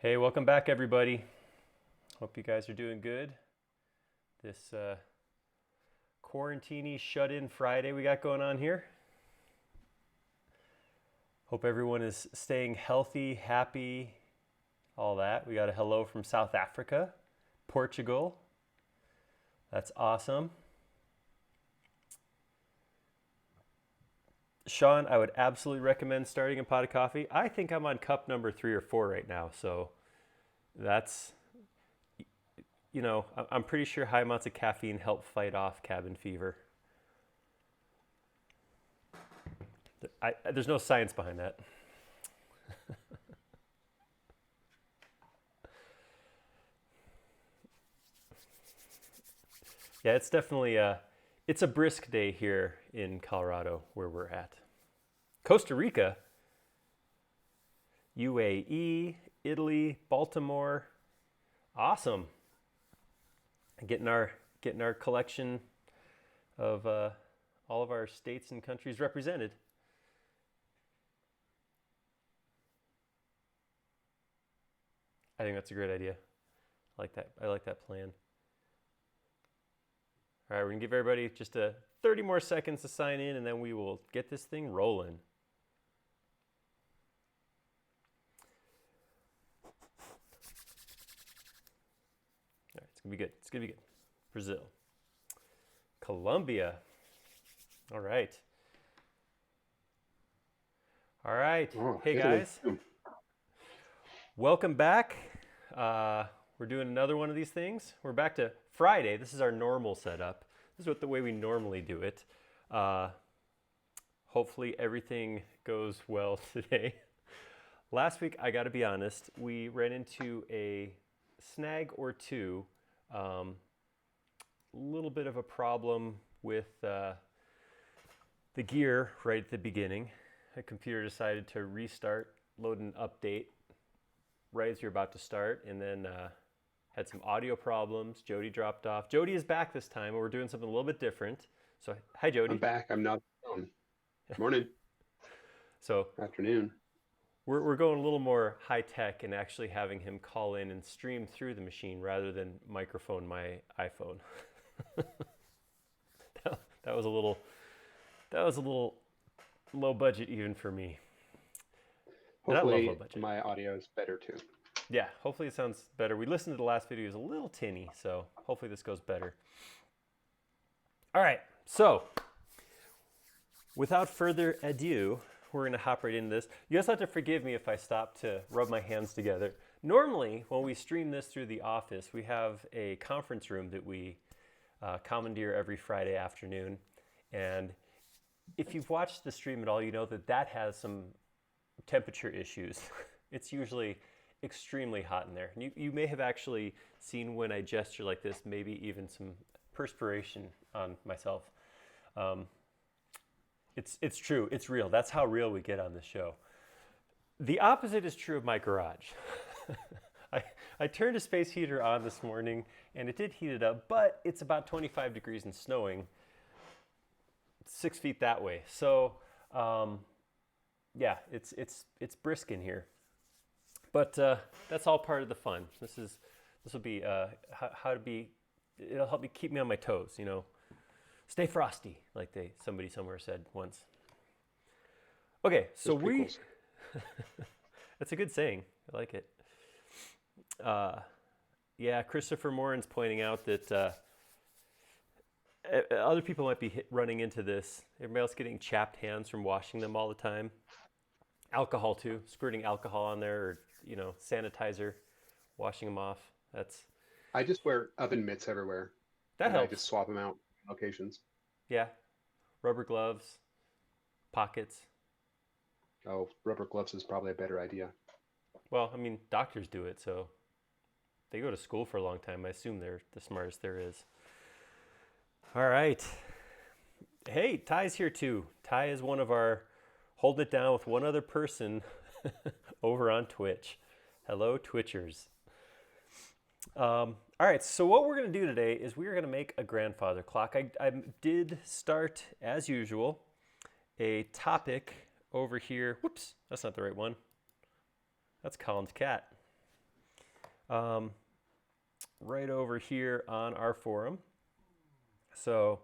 Hey, welcome back, everybody. Hope you guys are doing good. This quarantine shut-in Friday we got going on here. Hope everyone is staying healthy, happy, all that. We got a hello from South Africa, Portugal. That's awesome. Sean, I would absolutely recommend starting a pot of coffee. I think I'm on cup number 3 or 4 right now, so that's, I'm pretty sure high amounts of caffeine help fight off cabin fever. There's no science behind that. Yeah, it's definitely it's a brisk day here in Colorado where we're at. Costa Rica, UAE, Italy, Baltimore. Awesome. Getting our collection of all of our states and countries represented. I think that's a great idea. I like that plan. All right, we're gonna give everybody just 30 more seconds to sign in, and then we will get this thing rolling. All right, it's gonna be good. It's gonna be good. Brazil, Colombia. All right. All right. Oh, Hey Italy. guys, welcome back. We're doing another one of these things. We're back to Friday. This is our normal setup. This is the way we normally do it. Hopefully everything goes well today. Last week, I got to be honest, we ran into a snag or two. A little bit of a problem with the gear right at the beginning. The computer decided to restart, load an update right as you're about to start, and then had some audio problems. Jody dropped off. Jody is back this time, and we're doing something a little bit different. So, hi, I'm Jody. back. I'm not alone. Morning, So, afternoon. we're going a little more high tech and actually having him call in and stream through the machine rather than microphone my iPhone. that was a little low budget even for me. And I love low Hopefully, budget. my audio is better too. Yeah, hopefully it sounds better. We listened to the last video, it was a little tinny, so hopefully this goes better. All right, so without further ado, we're going to hop right into this. You guys have to forgive me if I stop to rub my hands together. Normally, when we stream this through the office, we have a conference room that we commandeer every Friday afternoon. And if you've watched the stream at all, you know that has some temperature issues. It's usually extremely hot in there. And you may have actually seen when I gesture like this, maybe even some perspiration on myself. It's true. It's real. That's how real we get on this show. The opposite is true of my garage. I turned a space heater on this morning, and it did heat it up, but it's about 25 degrees and snowing 6 feet that way. So, yeah, it's brisk in here. But that's all part of the fun. This will be how to be. It'll help me keep me on my toes. Stay frosty, like somebody somewhere said once. Okay, so Cool. that's a good saying. I like it. Yeah, Christopher Morin's pointing out that other people might be running into this. Everybody else getting chapped hands from washing them all the time. Alcohol too, squirting alcohol on there, or sanitizer, washing them off. I just wear oven mitts everywhere, That and I just helps. swap them out in locations. Yeah, rubber gloves, pockets. Oh, rubber gloves is probably a better idea. Well, I mean, doctors do it, so they go to school for a long time. I assume they're the smartest there is. All right. Hey, Ty's here too. Ty is one of our hold it down with one other person over on Twitch. Hello, Twitchers. All right, so what we're going to do today is we're going to make a grandfather clock. I did start, as usual, a topic over here. Whoops, that's not the right one. That's Colin's cat. right over here on our forum. So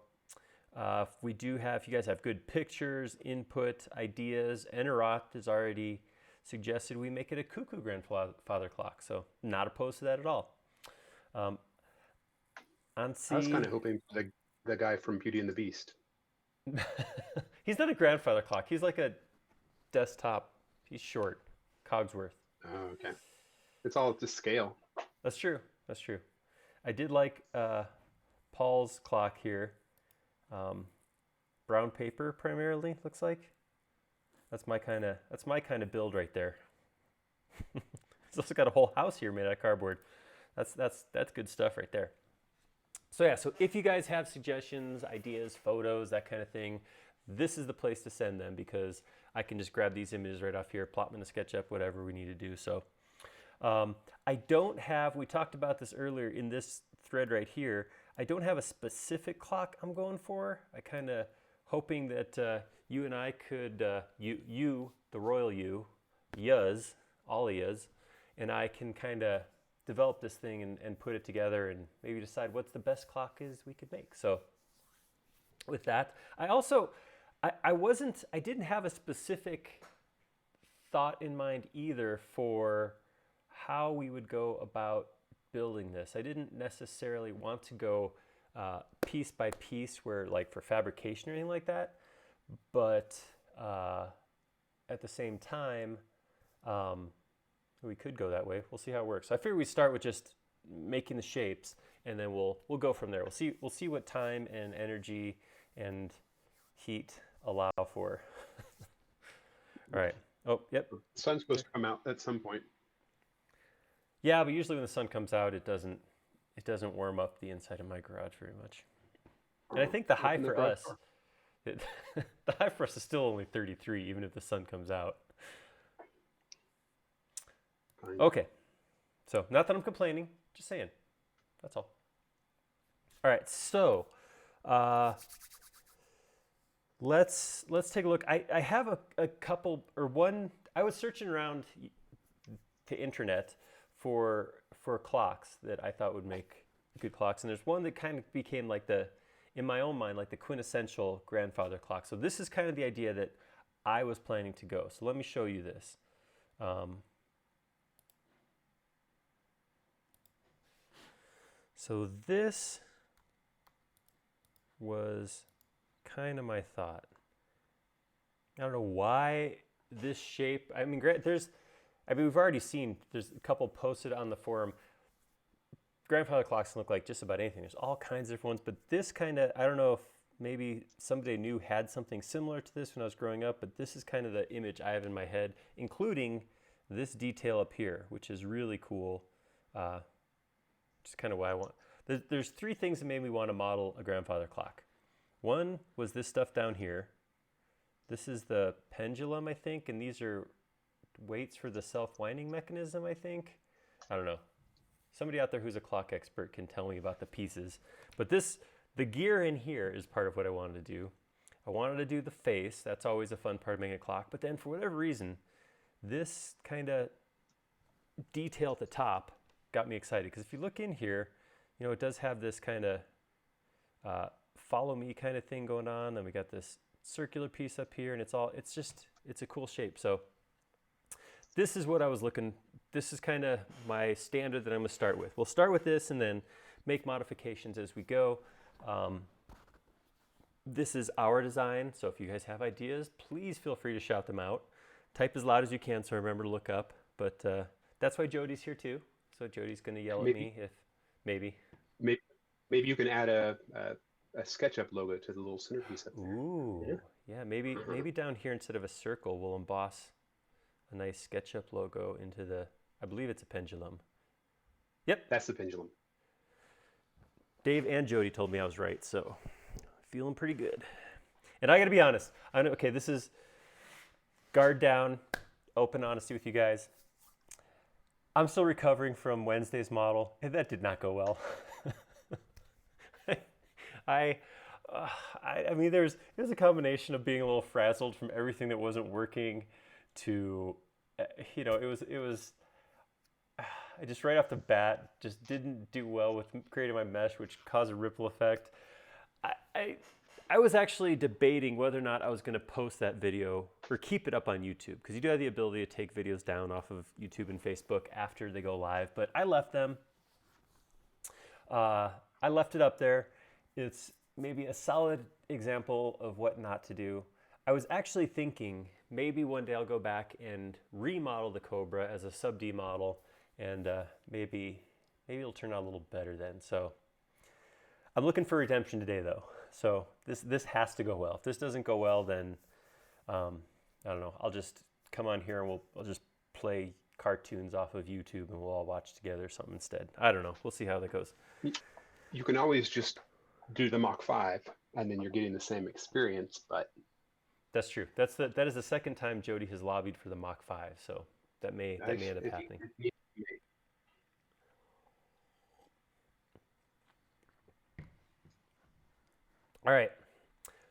if you guys have good pictures, input, ideas, Eneroth has already suggested we make it a cuckoo grandfather clock. So not opposed to that at all. On C, I was kind of hoping for the guy from Beauty and the Beast. he's not a grandfather clock. He's like a desktop. He's short. Cogsworth. Oh, okay. It's all to scale. That's true. That's true. I did like Paul's clock here. Brown paper primarily, looks like. That's my kind of build right there. It's also got a whole house here made out of cardboard. That's good stuff right there. So yeah, so if you guys have suggestions, ideas, photos, that kind of thing, this is the place to send them, because I can just grab these images right off here, plop them in the SketchUp, whatever we need to do. So I don't have, we talked about this earlier in this thread right here, I don't have a specific clock I'm going for. I kind of hoping that you and I could, you, the royal you, yuz, all yuz, and I can kind of develop this thing and put it together and maybe decide what's the best clock is we could make. So with that, I also, I didn't have a specific thought in mind either for how we would go about building this. I didn't necessarily want to go piece by piece, where like for fabrication or anything like that, but at the same time, we could go that way. We'll see how it works. So I figure we start with just making the shapes, and then we'll go from there. We'll see what time and energy and heat allow for. All right. Oh, yep. The sun's supposed to come out at some point. Yeah, but usually when the sun comes out, it doesn't warm up the inside of my garage very much. And I think the high for us, the high for us is still only 33, even if the sun comes out. Okay, so not that I'm complaining, just saying. That's all. All right, so let's take a look. I have a couple, or one. I was searching around the internet for clocks that I thought would make good clocks, and there's one that kind of became like in my own mind, like the quintessential grandfather clock. So this is kind of the idea that I was planning to go. So let me show you this. So this was kind of my thought. I don't know why this shape, I mean, we've already seen, there's a couple posted on the forum. Grandfather clocks can look like just about anything. There's all kinds of different ones, but this kind of, I don't know if maybe somebody new had something similar to this when I was growing up, but this is kind of the image I have in my head, including this detail up here, which is really cool. Just kind of why I want. There's three things that made me want to model a grandfather clock. One was this stuff down here. This is the pendulum, I think, and these are weights for the self-winding mechanism, I think. I don't know. Somebody out there who's a clock expert can tell me about the pieces. But the gear in here is part of what I wanted to do. I wanted to do the face. That's always a fun part of making a clock. But then for whatever reason, this kind of detail at the top got me excited, because if you look in here, you know, it does have this kind of follow me kind of thing going on. Then we got this circular piece up here, and it's a cool shape. So this is what I was looking, this is kind of my standard that I'm gonna start with. We'll start with this and then make modifications as we go. This is our design, so if you guys have ideas, please feel free to shout them out. Type as loud as you can, so remember to look up. But that's why Jody's here too. So Jody's gonna yell at me if maybe you can add a SketchUp logo to the little centerpiece up there. Ooh, yeah, maybe down here instead of a circle, we'll emboss a nice SketchUp logo into the, I believe it's a pendulum. Yep. That's the pendulum. Dave and Jody told me I was right, so feeling pretty good. And I gotta be honest, I know, okay, this is guard down, open honesty with you guys. I'm still recovering from Wednesday's model, and that did not go well. I mean, it was a combination of being a little frazzled from everything that wasn't working to, you know, it was I just right off the bat just didn't do well with creating my mesh, which caused a ripple effect. I was actually debating whether or not I was going to post that video or keep it up on YouTube, because you do have the ability to take videos down off of YouTube and Facebook after they go live, but I left them. I left it up there. It's maybe a solid example of what not to do. I was actually thinking maybe one day I'll go back and remodel the Cobra as a sub D model, and maybe it'll turn out a little better then. So I'm looking for redemption today, though. So this has to go well. If this doesn't go well, then I don't know. I'll just come on here and I'll just play cartoons off of YouTube and we'll all watch together or something instead. I don't know. We'll see how that goes. You can always just do the Mach 5 and then you're getting the same experience, but that's true. That is the second time Jody has lobbied for the Mach 5, so that may end up happening. All right,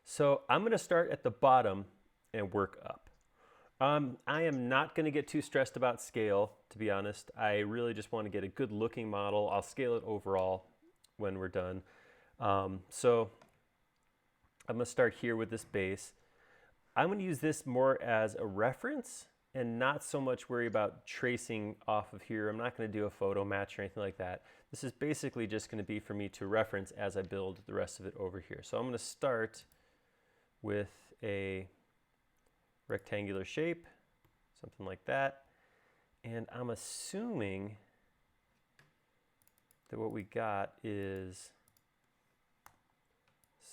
so I'm going to start at the bottom and work up. I am not going to get too stressed about scale, to be honest. I really just want to get a good looking model. I'll scale it overall when we're done. So I'm going to start here with this base. I'm going to use this more as a reference and not so much worry about tracing off of here. I'm not going to do a photo match or anything like that. This is basically just going to be for me to reference as I build the rest of it over here. So I'm going to start with a rectangular shape, something like that. And I'm assuming that what we got is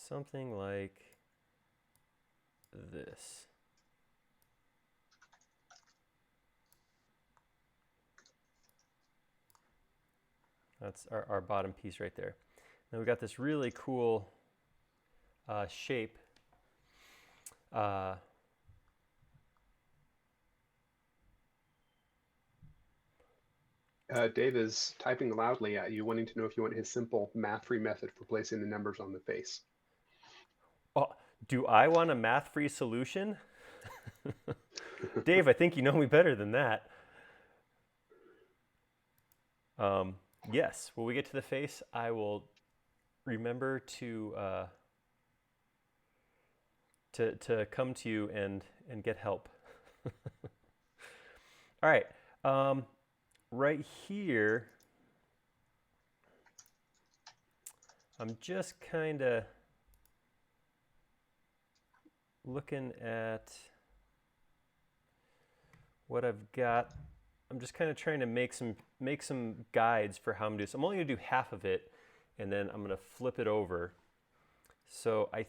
something like this. That's our bottom piece right there. Then we got this really cool shape. Dave is typing loudly at you, wanting to know if you want his simple math-free method for placing the numbers on the face. Oh, do I want a math-free solution? Dave, I think you know me better than that. Yes, when we get to the face, I will remember to come to you and get help. All right, right here, I'm just kind of looking at what I've got. I'm just kind of trying to make some guides for how I'm doing. So I'm only going to do half of it, and then I'm going to flip it over. So I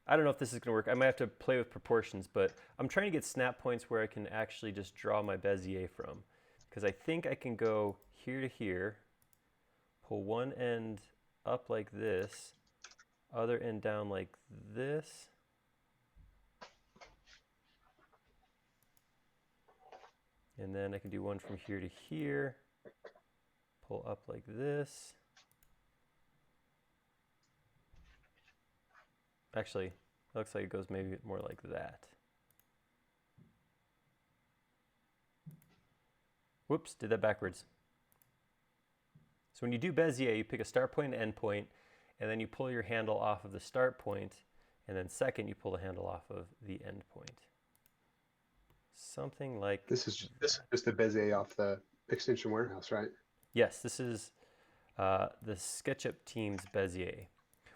don't know if this is going to work. I might have to play with proportions, but I'm trying to get snap points where I can actually just draw my Bezier from, because I think I can go here to here, pull one end up like this, other end down like this. And then I can do one from here to here, pull up like this. Actually, it looks like it goes maybe more like that. Whoops, did that backwards. So when you do Bezier, you pick a start point and end point, and then you pull your handle off of the start point, and then second you pull the handle off of the end point. Something like this is just a Bezier off the Extension Warehouse, right? Yes, this is the SketchUp team's Bezier,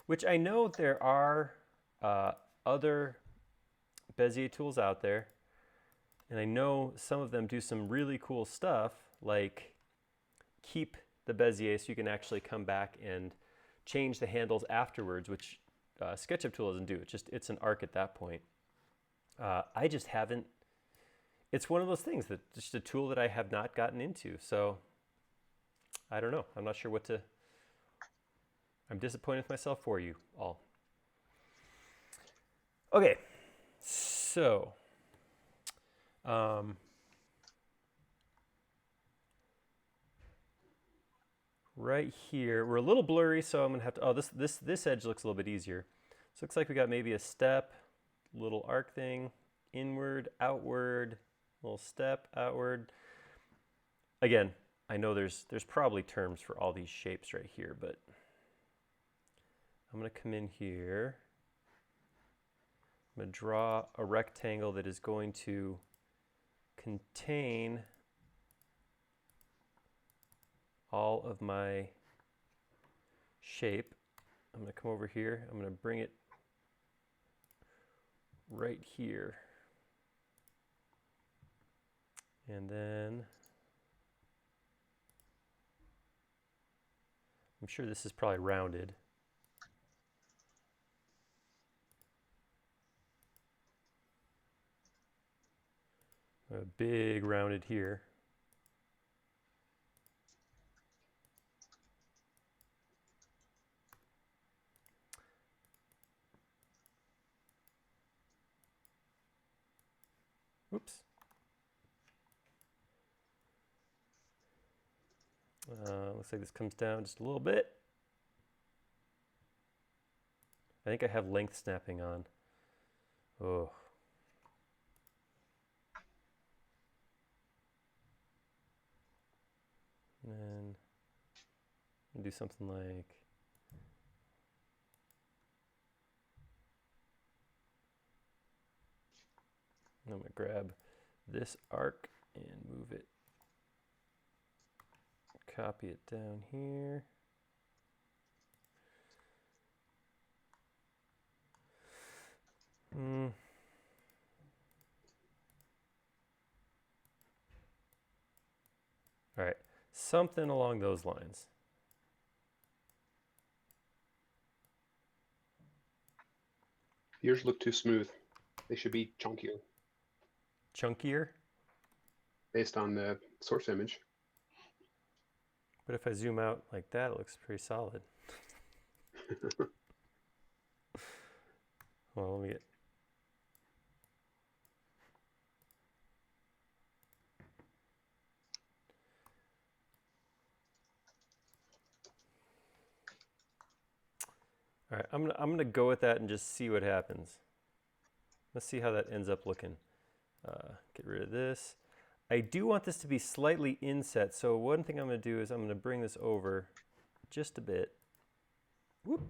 which I know there are other Bezier tools out there, and I know some of them do some really cool stuff, like keep the Bezier so you can actually come back and change the handles afterwards, which SketchUp tool doesn't do. It's an arc at that point. I just haven't. It's one of those things that just a tool that I have not gotten into. So I don't know. I'm not sure what to. I'm disappointed with myself for you all. Okay, so right here, we're a little blurry, so I'm gonna have to. Oh, this edge looks a little bit easier. So it looks like we got maybe a step, little arc thing, inward, outward, little step, outward. Again, I know there's probably terms for all these shapes right here, but I'm going to come in here. I'm going to draw a rectangle that is going to contain all of my shape. I'm going to come over here. I'm going to bring it right here. And then I'm sure this is probably rounded. A big rounded here. Oops. Looks like this comes down just a little bit. I think I have length snapping on. Oh. And then I'll do something like I'm going to grab this arc and move it. Copy it down here. All right, something along those lines. Yours look too smooth. They should be chunkier. Chunkier? Based on the source image. But if I zoom out like that, it looks pretty solid. Well, let me get... All right, I'm gonna go with that and just see what happens. Let's see how that ends up looking. Get rid of this. I do want this to be slightly inset, so one thing I'm going to do is I'm going to bring this over just a bit. Whoop.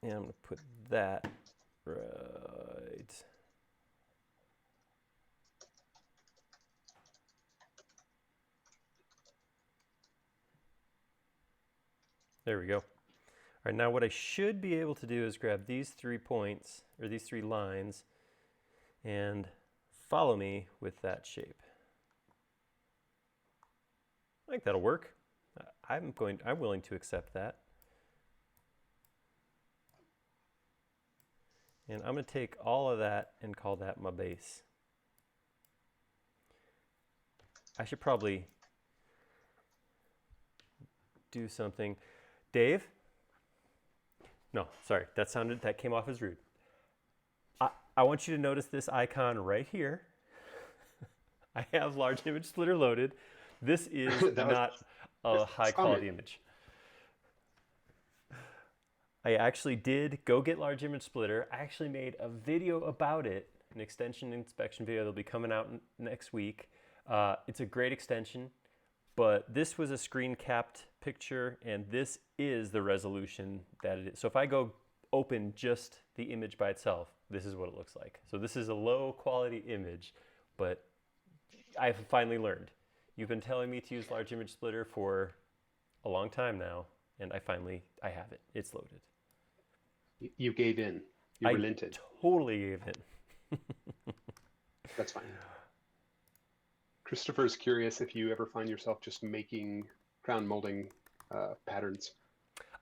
And I'm going to put that right. There we go. All right, now what I should be able to do is grab these 3 points, or these 3 lines, and follow me with that shape. I think that'll work. I'm willing to accept that. And I'm going to take all of that and call that my base. I should probably do something. Dave? No, sorry, that came off as rude. I want you to notice this icon right here. I have large image splitter loaded. This is not a high quality image. I actually did go get large image splitter. I actually made a video about it, an extension inspection video that'll be coming out next week. It's a great extension, but this was a screen capped picture and this is the resolution that it is. So if I go open just the image by itself, this is what it looks like. So this is a low quality image, but I've finally learned. You've been telling me to use large image splitter for a long time now, and I have it. It's loaded. You gave in. You relented. I totally gave in. That's fine. Christopher's curious if you ever find yourself just making crown molding patterns.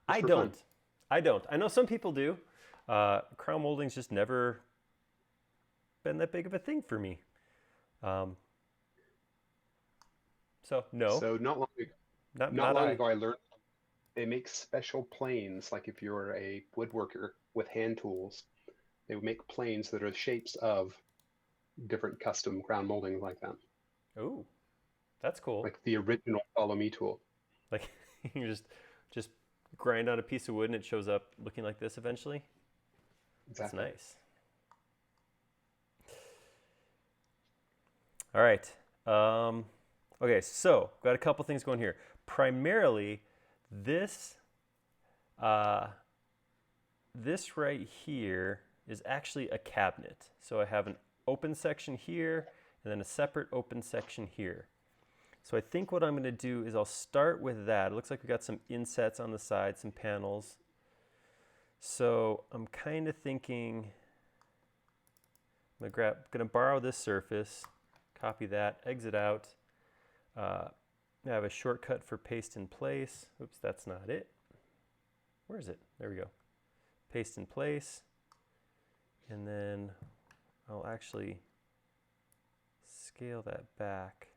I don't. I know some people do. Crown molding's just never been that big of a thing for me. So no. So not long ago, I learned they make special planes. Like if you're a woodworker with hand tools, they would make planes that are the shapes of different custom crown moldings like that. Ooh, that's cool. Like the original Follow Me tool. Like you just grind on a piece of wood and it shows up looking like this eventually. Exactly. That's nice. All right. Okay, so got a couple things going here. Primarily, this this right here is actually a cabinet. So I have an open section here and then a separate open section here. So I think what I'm going to do is I'll start with that. It looks like we got some insets on the side, some panels. So I'm kind of thinking I'm gonna borrow this surface, copy that, exit out. I have a shortcut for paste in place. Oops, that's not it. Where is it? There we go. Paste in place. And then I'll actually scale that back.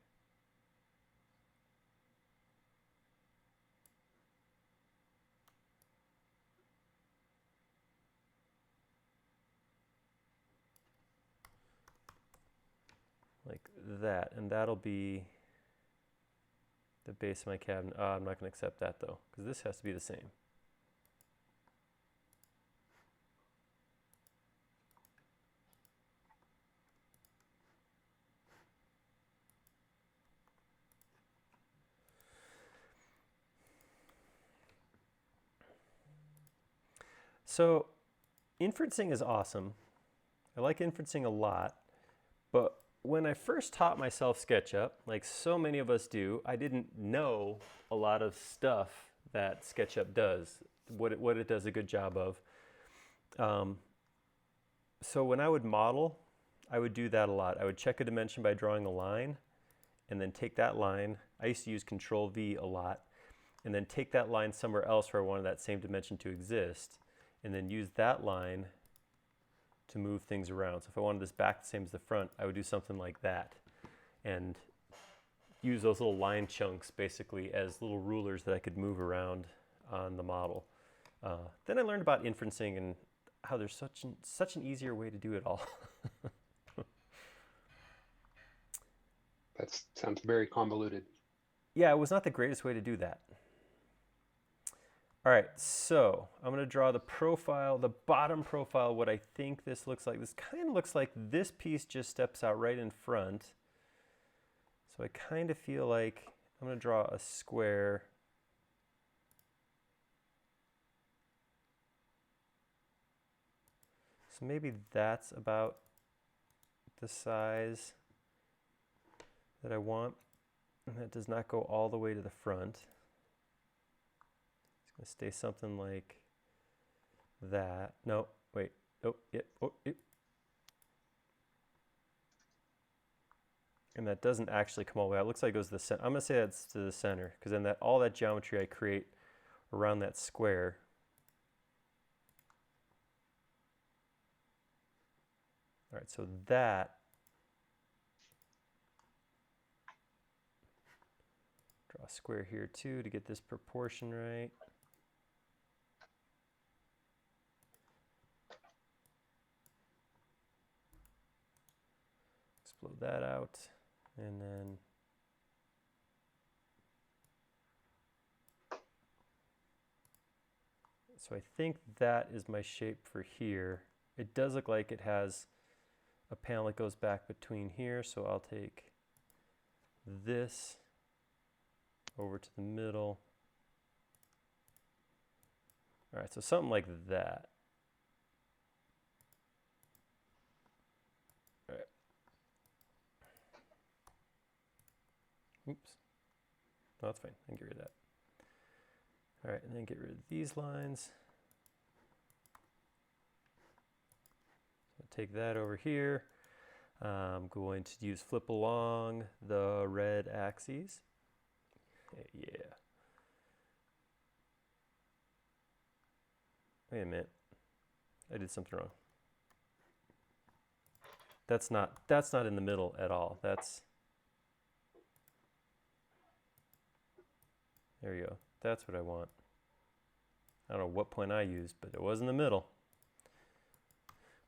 Like that, and that'll be the base of my cabinet. I'm not going to accept that though, because this has to be the same. So inferencing is awesome. I like inferencing a lot, but when I first taught myself SketchUp, like so many of us do, I didn't know a lot of stuff that SketchUp does, what it does a good job of. So when I would model, I would do that a lot. I would check a dimension by drawing a line, and then take that line. I used to use Control V a lot, and then take that line somewhere else where I wanted that same dimension to exist, and then use that line to move things around. So if I wanted this back the same as the front, I would do something like that and use those little line chunks basically as little rulers that I could move around on the model. Then I learned about inferencing and how there's such an easier way to do it all. That sounds very convoluted. Yeah, it was not the greatest way to do that. All right, so I'm going to draw the profile, the bottom profile, what I think this looks like. This kind of looks like this piece just steps out right in front. So I kind of feel like I'm going to draw a square. So maybe that's about the size that I want. And that does not go all the way to the front. It's going to stay something like that. No, wait. Oh, yeah. Oh, yeah. And that doesn't actually come all the way out. It looks like it goes to the center. I'm going to say that's to the center, because then all that geometry I create around that square all right, so that draw a square here too to get this proportion right. Explode that out, and then so I think that is my shape for here. It does look like it has a panel that goes back between here, so I'll take this over to the middle. All right, so something like that. All right. Oops. No, that's fine. I can get rid of that. All right, and then get rid of these lines. So take that over here. I'm going to use flip along the red axes. Yeah. Wait a minute. I did something wrong. That's not in the middle at all. That's there you go. That's what I want. I don't know what point I used, but it was in the middle.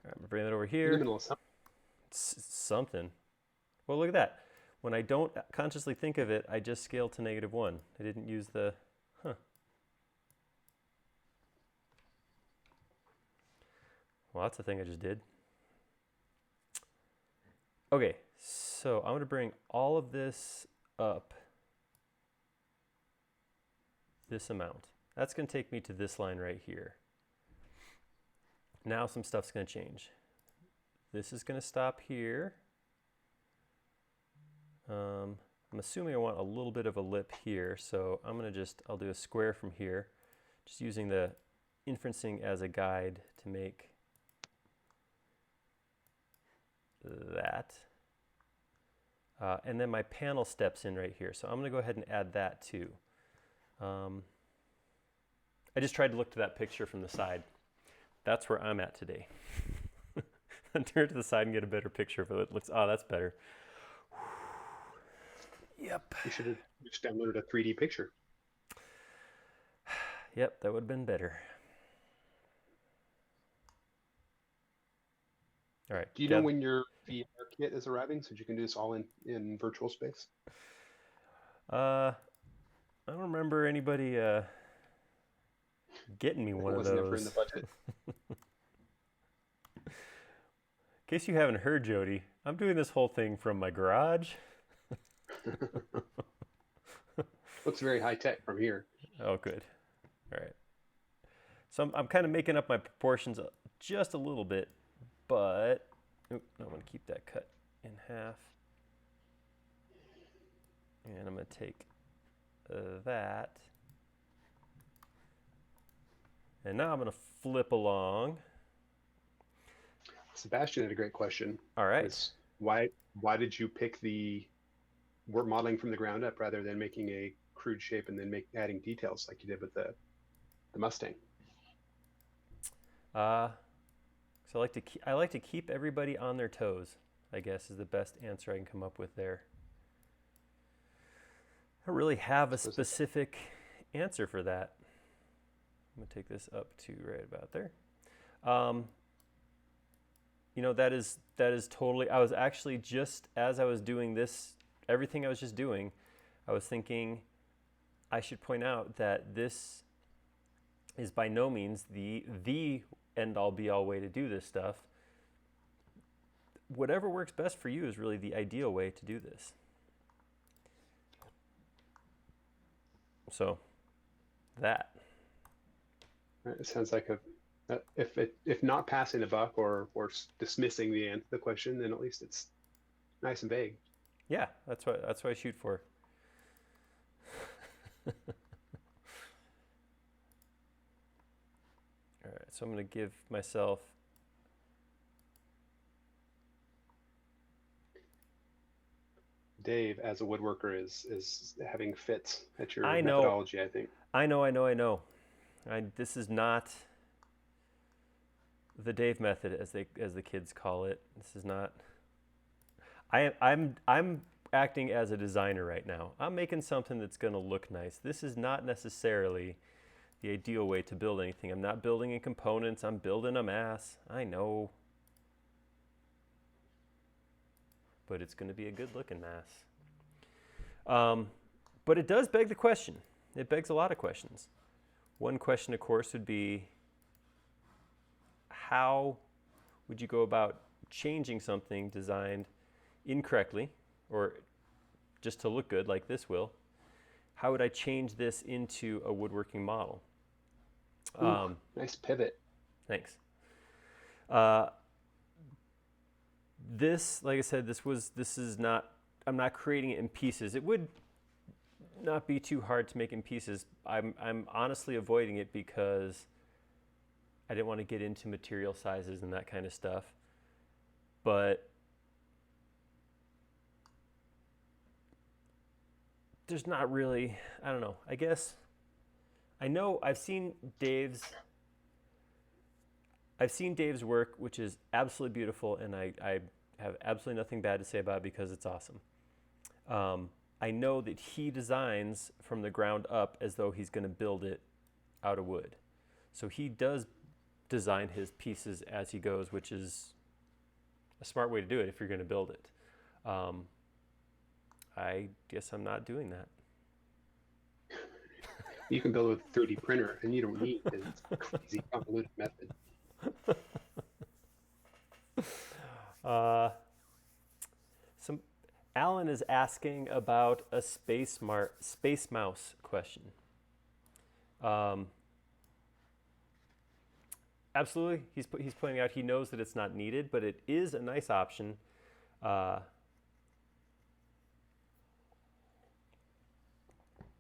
All right, I'm gonna bring that over here. In the middle of something. Something. Well, look at that. When I don't consciously think of it, I just scale to -1. I didn't use the, Well, that's the thing I just did. Okay, so I'm going to bring all of this up this amount. That's going to take me to this line right here. Now some stuff's going to change. This is going to stop here. I'm assuming I want a little bit of a lip here, so I'll do a square from here, just using the inferencing as a guide to make that. And then my panel steps in right here, so I'm going to go ahead and add that too. I just tried to look to that picture from the side. That's where I'm at today. Turn to the side and get a better picture of it. Looks, oh, that's better. Yep. You should have just downloaded a 3D picture. Yep, that would have been better. All right. Do you know when your VR kit is arriving so you can do this all in virtual space? I don't remember anybody getting me one of those. Never in the budget. In case you haven't heard, Jody, I'm doing this whole thing from my garage. Looks very high tech from here. Oh, good. All right. So I'm kind of making up my proportions just a little bit, but I'm going to keep that cut in half. And I'm going to take that. And now I'm going to flip along. Sebastian had a great question. All right. Why did you pick the modeling from the ground up rather than making a crude shape and then adding details like you did with the Mustang? So I like to keep everybody on their toes, I guess, is the best answer I can come up with there. I don't really have a specific answer for that. I'm gonna take this up to right about there. You know, that is totally, I was actually just, as I was doing this, everything I was just doing, I was thinking I should point out that this is by no means the end-all be-all way to do this stuff. Whatever works best for you is really the ideal way to do this. So, that. It sounds like if not passing the buck or dismissing the question, then at least it's nice and vague. Yeah, that's what I shoot for. All right, so I'm going to give myself. Dave, as a woodworker, is having fits at your methodology, I think. I know. This is not the Dave method, as the kids call it. This is not. I'm acting as a designer right now. I'm making something that's going to look nice. This is not necessarily the ideal way to build anything. I'm not building in components. I'm building a mass. I know. But it's going to be a good looking mass. But it does beg the question. It begs a lot of questions. One question, of course, would be, how would you go about changing something designed incorrectly, or just to look good like this will? How would I change this into a woodworking model? Nice pivot. Thanks. This, like I said, this is not, I'm not creating it in pieces. It would not be too hard to make in pieces. I'm honestly avoiding it because I didn't want to get into material sizes and that kind of stuff. But there's not really, I don't know, I guess, I know I've seen Dave's work, which is absolutely beautiful, and I have absolutely nothing bad to say about it because it's awesome. I know that he designs from the ground up as though he's going to build it out of wood. So he does design his pieces as he goes, which is a smart way to do it if you're going to build it. I guess I'm not doing that. You can build with a 3D printer, and you don't need this crazy convoluted method. Alan is asking about a space mouse question. Absolutely, he's pointing out he knows that it's not needed, but it is a nice option. I'm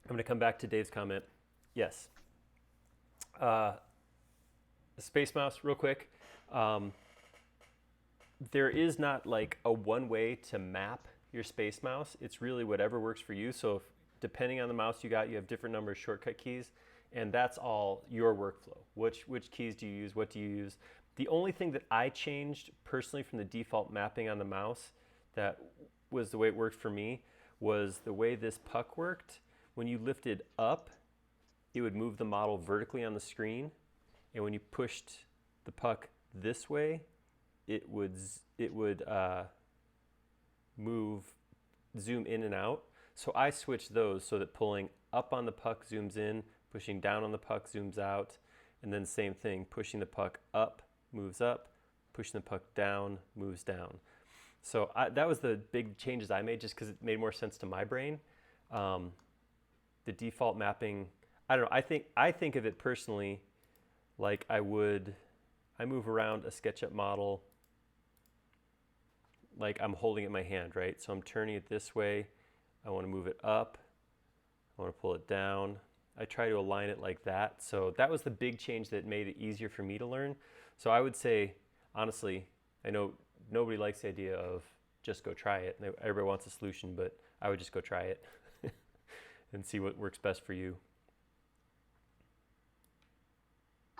going to come back to Dave's comment. Yes. The space mouse, real quick. There is not like a one way to map your space mouse. It's really whatever works for you. So if, depending on the mouse you got, you have different number of shortcut keys, and that's all your workflow. Which keys do you use? What do you use? The only thing that I changed personally from the default mapping on the mouse that was the way it worked for me was the way this puck worked. When you lifted up, it would move the model vertically on the screen, and when you pushed the puck this way, it would zoom in and out. So I switched those so that pulling up on the puck zooms in, pushing down on the puck zooms out, and then same thing, pushing the puck up moves up, pushing the puck down moves down. So that was the big changes I made just because it made more sense to my brain. The default mapping, I don't know, I think of it personally like I move around a SketchUp model like I'm holding it in my hand, right? So I'm turning it this way. I want to move it up. I want to pull it down. I try to align it like that. So that was the big change that made it easier for me to learn. So I would say, honestly, I know nobody likes the idea of just go try it. Everybody wants a solution, but I would just go try it and see what works best for you.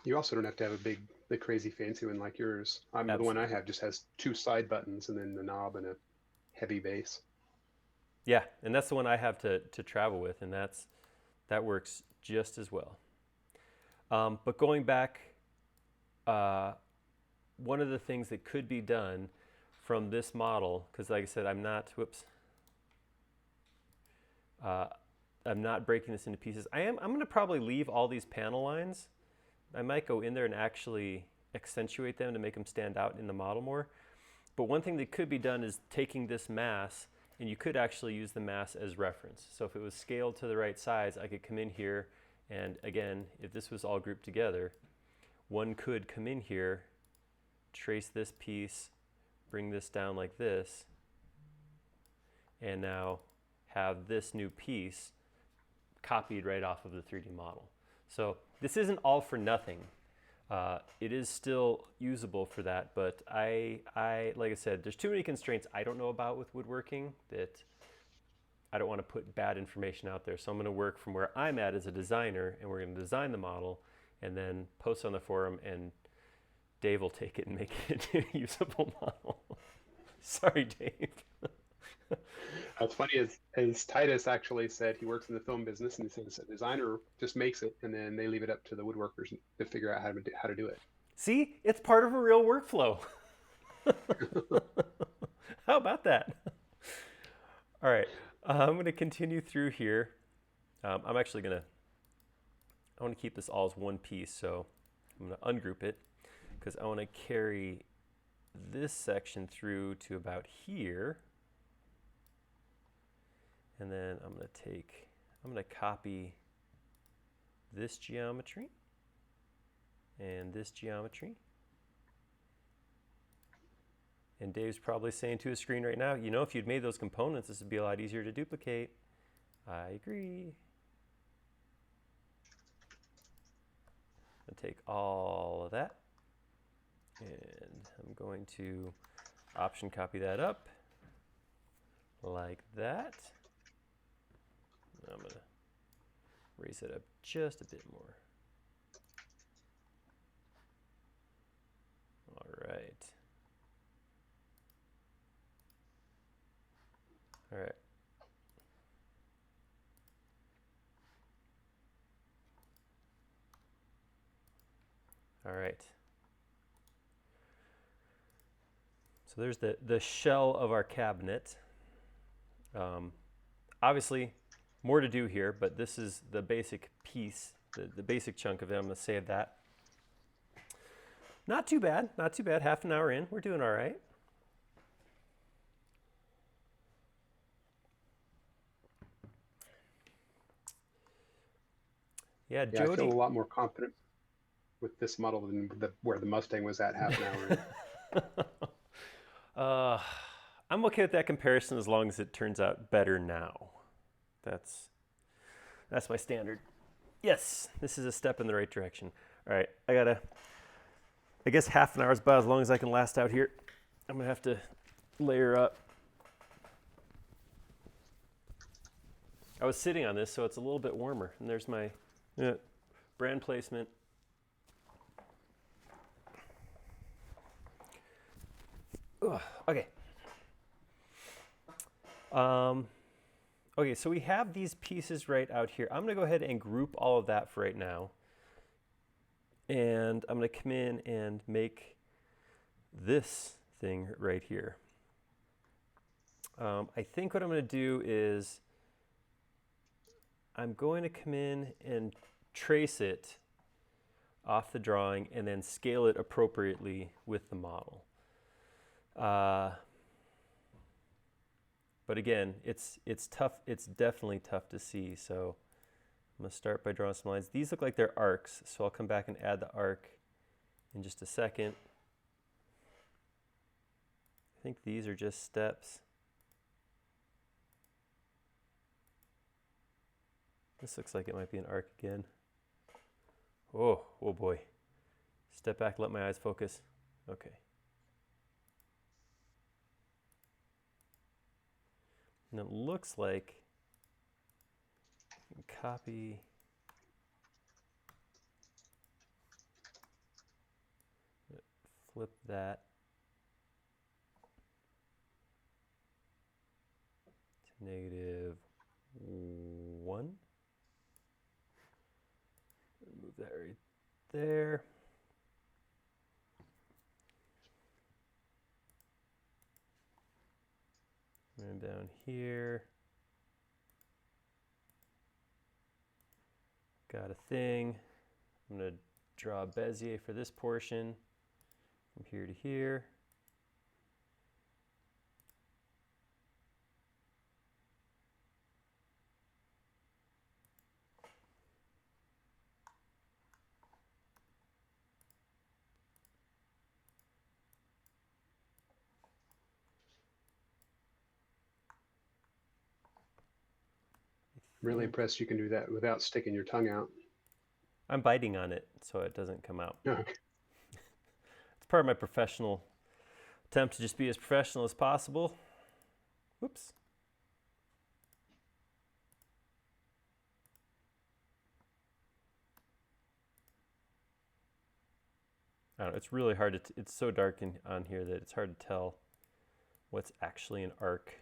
You also don't have to have the crazy fancy one like yours. The one I have just has 2 side buttons and then the knob and a heavy base. Yeah, and that's the one I have to travel with, and that works just as well. But going back, one of the things that could be done from this model, because like I said, I'm not breaking this into pieces. I'm going to probably leave all these panel lines. I might go in there and actually accentuate them to make them stand out in the model more. But one thing that could be done is taking this mass, and you could actually use the mass as reference. So if it was scaled to the right size, I could come in here, and again, if this was all grouped together, one could come in here, trace this piece, bring this down like this, and now have this new piece copied right off of the 3D model. So this isn't all for nothing. It is still usable for that, but I like I said, there's too many constraints I don't know about with woodworking that I don't want to put bad information out there. So I'm going to work from where I'm at as a designer, and we're going to design the model and then post on the forum, and Dave will take it and make it a usable model. Sorry, Dave. What's funny as Titus actually said, he works in the film business, and he says a designer just makes it, and then they leave it up to the woodworkers to figure out how to do it. See, it's part of a real workflow. How about that? All right, I'm going to continue through here. I want to keep this all as one piece, so I'm going to ungroup it because I want to carry this section through to about here. And then I'm going to copy this geometry and this geometry. And Dave's probably saying to his screen right now, you know, if you'd made those components, this would be a lot easier to duplicate. I agree. I'll take all of that, and I'm going to option copy that up like that. I'm going to raise it up just a bit more. All right. All right. All right. So there's the shell of our cabinet. Obviously, more to do here, but this is the basic piece, the basic chunk of it. I'm going to save that. Not too bad, not too bad. Half an hour in, we're doing all right. Yeah, Yeah, I feel Jody. a lot more confident with this model than where the Mustang was at half an hour in. I'm okay with that comparison as long as it turns out better now. That's my standard. Yes, this is a step in the right direction. All right, I guess half an hour is about as long as I can last out here. I'm gonna have to layer up. I was sitting on this, so it's a little bit warmer. And there's my brand placement. Ugh, okay. Okay, so we have these pieces right out here. I'm gonna go ahead and group all of that for right now. And I'm gonna come in and make this thing right here. I think what I'm gonna do is I'm going to come in and trace it off the drawing and then scale it appropriately with the model. But again, it's tough. It's definitely tough to see. So I'm gonna start by drawing some lines. These look like they're arcs, so I'll come back and add the arc in just a second. I think these are just steps. This looks like it might be an arc again. Oh boy. Step back, let my eyes focus. Okay. And it looks like I can copy. Flip that to -1. Move that right there. And down here. Got a thing. I'm going to draw a Bezier for this portion from here to here. Really impressed you can do that without sticking your tongue out. I'm biting on it so it doesn't come out. Okay. It's part of my professional attempt to just be as professional as possible. Whoops. I don't know, it's really hard to, it's so dark on here that it's hard to tell what's actually an arc,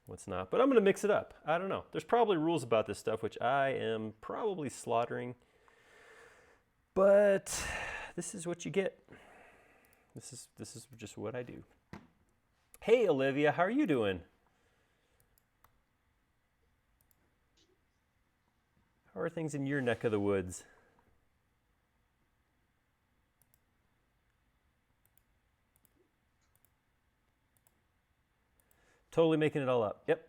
what's not. But I'm going to mix it up. I don't know. There's probably rules about this stuff, which I am probably slaughtering. But this is what you get. This is just what I do. Hey, Olivia, how are you doing? How are things in your neck of the woods? Totally making it all up. Yep.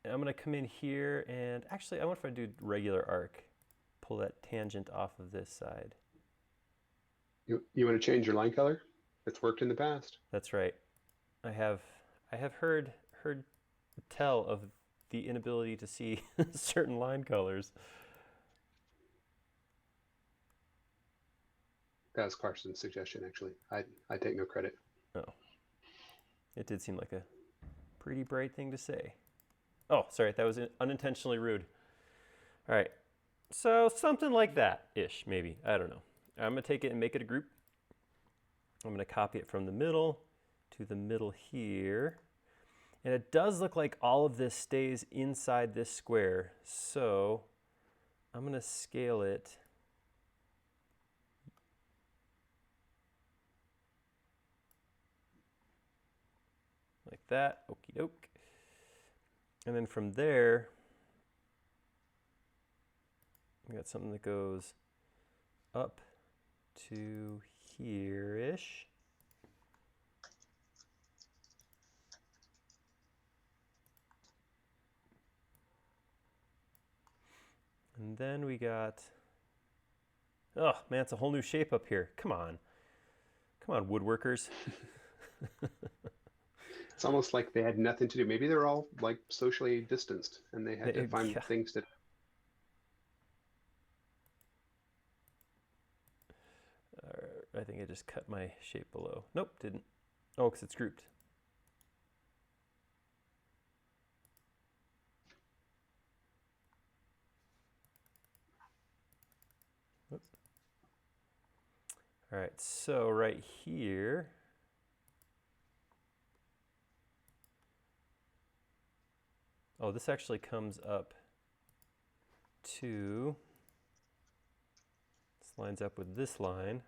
And I'm going to come in here and actually, I wonder if I do regular arc. Pull that tangent off of this side. You want to change your line color? It's worked in the past. That's right. I have heard tell of the inability to see certain line colors. That was Carson's suggestion, actually. I take no credit. Oh. It did seem like a pretty bright thing to say. Oh, sorry, that was unintentionally rude. All right, so something like that-ish, maybe. I don't know. I'm gonna take it and make it a group. I'm gonna copy it from the middle to the middle here. And it does look like all of this stays inside this square. So I'm gonna scale it like that, okie doke. And then from there, we got something that goes up to here-ish. And And then we got, oh man, it's a whole new shape up here. Come on. Come on, woodworkers. It's almost like they had nothing to do. Maybe they're all like socially distanced and they had to find things to. I think I just cut my shape below. Nope, didn't. Oh, because it's grouped. Whoop. All right, so right here, oh, this actually comes up to, this lines up with this line.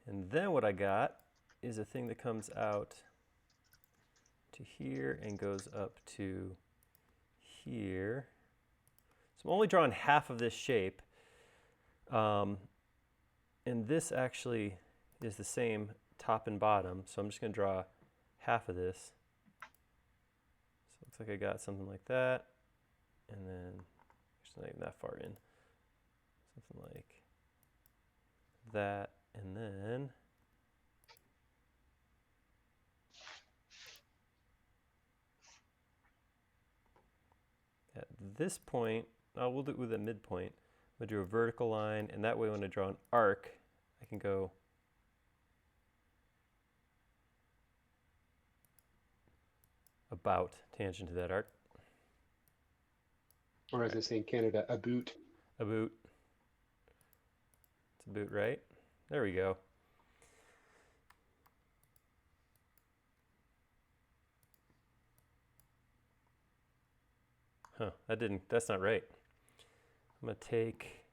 And then what I got is a thing that comes out to here and goes up to here. So I'm only drawing half of this shape. And this actually is the same top and bottom. So I'm just going to draw half of this. So it looks like I got something like that. And then, actually not even that far in. Something like that. And then at this point, we'll do it with a midpoint. We'll do a vertical line, and that way when I draw an arc, I can go about tangent to that arc. Or as they say in Canada, a boot. A boot. It's a boot, right? There we go. Huh, that's not right. I'm going to take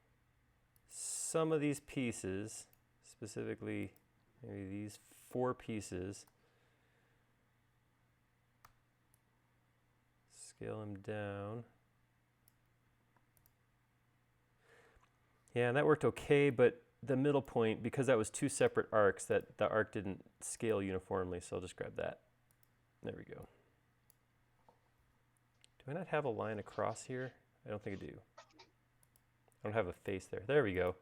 some of these pieces, specifically maybe these 4 pieces, scale them down. Yeah, and that worked okay, but the middle point, because that was 2 separate arcs, that the arc didn't scale uniformly, so I'll just grab that. There we go. Do I not have a line across here? I don't think I do. I don't have a face there. There we go.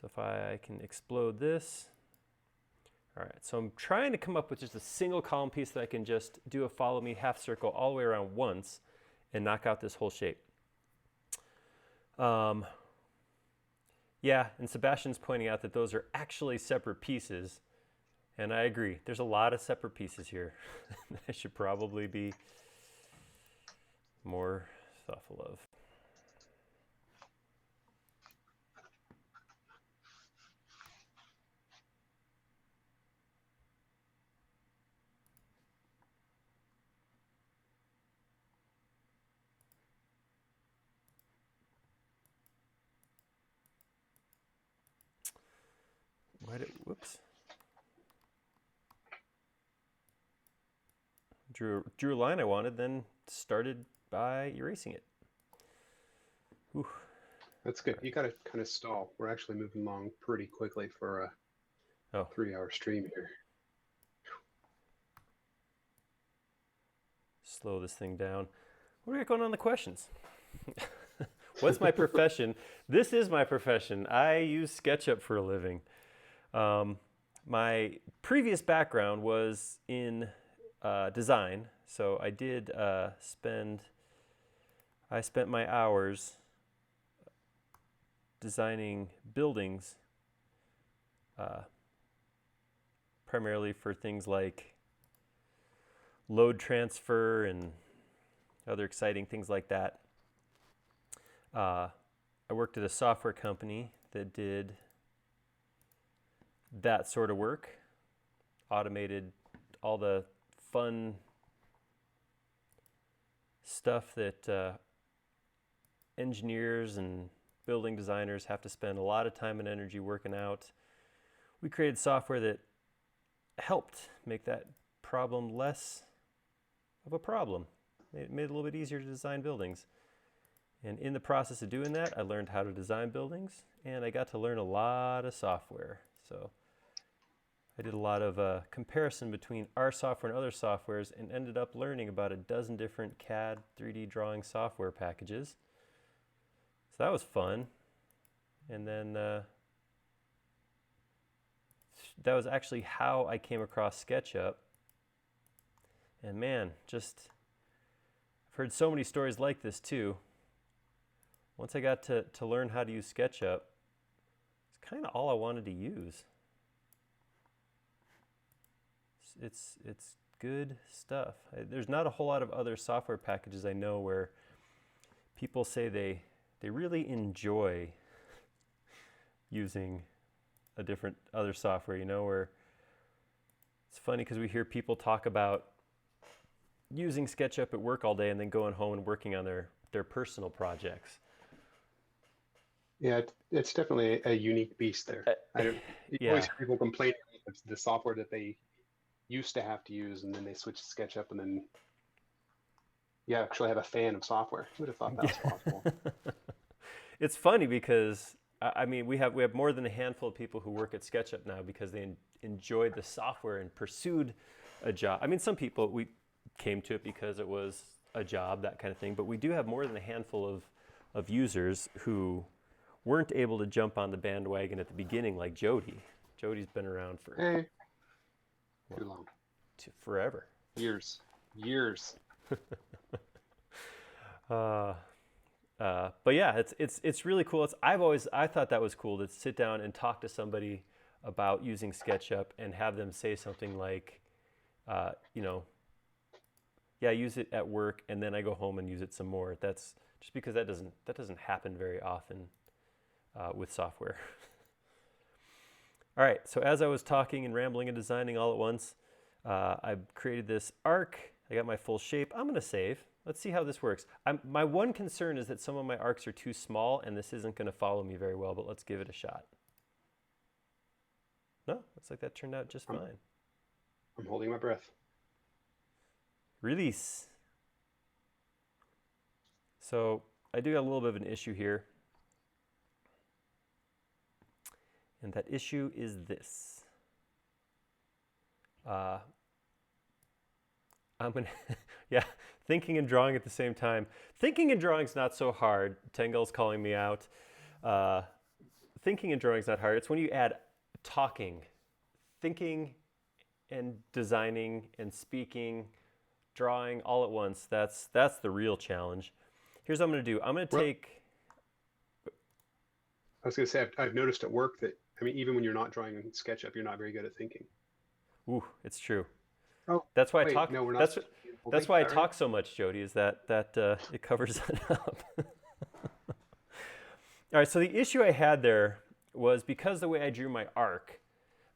So if I can explode this. All right, so I'm trying to come up with just a single column piece that I can just do a follow me half circle all the way around once and knock out this whole shape. Yeah, and Sebastian's pointing out that those are actually separate pieces. And I agree. There's a lot of separate pieces here. I should probably be more thoughtful of. Whoops. Drew a line I wanted, then started by erasing it. Whew. That's good. You got to kind of stall. We're actually moving along pretty quickly for a 3-hour stream here. Slow this thing down. What do we got going on in the questions? What's my profession? This is my profession. I use SketchUp for a living. My previous background was in design, so I did spent my hours designing buildings, primarily for things like load transfer and other exciting things like that. I worked at a software company that did that sort of work, automated all the fun stuff that engineers and building designers have to spend a lot of time and energy working out. We created software that helped make that problem less of a problem. It made it a little bit easier to design buildings. And in the process of doing that, I learned how to design buildings, and I got to learn a lot of software. So I did a lot of comparison between our software and other softwares and ended up learning about a dozen different CAD 3D drawing software packages. So that was fun. And then that was actually how I came across SketchUp. And man, just I've heard so many stories like this too. Once I got to learn how to use SketchUp, it's kind of all I wanted to use. It's good stuff. There's not a whole lot of other software packages I know where people say they really enjoy using a different other software, you know, where it's funny because we hear people talk about using SketchUp at work all day and then going home and working on their personal projects. Yeah, it's definitely a unique beast there. You always hear people complaining about the software that they used to have to use, and then they switch to SketchUp, and then you actually have a fan of software. Who would have thought that was possible? It's funny because I mean we have more than a handful of people who work at SketchUp now because they enjoyed the software and pursued a job. I mean, some people we came to it because it was a job, that kind of thing. But we do have more than a handful of users who weren't able to jump on the bandwagon at the beginning, like Jody. Jody's been around for too long, forever, years. But yeah, it's really cool. I thought that was cool to sit down and talk to somebody about using SketchUp and have them say something like, you know, yeah, I use it at work and then I go home and use it some more. That's just because that doesn't happen very often with software. All right, so as I was talking and rambling and designing all at once, I created this arc. I got my full shape. I'm gonna save. Let's see how this works. My one concern is that some of my arcs are too small and this isn't gonna follow me very well, but let's give it a shot. No, looks like that turned out just fine. I'm holding my breath. Release. So I do have a little bit of an issue here. And that issue is this. I'm gonna, yeah, thinking and drawing at the same time. Thinking and drawing's not so hard. Tengel's calling me out. Thinking and drawing's not hard. It's when you add talking, thinking and designing and speaking, drawing all at once. That's the real challenge. Here's what I'm gonna do. I'm gonna take. I was gonna say I've noticed at work that even when you're not drawing in SketchUp, you're not very good at thinking. Ooh, it's true. Oh, that's why I talk. No, we're not. That's why I talk so much, Jody. Is that it covers that up. All right. So the issue I had there was because the way I drew my arc,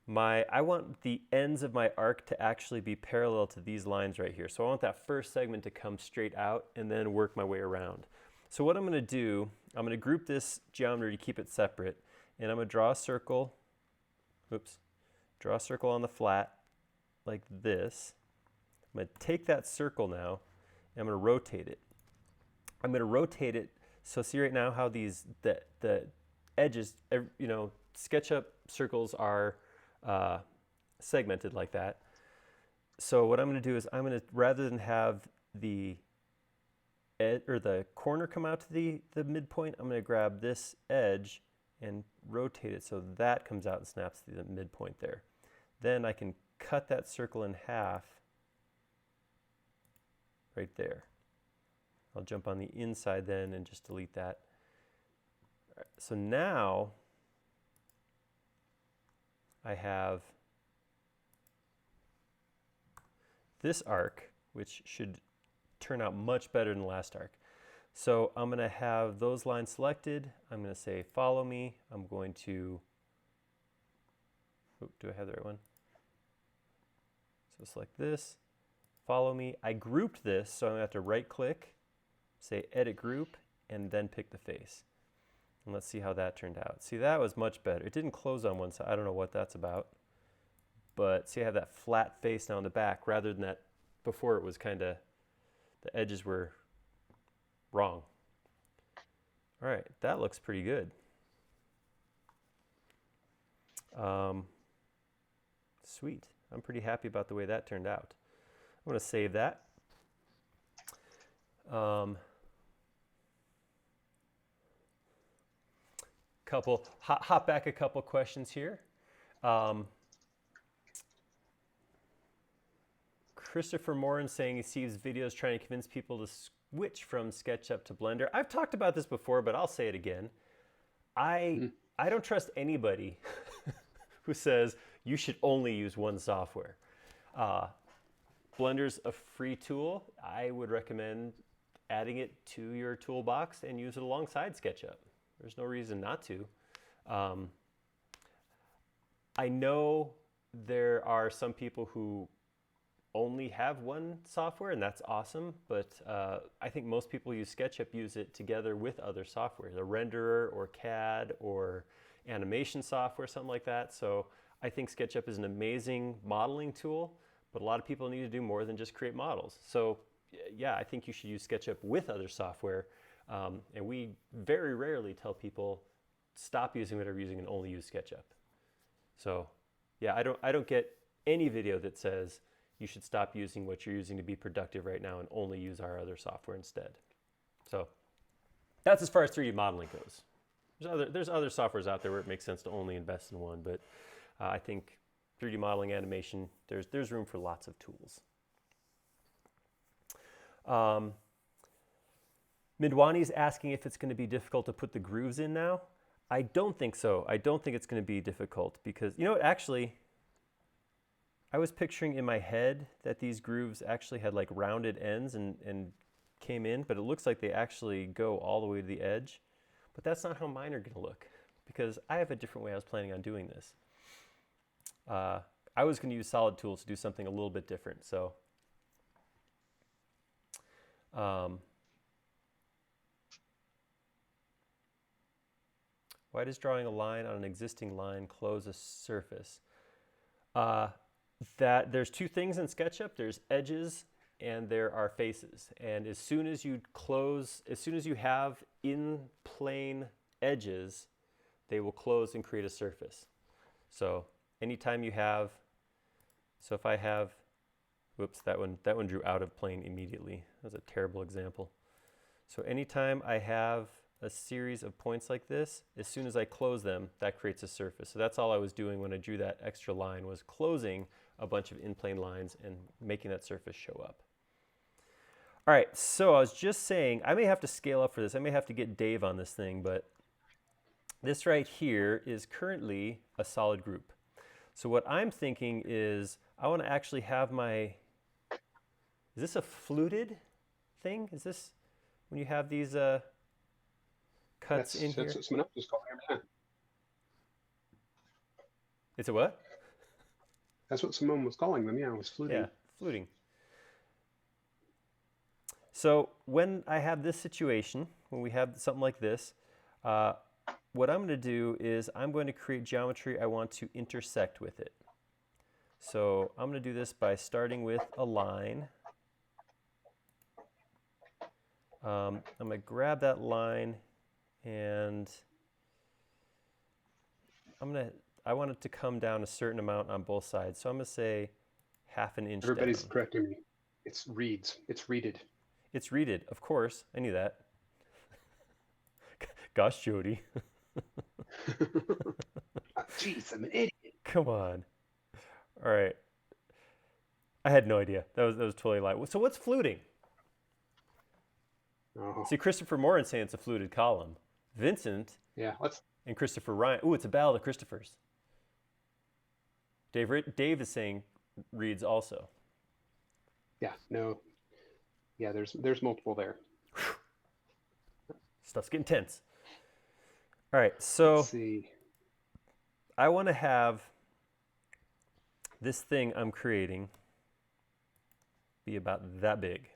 I want the ends of my arc to actually be parallel to these lines right here. So I want that first segment to come straight out and then work my way around. So what I'm going to do, I'm going to group this geometry to keep it separate, and I'm going to draw a circle. Oops. Draw a circle on the flat like this. I'm going to take that circle now and I'm going to rotate it. I'm going to rotate it. So see right now how the edges, you know, SketchUp circles are segmented like that. So what I'm going to do is I'm going to, rather than have the corner come out to the midpoint, I'm going to grab this edge and rotate it so that comes out and snaps to the midpoint there. Then I can cut that circle in half right there. I'll jump on the inside then and just delete that. All right, so now I have this arc, which should turn out much better than the last arc. So I'm going to have those lines selected. I'm going to say follow me. I'm going to, do I have the right one? So select this, follow me. I grouped this, so I'm going to have to right click, say edit group, and then pick the face. And let's see how that turned out. See, that was much better. It didn't close on one side. I don't know what that's about. But see, I have that flat face now in the back rather than that before it was kind of, the edges were wrong. All right, that looks pretty good. Sweet. I'm pretty happy about the way that turned out. I'm going to save that. Hop back a couple questions here. Christopher Morin saying he sees videos trying to convince people to switch from SketchUp to Blender. I've talked about this before, but I'll say it again. I don't trust anybody who says you should only use one software. Blender's a free tool. I would recommend adding it to your toolbox and use it alongside SketchUp. There's no reason not to. I know there are some people who only have one software, and that's awesome, but I think most people use SketchUp use it together with other software, the renderer or CAD or animation software, something like that. So I think SketchUp is an amazing modeling tool, but a lot of people need to do more than just create models. So yeah, I think you should use SketchUp with other software. And we very rarely tell people stop using whatever you're using and only use SketchUp. So yeah, I don't get any video that says you should stop using what you're using to be productive right now and only use our other software instead. So that's as far as 3D modeling goes. There's other softwares out there where it makes sense to only invest in one, but I think 3D modeling, animation, there's room for lots of tools. Midwani's asking if it's going to be difficult to put the grooves in now. I don't think so. I don't think it's going to be difficult because, you know what, actually, I was picturing in my head that these grooves actually had like rounded ends and came in, but it looks like they actually go all the way to the edge. But that's not how mine are going to look because I have a different way I was planning on doing this. I was going to use solid tools to do something a little bit different. So why does drawing a line on an existing line close a surface? That there's two things in SketchUp. There's edges and there are faces. And as soon as you have in plane edges, they will close and create a surface. So anytime you have, so if I have, whoops, that one drew out of plane immediately. That was a terrible example. So anytime I have a series of points like this, as soon as I close them, that creates a surface. So that's all I was doing when I drew that extra line, was closing a bunch of in-plane lines and making that surface show up. All right, so I was just saying, I may have to scale up for this. I may have to get Dave on this thing, but this right here is currently a solid group. So what I'm thinking is I want to actually have my, is this a fluted thing? Is this when you have these cuts in here? That's what someone else was calling them. It's a what? That's what someone was calling them. Yeah, it was fluting. Yeah, fluting. So when I have this situation, when we have something like this, what I'm going to do is I'm going to create geometry I want to intersect with it. So I'm going to do this by starting with a line. I'm going to grab that line and I want it to come down a certain amount on both sides. So I'm going to say ½ an inch Everybody's down. correcting me. It's reeds. It's reeded. It's reeded, of course. I knew that. Gosh, Jody. Jeez, I'm an idiot. Come on. All right. I had no idea. That was totally a lie. So what's fluting? Oh. See, Christopher Morin saying it's a fluted column. Vincent and Christopher Ryan. Ooh, it's a ballad of Christopher's. Dave is saying reeds also. Yeah, no. Yeah, there's multiple there. Stuff's getting tense. All right, so let's see. I want to have this thing I'm creating be about that big.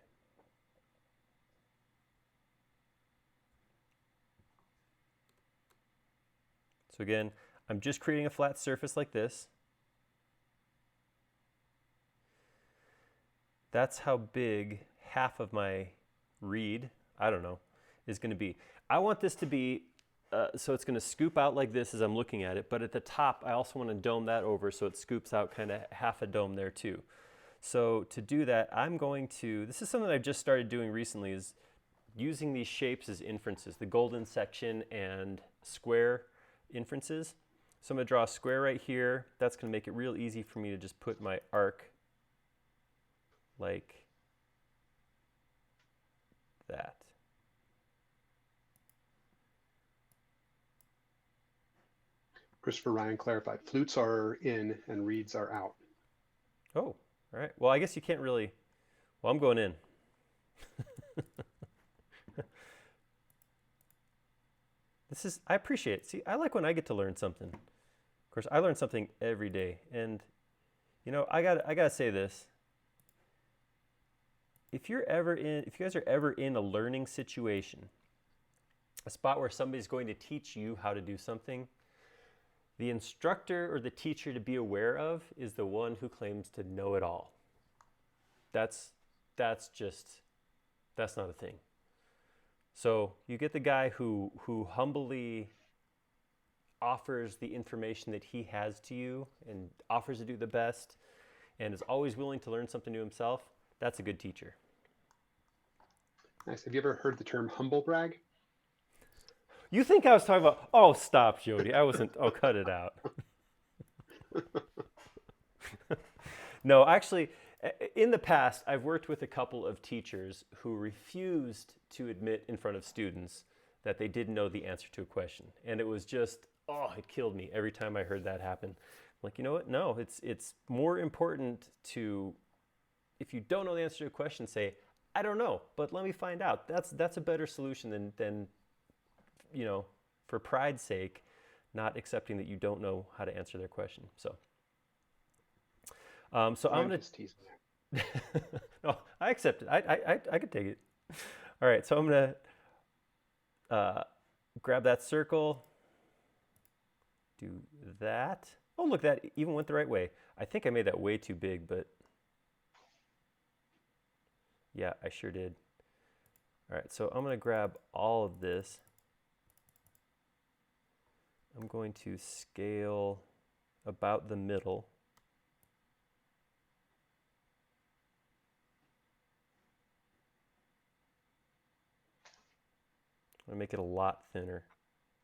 So again, I'm just creating a flat surface like this. That's how big half of my reed, I don't know, is going to be. I want this to be so it's going to scoop out like this as I'm looking at it, but at the top I also want to dome that over so it scoops out kind of half a dome there too. So to do that, I'm going to, this is something I've just started doing recently, is using these shapes as inferences, the golden section and square inferences. So I'm going to draw a square right here. That's going to make it real easy for me to just put my arc like that. Christopher Ryan clarified, flutes are in and reeds are out. Oh, all right. Well, I guess you can't really, well, I'm going in. This is, I appreciate it. See, I like when I get to learn something. Of course, I learn something every day. And, you know, I gotta say this. If you guys are ever in a learning situation, a spot where somebody's going to teach you how to do something, the instructor or the teacher to be aware of is the one who claims to know it all. That's not a thing. So you get the guy who humbly offers the information that he has to you and offers to do the best and is always willing to learn something new himself. That's a good teacher. Nice. Have you ever heard the term humble brag? You think I was talking about, oh, stop, Jody. I wasn't, oh, cut it out. No, actually, in the past, I've worked with a couple of teachers who refused to admit in front of students that they didn't know the answer to a question. And it was just, oh, it killed me every time I heard that happen. I'm like, you know what? No, it's more important to, if you don't know the answer to a question, say, I don't know, but let me find out. That's a better solution than you know, for pride's sake, not accepting that you don't know how to answer their question. So, I'm gonna just teasing you. No, I accept it. I could take it. All right, so I'm gonna grab that circle, do that. Oh, look, that even went the right way. I think I made that way too big, but yeah, I sure did. All right, so I'm gonna grab all of this. I'm going to scale about the middle. I'm gonna make it a lot thinner.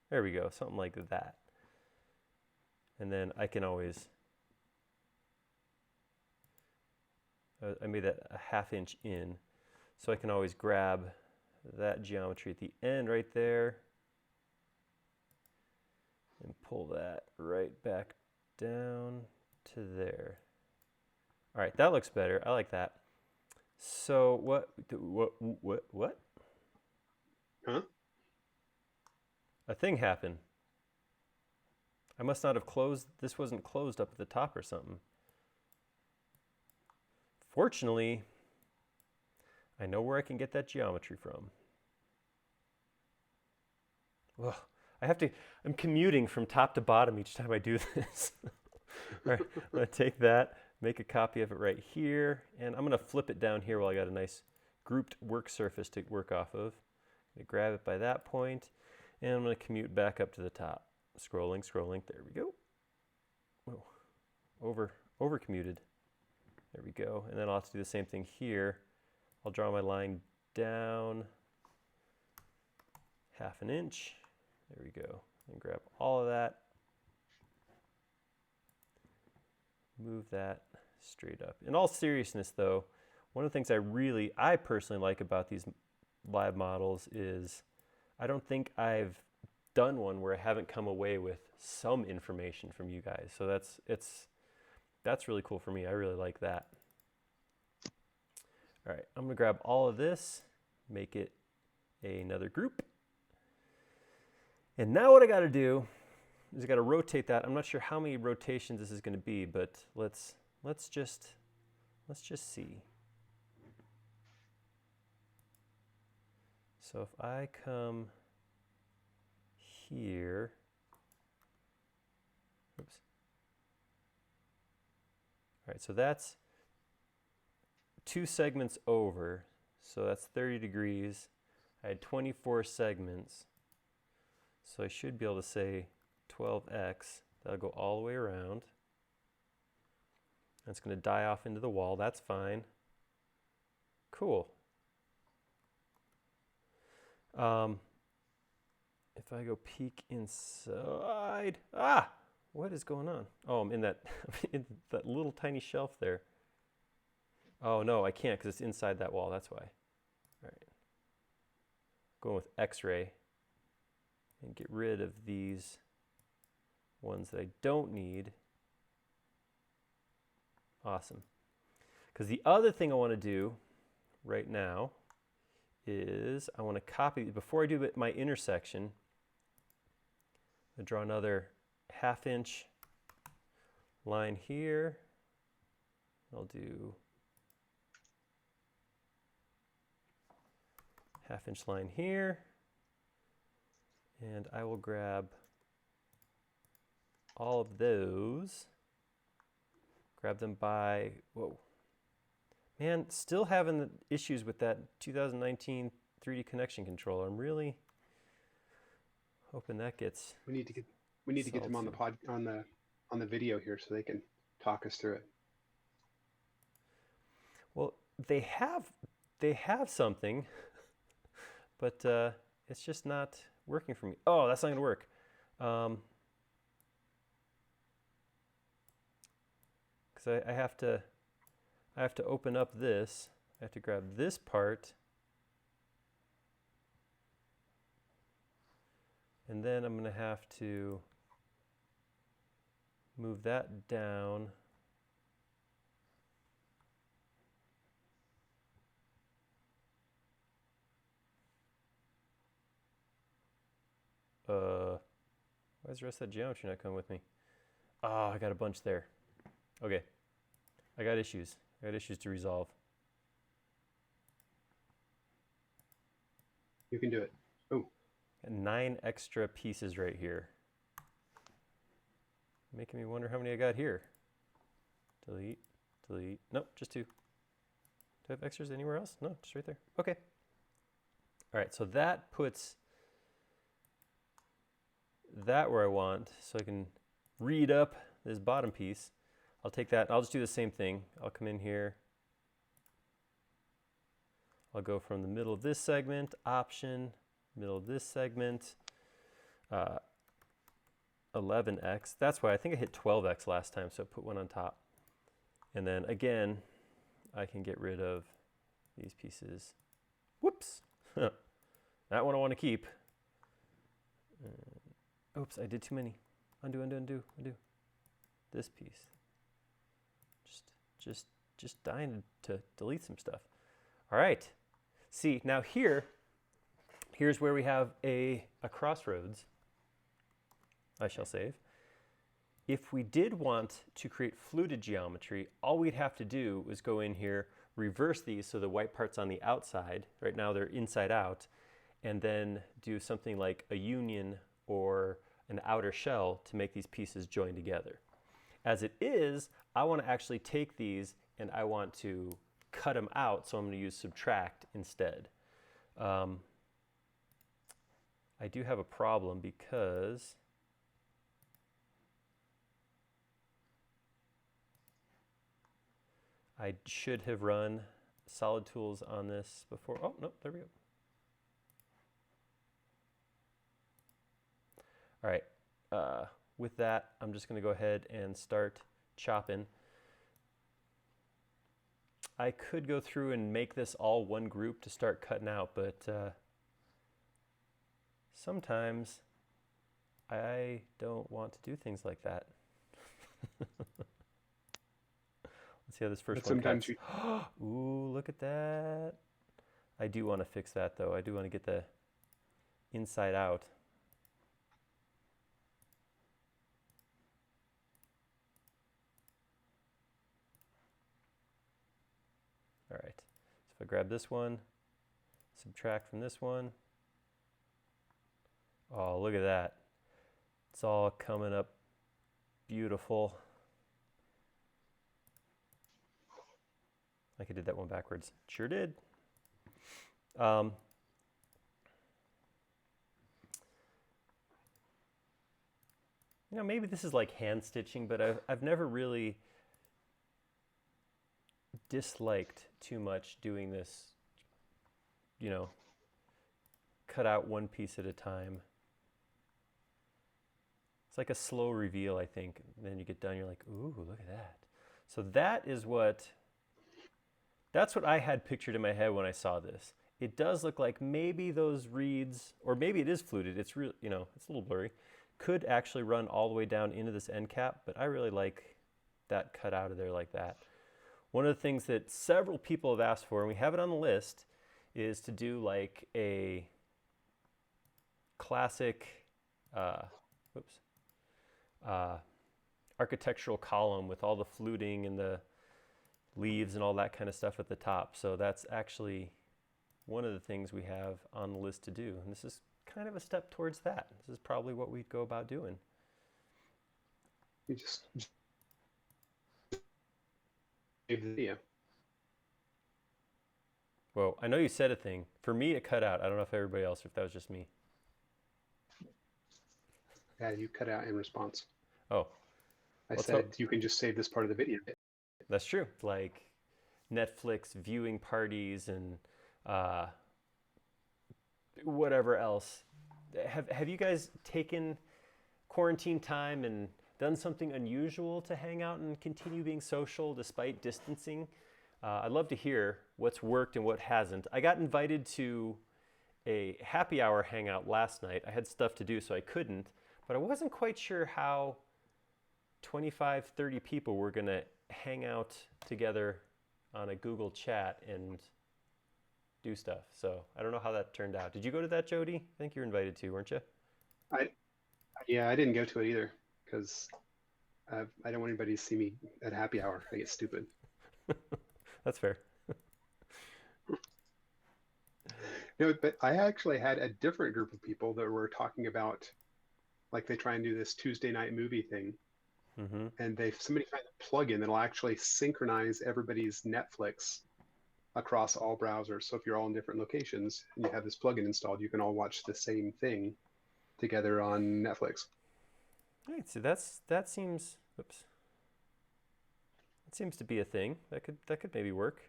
There we go, something like that. And then I can always, I made that a ½ inch in, so I can always grab that geometry at the end right there and pull that right back down to there. All right, that looks better. I like that. So what? Huh? A thing happened. I must not have closed, this wasn't closed up at the top or something. Fortunately, I know where I can get that geometry from. Ugh. I'm commuting from top to bottom each time I do this. All right, I'm gonna take that, make a copy of it right here, and I'm gonna flip it down here while I got a nice grouped work surface to work off of. I'm gonna grab it by that point, and I'm gonna commute back up to the top. Scrolling, there we go. Oh, over commuted. There we go, and then I'll have to do the same thing here. I'll draw my line down ½ inch. There we go. And grab all of that. Move that straight up. In all seriousness though, one of the things I personally like about these live models is I don't think I've done one where I haven't come away with some information from you guys. So that's really cool for me. I really like that. All right, I'm gonna grab all of this, make it another group. And now what I got to do is I got to rotate that. I'm not sure how many rotations this is going to be, but let's just see. So if I come here, oops. All right, so that's 2 segments over, so that's 30 degrees. I had 24 segments. So I should be able to say 12x. That'll go all the way around. That's going to die off into the wall. That's fine. Cool. If I go peek inside, what is going on? Oh, I'm in that in that little tiny shelf there. Oh no, I can't because it's inside that wall. That's why. All right. Going with X-ray and get rid of these ones that I don't need. Awesome. Because the other thing I want to do right now is I want to copy, before I do my intersection, I draw another 1/2 inch line here. I'll do 1/2 inch line here. And I will grab all of those, grab them by, whoa. Man, still having issues with that 2019 3D connection controller. I'm really hoping that gets. We need to get them on the video here so they can talk us through it. Well, they have something, but it's just not working for me. Oh, that's not going to work. Because I have to open up this. I have to grab this part, and then I'm going to have to move that down. Why is the rest of that geometry not coming with me? Oh, I got a bunch there. Okay, I got issues. I got issues to resolve. You can do it. Oh. And 9 extra pieces right here. Making me wonder how many I got here. Delete, delete. Nope, just 2. Do I have extras anywhere else? No, just right there. Okay. All right, so that puts that where I want, so I can read up this bottom piece. I'll take that, I'll just do the same thing. I'll come in here. I'll go from the middle of this segment, option, middle of this segment, 11x. That's why I think I hit 12x last time, so I put one on top. And then again, I can get rid of these pieces. Whoops. That one I want to keep. Oops, I did too many. Undo, undo, undo, undo. This piece. Just dying to delete some stuff. All right. See, now here's where we have a crossroads, I shall save. If we did want to create fluted geometry, all we'd have to do was go in here, reverse these so the white part's on the outside. Right now they're inside out. And then do something like a union or an outer shell to make these pieces join together. As it is, I want to actually take these and I want to cut them out, so I'm going to use subtract instead. I do have a problem because I should have run solid tools on this before. Oh, no, there we go. All right, with that, I'm just going to go ahead and start chopping. I could go through and make this all one group to start cutting out, but sometimes I don't want to do things like that. Let's see how this first one cuts. Ooh, look at that. I do want to fix that, though. I do want to get the inside out. All right, so if I grab this one, subtract from this one. Oh, look at that. It's all coming up beautiful. Like I did that one backwards. Sure did. You know, maybe this is like hand stitching, but I've never really disliked too much doing this, you know, cut out one piece at a time. It's like a slow reveal, I think. And then you get done, you're like, ooh, look at that. So that's what I had pictured in my head when I saw this. It does look like maybe those reeds, or maybe it is fluted. It's real, you know, it's a little blurry. Could actually run all the way down into this end cap, but I really like that cut out of there like that. One of the things that several people have asked for, and we have it on the list, is to do like a classic, architectural column with all the fluting and the leaves and all that kind of stuff at the top. So that's actually one of the things we have on the list to do. And this is kind of a step towards that. This is probably what we'd go about doing. You just save the video. Well, I know you said a thing. For me, it cut out. I don't know if everybody else, or if that was just me. Yeah, you cut out in response. Oh. I said you can just save this part of the video. That's true. Like Netflix viewing parties and whatever else. Have you guys taken quarantine time and done something unusual to hang out and continue being social despite distancing? I'd love to hear what's worked and what hasn't. I got invited to a happy hour hangout last night. I had stuff to do, so I couldn't, but I wasn't quite sure how 25, 30 people were going to hang out together on a Google chat and do stuff. So I don't know how that turned out. Did you go to that, Jody? I think you were invited to, weren't you? Yeah, I didn't go to it either because I don't want anybody to see me at happy hour. I get stupid. That's fair. No, but I actually had a different group of people that were talking about, like they try and do this Tuesday night movie thing. Mm-hmm. And somebody found a plugin that'll actually synchronize everybody's Netflix across all browsers. So if you're all in different locations and you have this plugin installed, you can all watch the same thing together on Netflix. Right. So that seems to be a thing that could maybe work.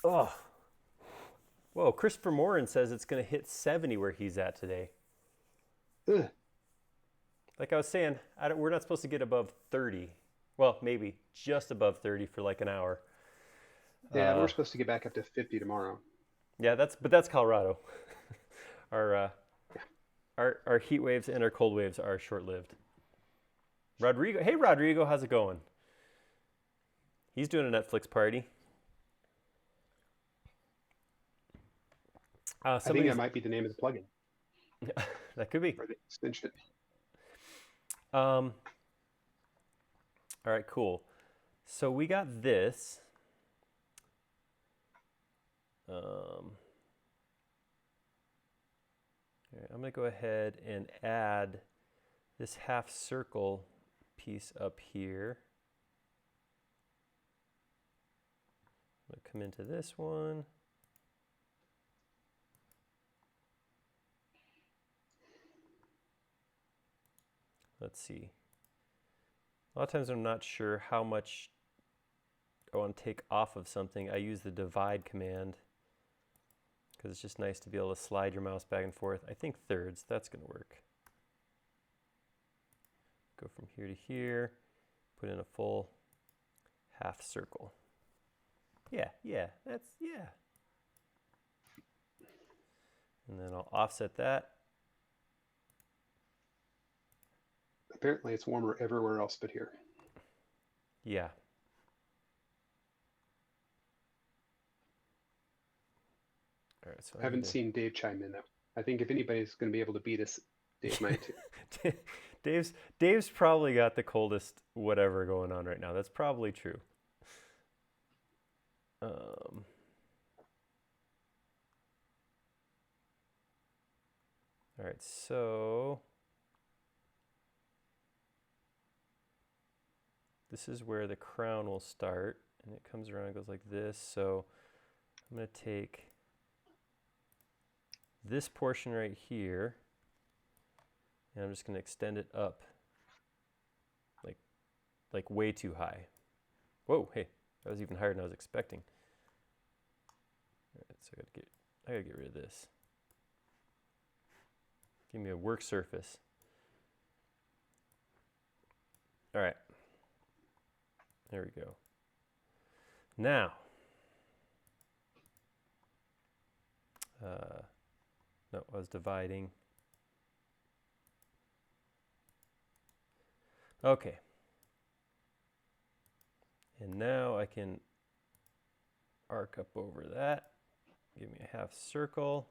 Oh. Whoa, Christopher Morin says it's going to hit 70 where he's at today. Ugh. Like I was saying, we're not supposed to get above 30. Well, maybe just above 30 for like an hour. Yeah, we're supposed to get back up to 50 tomorrow. Yeah, that's Colorado. Our heat waves and our cold waves are short-lived. Rodrigo, hey Rodrigo, how's it going? He's doing a Netflix party. I think that might be the name of the plugin. Yeah, that could be. Or the extension. All right, cool. So we got this. All right, I'm going to go ahead and add this half circle piece up here. I'm going to come into this one. Let's see. A lot of times I'm not sure how much I want to take off of something. I use the divide command because it's just nice to be able to slide your mouse back and forth. I think thirds, that's going to work. Go from here to here, put in a full half circle. Yeah. And then I'll offset that. Apparently it's warmer everywhere else but here. Yeah. All right, so I haven't seen Dave chime in though. I think if anybody's going to be able to beat us, Dave might too. Dave's probably got the coldest whatever going on right now. That's probably true. All right, so this is where the crown will start, and it comes around and goes like this. So I'm going to take this portion right here, and I'm just going to extend it up like way too high. Whoa, hey, that was even higher than I was expecting. All right, so I gotta get rid of this. Give me a work surface. All right, there we go. Now, no, I was dividing. Okay. And now I can arc up over that. Give me a half circle.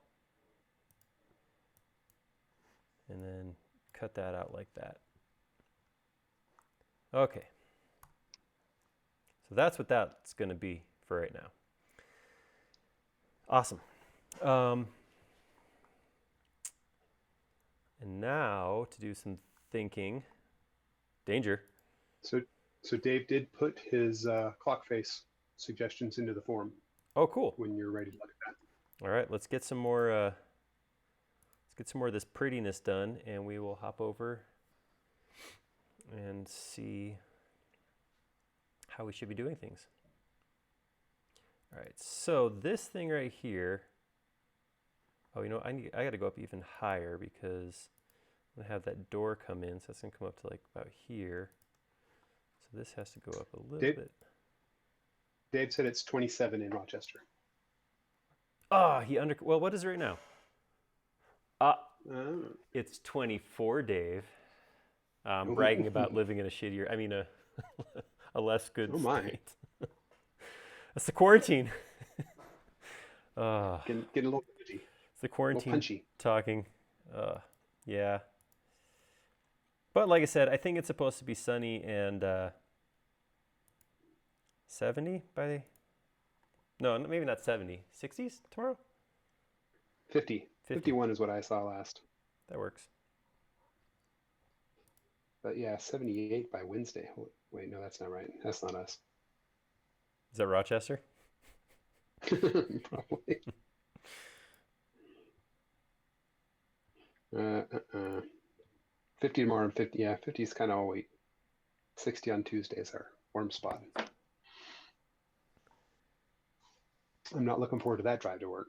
And then cut that out like that. Okay. So that's what that's going to be for right now. Awesome. And now to do some thinking. Danger. So Dave did put his clock face suggestions into the form. Oh, cool. When you're ready to look at that. All right, let's get some more of this prettiness done, and we will hop over and see how we should be doing things. All right, so this thing right here, oh, you know, I got to go up even higher because I'm gonna have that door come in, so it's gonna come up to like about here. So this has to go up a little bit. Dave said it's 27 in Rochester. Oh, well, what is it right now? It's 24, Dave. Bragging about living in a shittier, I mean a less good state. That's the quarantine. Getting a little punchy. It's the quarantine talking. Yeah. But like I said, I think it's supposed to be sunny and 70 by, no, maybe not 70, 60s tomorrow? 50. 51 is what I saw last. That works. But yeah, 78 by Wednesday. Wait, no, that's not right. That's not us. Is that Rochester? Probably. 50 tomorrow and 50. Yeah, 50 is kind of all week. 60 on Tuesdays are warm spot. I'm not looking forward to that drive to work.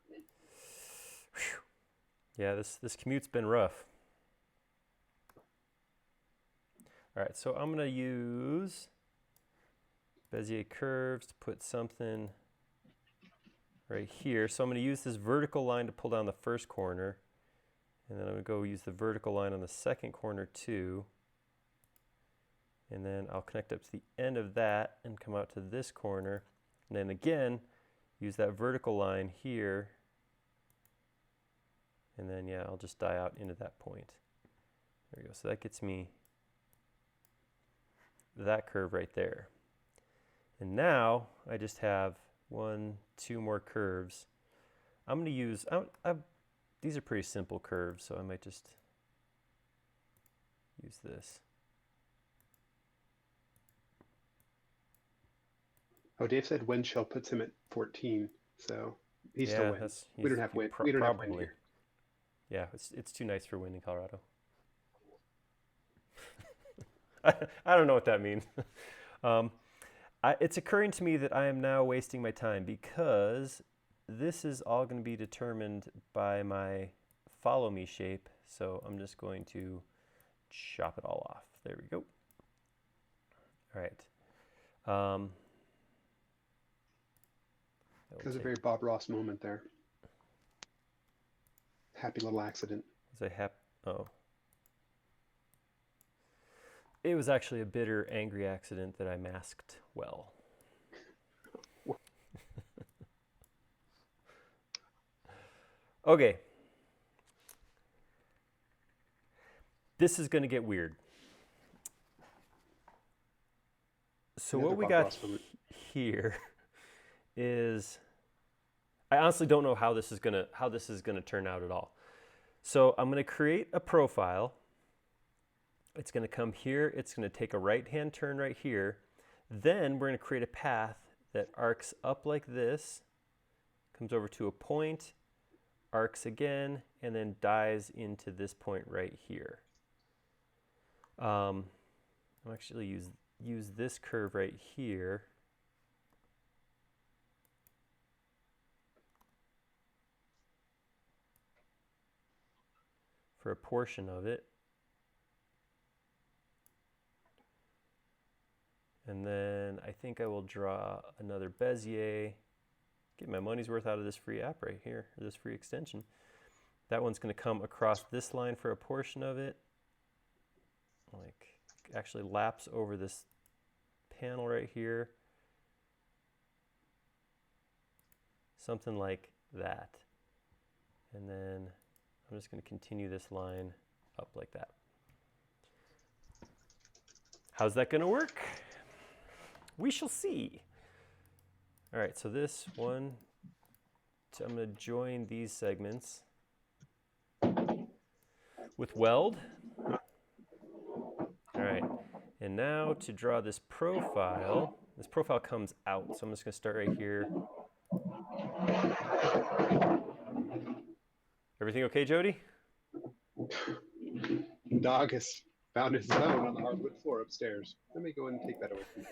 Whew. Yeah, this commute's been rough. All right, so I'm going to use Bezier curves to put something right here. So I'm going to use this vertical line to pull down the first corner. And then I'm going to go use the vertical line on the second corner too. And then I'll connect up to the end of that and come out to this corner. And then again, use that vertical line here. And then, yeah, I'll just die out into that point. There we go. So that gets me that curve right there. And now I just have 1, 2 more curves. I'm going to use, these are pretty simple curves, so I might just use this. Oh, Dave said wind chill puts him at 14, so he's still win. We don't have wind. We don't have wind here. Yeah, it's too nice for wind in Colorado. I don't know what that means. It's occurring to me that I am now wasting my time because this is all going to be determined by my follow me shape. So I'm just going to chop it all off. There we go. All right. There's a very Bob Ross moment there. Happy little accident. Oh. It was actually a bitter, angry accident that I masked well. Okay. This is going to get weird. So what we got here is, I honestly don't know how this is gonna turn out at all. So I'm gonna create a profile. It's gonna come here. It's gonna take a right-hand turn right here. Then we're gonna create a path that arcs up like this, comes over to a point, arcs again, and then dies into this point right here. I'll actually use this curve right here for a portion of it. And then I think I will draw another Bezier, get my money's worth out of this free app right here, or this free extension. That one's going to come across this line for a portion of it, like actually laps over this panel right here. Something like that. And then I'm just going to continue this line up like that. How's that going to work? We shall see. All right, so this one, I'm going to join these segments with weld. All right, and now to draw this profile comes out, so I'm just going to start right here. Everything okay, Jody? Dog has found his zone on the hardwood floor upstairs. Let me go in and take that away from you.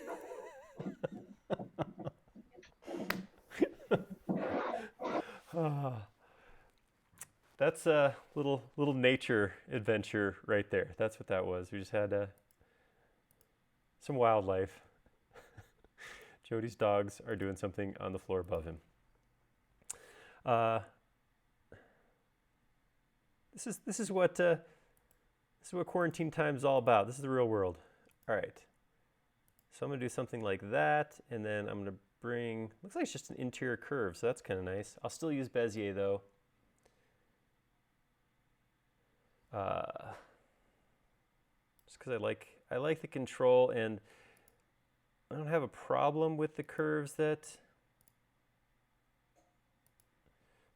That's a little nature adventure right there. That's what that was. We just had some wildlife. Jody's dogs are doing something on the floor above him. This is what quarantine time is all about. This is the real world. All right. So I'm gonna do something like that, and then I'm gonna bring, looks like it's just an interior curve, so that's kind of nice. I'll still use Bezier though. Just because I like the control, and I don't have a problem with the curves that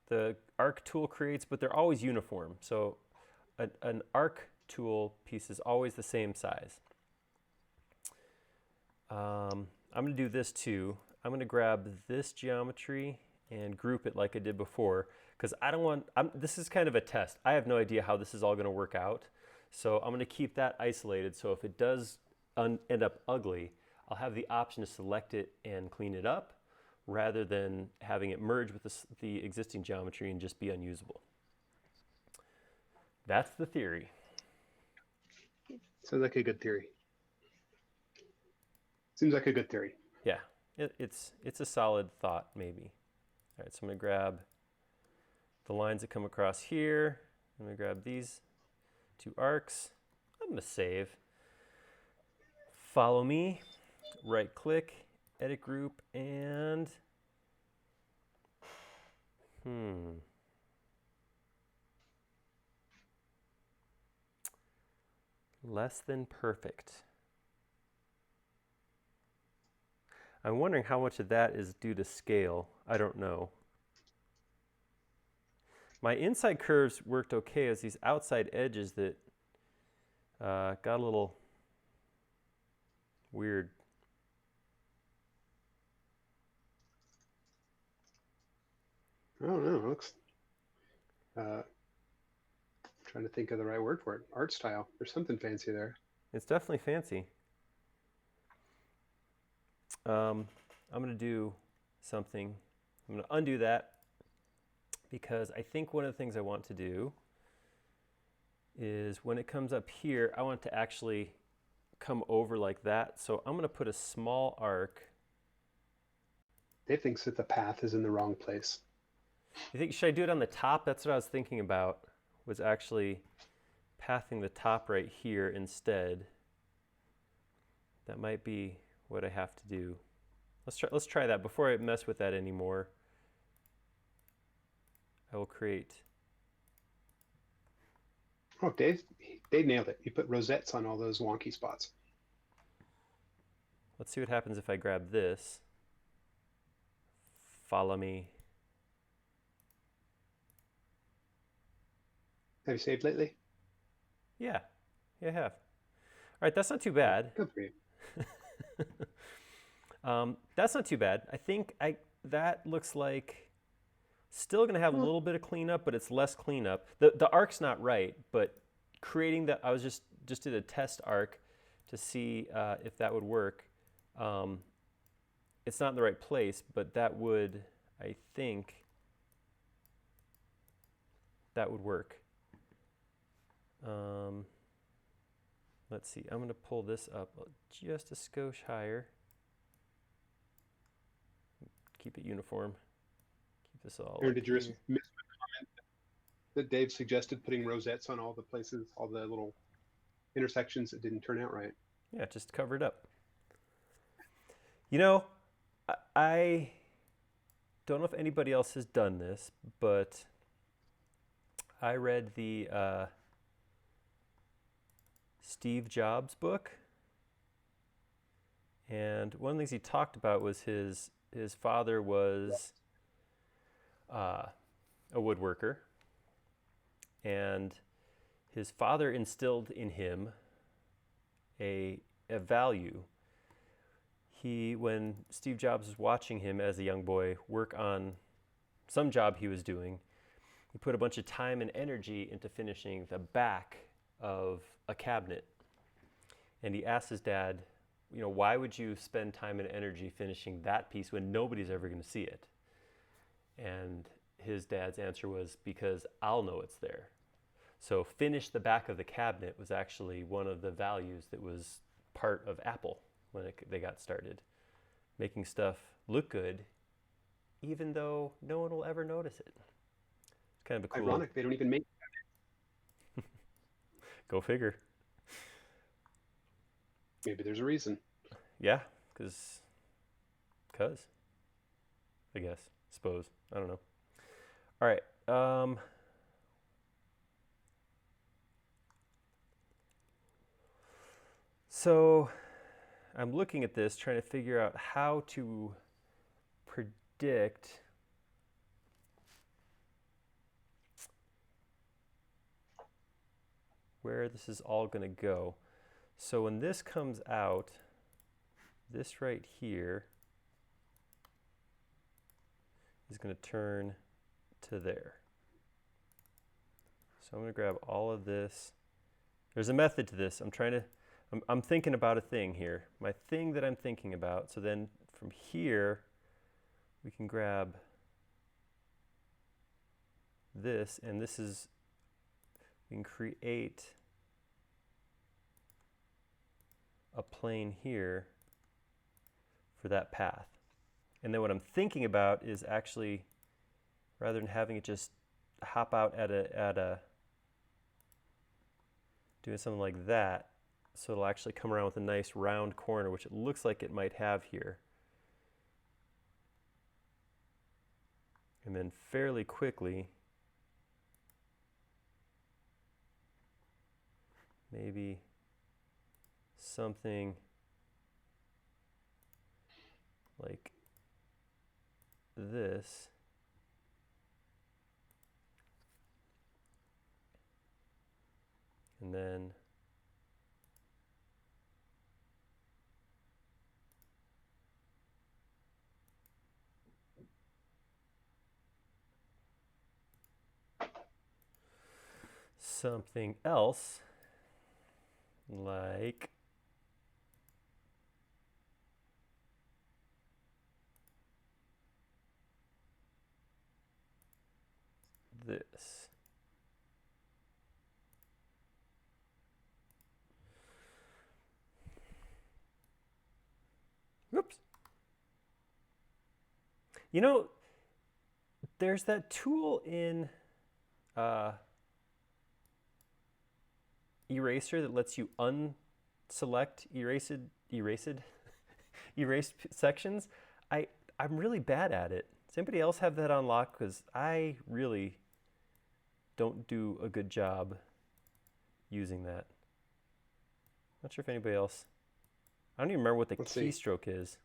the arc tool creates, but they're always uniform. So an arc tool piece is always the same size. I'm going to do this too. I'm going to grab this geometry and group it like I did before, because I don't want, this is kind of a test. I have no idea how this is all going to work out. So I'm going to keep that isolated. So if it does end up ugly, I'll have the option to select it and clean it up, rather than having it merge with the existing geometry and just be unusable. That's the theory. Sounds like a good theory. Seems like a good theory. Yeah, it's a solid thought, maybe. All right, so I'm going to grab the lines that come across here. I'm going to grab these two arcs. I'm going to save. Follow me. Right click, edit group, and less than perfect. I'm wondering how much of that is due to scale. I don't know. My inside curves worked okay, as these outside edges that got a little weird. I don't know. It looks, trying to think of the right word for it. Art style. There's something fancy there. It's definitely fancy. I'm going to do something. I'm going to undo that, because I think one of the things I want to do is when it comes up here, I want it to actually come over like that. So I'm going to put a small arc. Dave thinks that the path is in the wrong place. You think, should I do it on the top? That's what I was thinking about, was actually pathing the top right here instead. That might be what I have to do. Let's try that. Before I mess with that anymore, I will create. Oh, Dave nailed it. You put rosettes on all those wonky spots. Let's see what happens if I grab this. Follow me. Have you saved lately? Yeah, I have. All right, that's not too bad. Good for you. That's not too bad. I think that looks like Still going to have a little bit of cleanup, but it's less cleanup. The arc's not right, but creating I was just did a test arc to see if that would work. It's not in the right place, but that would, I think, that would work. Let's see, I'm going to pull this up just a skosh higher. Keep it uniform. Keep this all Aaron, did you miss my comment that Dave suggested putting rosettes on all the places, all the little intersections that didn't turn out right? Yeah, just cover it up. You know, I don't know if anybody else has done this, but I read the Steve Jobs book, and one of the things he talked about was his father was a woodworker, and his father instilled in him a value. When Steve Jobs was watching him as a young boy work on some job he was doing, he put a bunch of time and energy into finishing the back of a cabinet. And he asked his dad, why would you spend time and energy finishing that piece when nobody's ever going to see it? And his dad's answer was, because I'll know it's there. So finish the back of the cabinet was actually one of the values that was part of Apple when they got started. Making stuff look good, even though no one will ever notice it. It's kind of a cool... Ironic, they don't even make it. Go figure. Maybe there's a reason. Yeah, because, I guess, suppose. I don't know. All right. So I'm looking at this, trying to figure out how to predict where this is all going to go. So when this comes out, this right here is going to turn to there. So I'm going to grab all of this. There's a method to this. I'm thinking about a thing here. My thing that I'm thinking about. So then from here, we can grab this, and we can create a plane here for that path. And then what I'm thinking about is actually, rather than having it just hop out at a doing something like that, so it'll actually come around with a nice round corner, which it looks like it might have here. And then fairly quickly, maybe something like this. And then something else like this. Whoops. There's that tool in Eraser that lets you unselect erased sections. I'm really bad at it. Does anybody else have that on lock? Because I really don't do a good job using that. Not sure if anybody else. I don't even remember what the keystroke is.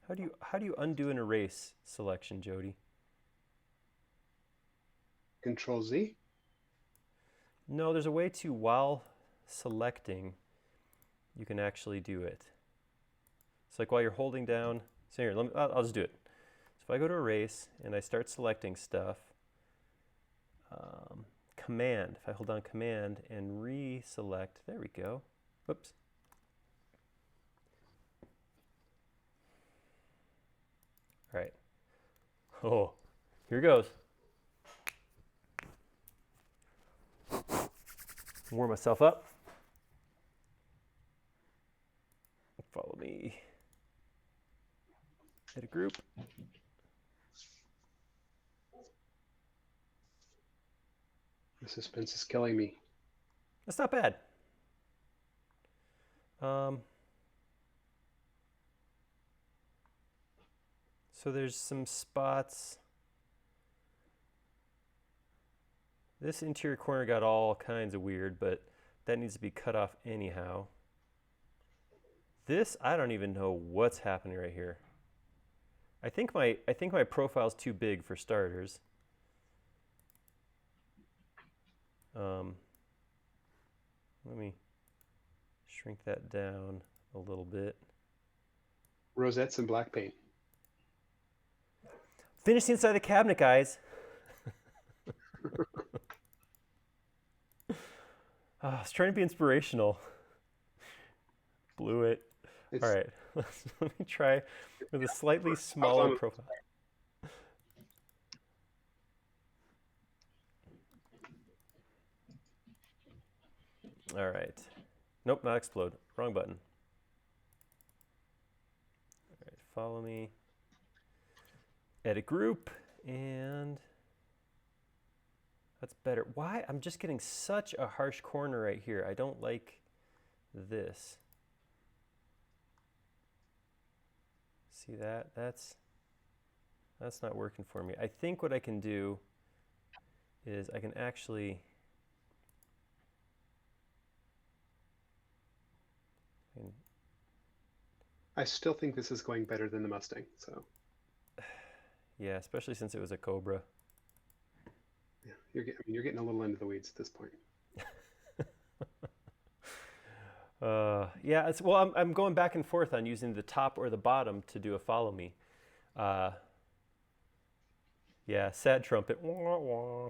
How do you undo an erase selection, Jody? Control Z? No, there's a way to, while selecting, you can actually do it. It's like while you're holding down. So here, I'll just do it. So if I go to erase and I start selecting stuff, command, if I hold down command and reselect, there we go. Whoops. All right. Oh, here goes. Warm myself up. Follow me. Hit a group. The suspense is killing me. That's not bad. So there's some spots. This interior corner got all kinds of weird, but that needs to be cut off anyhow. This, I don't even know what's happening right here. I think my profile's too big for starters. Let me shrink that down a little bit. Rosettes and black paint. Finish the inside of the cabinet, guys. I was trying to be inspirational. Blew it. All right, let me try with a slightly smaller profile. All right. Nope, not explode. Wrong button. All right, follow me. Edit group, and that's better. Why? I'm just getting such a harsh corner right here. I don't like this. See that? That's not working for me. I think what I can do is I can actually I still think this is going better than the Mustang, so. Yeah, especially since it was a Cobra. Yeah, you're getting a little into the weeds at this point. Yeah, well, I'm going back and forth on using the top or the bottom to do a follow me. Yeah, sad trumpet. Wah, wah.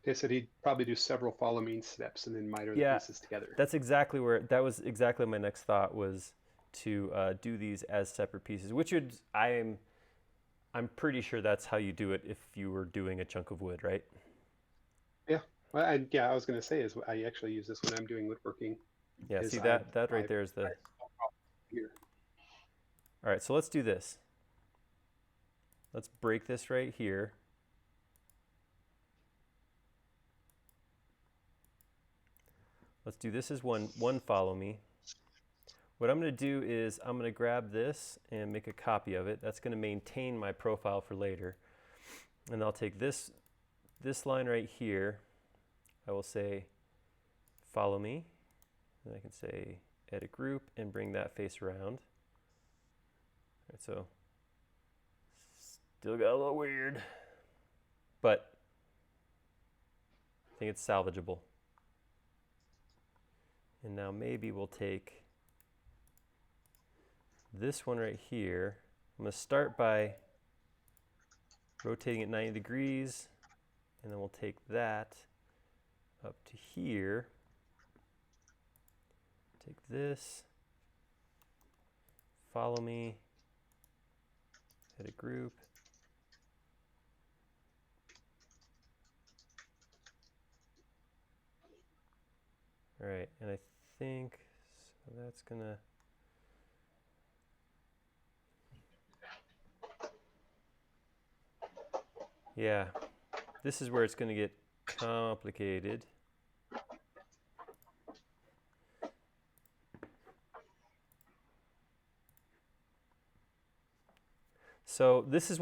They said he'd probably do several follow me steps and then miter the pieces together. That's exactly that was exactly my next thought, was to do these as separate pieces, which would, I'm pretty sure that's how you do it if you were doing a chunk of wood, right? Yeah. Well, I was going to say is I actually use this when I'm doing woodworking. Yeah, see that right there is the. Here. All right, so let's do this. Let's break this right here. Let's do this as one follow me. What I'm going to do is I'm going to grab this and make a copy of it. That's going to maintain my profile for later. And I'll take this line right here. I will say follow me. And I can say edit group and bring that face around. All right, so still got a little weird, but I think it's salvageable. And now maybe we'll take this one right here. I'm going to start by rotating it 90 degrees, and then we'll take that up to here. Take this, follow me, edit group. All right, and I think so that's gonna. Yeah, this is where it's gonna get complicated. So this is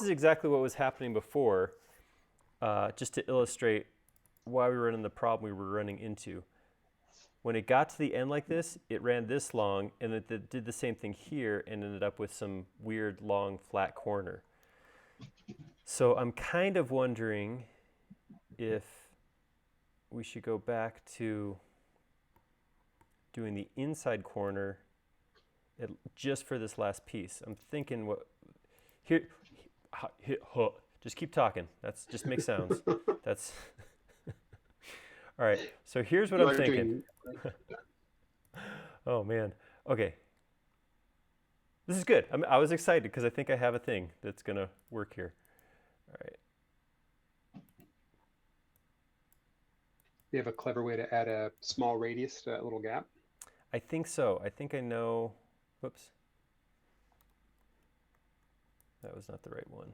exactly what was happening before, just to illustrate why we were running the problem we were running into. When it got to the end like this, it ran this long, and it did the same thing here and ended up with some weird long flat corner. So I'm kind of wondering if we should go back to doing the inside corner just for this last piece. I'm thinking here, just keep talking. That's just make sounds. That's all right. So here's what I'm thinking. Oh man. Okay. This is good. I was excited because I think I have a thing that's gonna work here. All right. You have a clever way to add a small radius to that little gap? I think so. I think I know. Whoops. That was not the right one.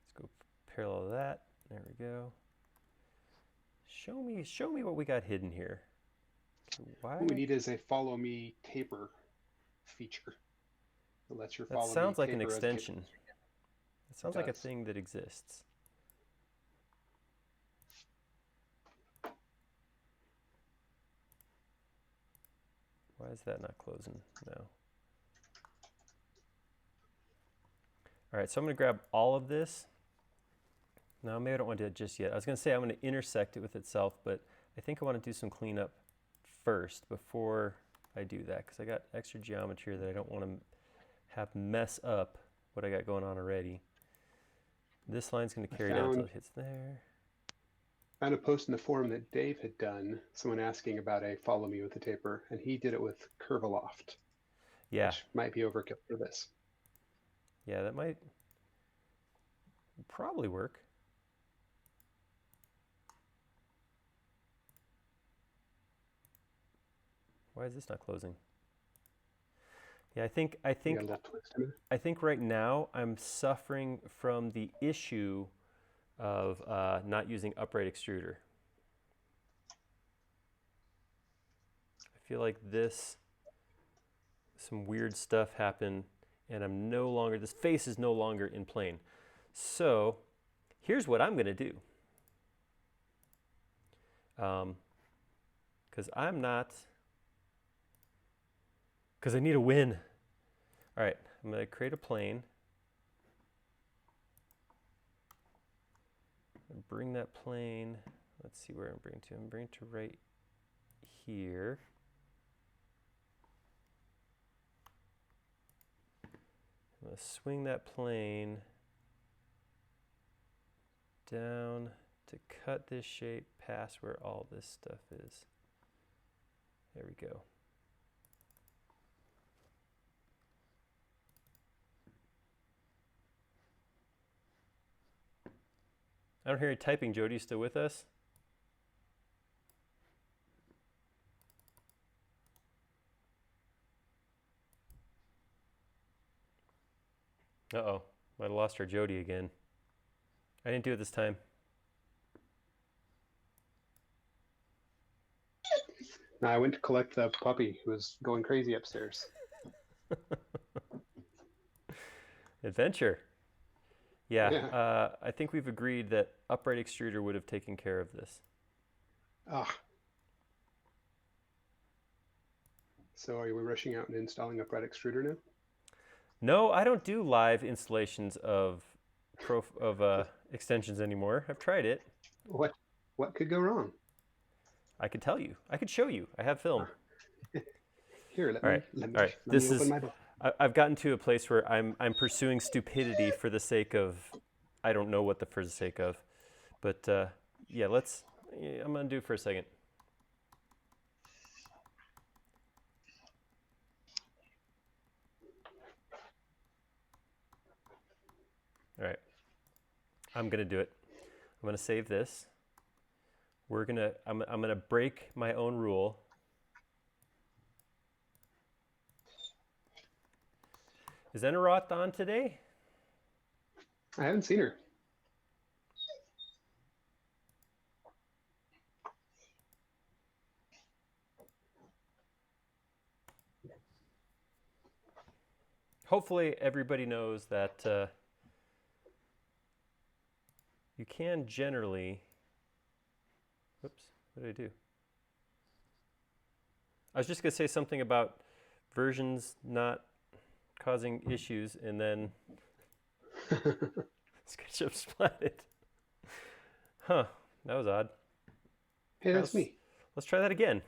Let's go parallel to that. There we go. Show me what we got hidden here. Okay, why? What we need is a follow me taper feature. That lets your follow me sounds like an taper extension. It sounds like a thing that exists. Why is that not closing now? All right, so I'm going to grab all of this. No, maybe I don't want to do it just yet. I was going to say I'm going to intersect it with itself, but I think I want to do some cleanup first before I do that, because I got extra geometry here that I don't want to have mess up what I got going on already. This line's going to carry down until it hits there. I found a post in the forum that Dave had done, someone asking about a follow me with a taper, and he did it with Curvaloft. Yeah. Which might be overkill for this. Yeah, that might probably work. Why is this not closing? Yeah, I think right now I'm suffering from the issue of not using upright extruder. I feel like some weird stuff happened, and this face is no longer in plane. So here's what I'm going to do. Because I need a win. All right, I'm going to create a plane. Bring that plane, let's see where I'm bringing to. I'm bringing to right here. I'm going to swing that plane down to cut this shape past where all this stuff is. There we go. I don't hear you typing, Jody. You still with us? Uh-oh. Might have lost our Jody again. I didn't do it this time. No, I went to collect the puppy who was going crazy upstairs. Adventure. Yeah. I think we've agreed that upright extruder would have taken care of this. So are we rushing out and installing upright extruder now? No, I don't do live installations of extensions anymore. I've tried it. What could go wrong? I could tell you. I could show you. I have film. Here, let me open my book. I've gotten to a place where I'm pursuing stupidity for the sake of, I don't know what for the sake of, but yeah, I'm gonna do it for a second. All right, I'm gonna do it. I'm gonna save this. I'm gonna break my own rule. Is Enarot on today? I haven't seen her. Hopefully everybody knows that you can generally, whoops, what did I do? I was just gonna say something about versions not causing issues, and then SketchUp splatted. Huh, that was odd. Hey, that's me. Let's try that again.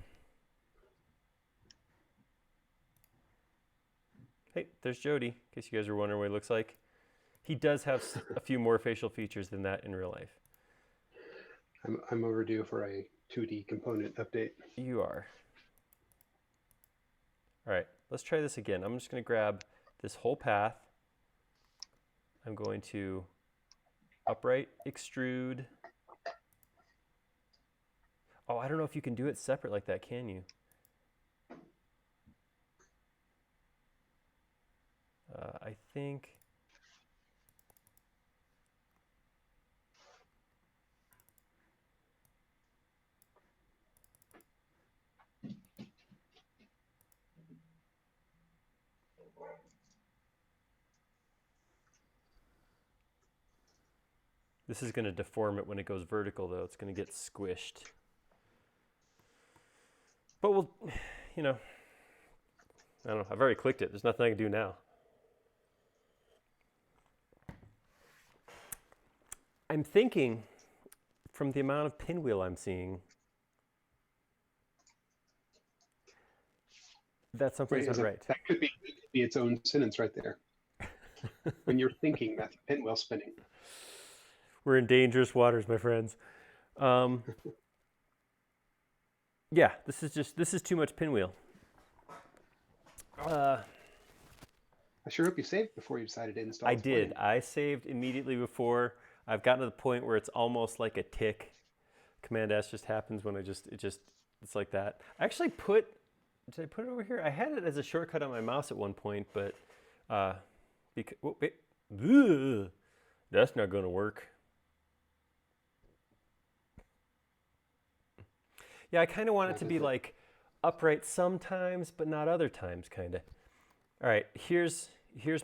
Hey, there's Jody, in case you guys are wondering what he looks like. He does have a few more facial features than that in real life. I'm overdue for a 2D component update. You are. All right, let's try this again. I'm just going to grab this whole path. I'm going to upright extrude. Oh, I don't know if you can do it separate like that, can you? I think... This is going to deform it when it goes vertical, though. It's going to get squished. But we'll, you know, I don't know. I've already clicked it. There's nothing I can do now. I'm thinking, from the amount of pinwheel I'm seeing, that something's not right. That could be its own sentence right there. When you're thinking, that's pinwheel spinning. We're in dangerous waters, my friends. Yeah, this is too much pinwheel. I sure hope you saved before you decided to install. I did. I saved immediately before. I've gotten to the point where it's almost like a tick. Command S just happens when it's like that. I actually did I put it over here? I had it as a shortcut on my mouse at one point, but that's not going to work. Yeah, I kind of want it to be like upright sometimes, but not other times, kind of. All right, here's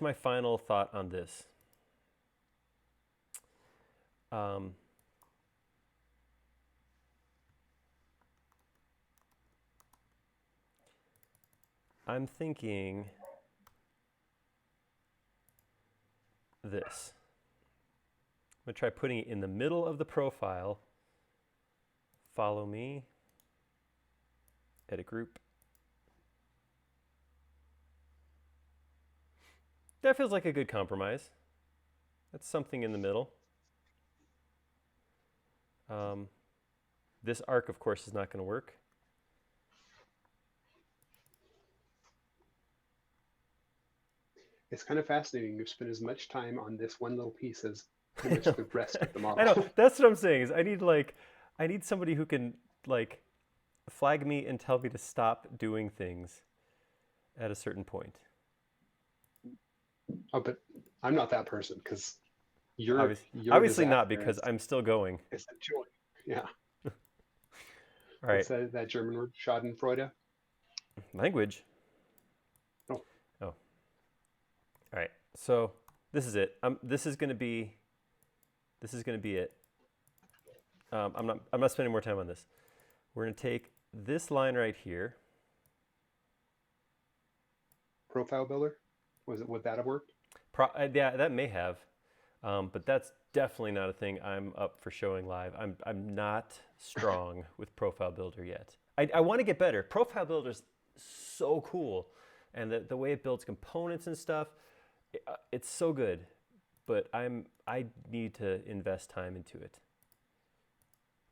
my final thought on this. I'm thinking this. I'm going to try putting it in the middle of the profile. Follow me. Edit group. That feels like a good compromise. That's something in the middle. This arc, of course, is not going to work. It's kind of fascinating. You spend as much time on this one little piece as pretty much the rest of the model. I know. That's what I'm saying. Is I need somebody who can like flag me and tell me to stop doing things at a certain point. Oh, but I'm not that person because you're obviously not, because I'm still going. It's a joy. Yeah. All right. What's that German word? Schadenfreude? Language. Oh. All right. So this is it. This is going to be it. I'm not spending more time on this. We're going to take this line right here. Profile builder? Would that have worked? Yeah, that may have, but that's definitely not a thing I'm up for showing live. I'm not strong with Profile Builder yet. I want to get better. Profile Builder is so cool, and the way it builds components and stuff, it's so good. But I need to invest time into it.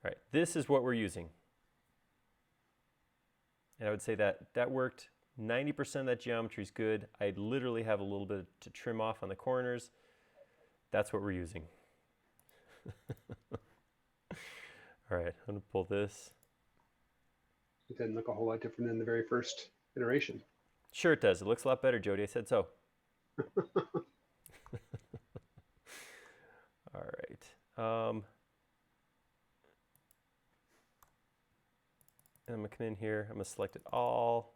All right, this is what we're using, and I would say that worked. 90% of that geometry is good. I literally have a little bit to trim off on the corners. That's what we're using. All right, I'm gonna pull this. It doesn't look a whole lot different than the very first iteration. Sure it does. It looks a lot better, Jody. I said so. All right. And I'm gonna come in here. I'm gonna select it all.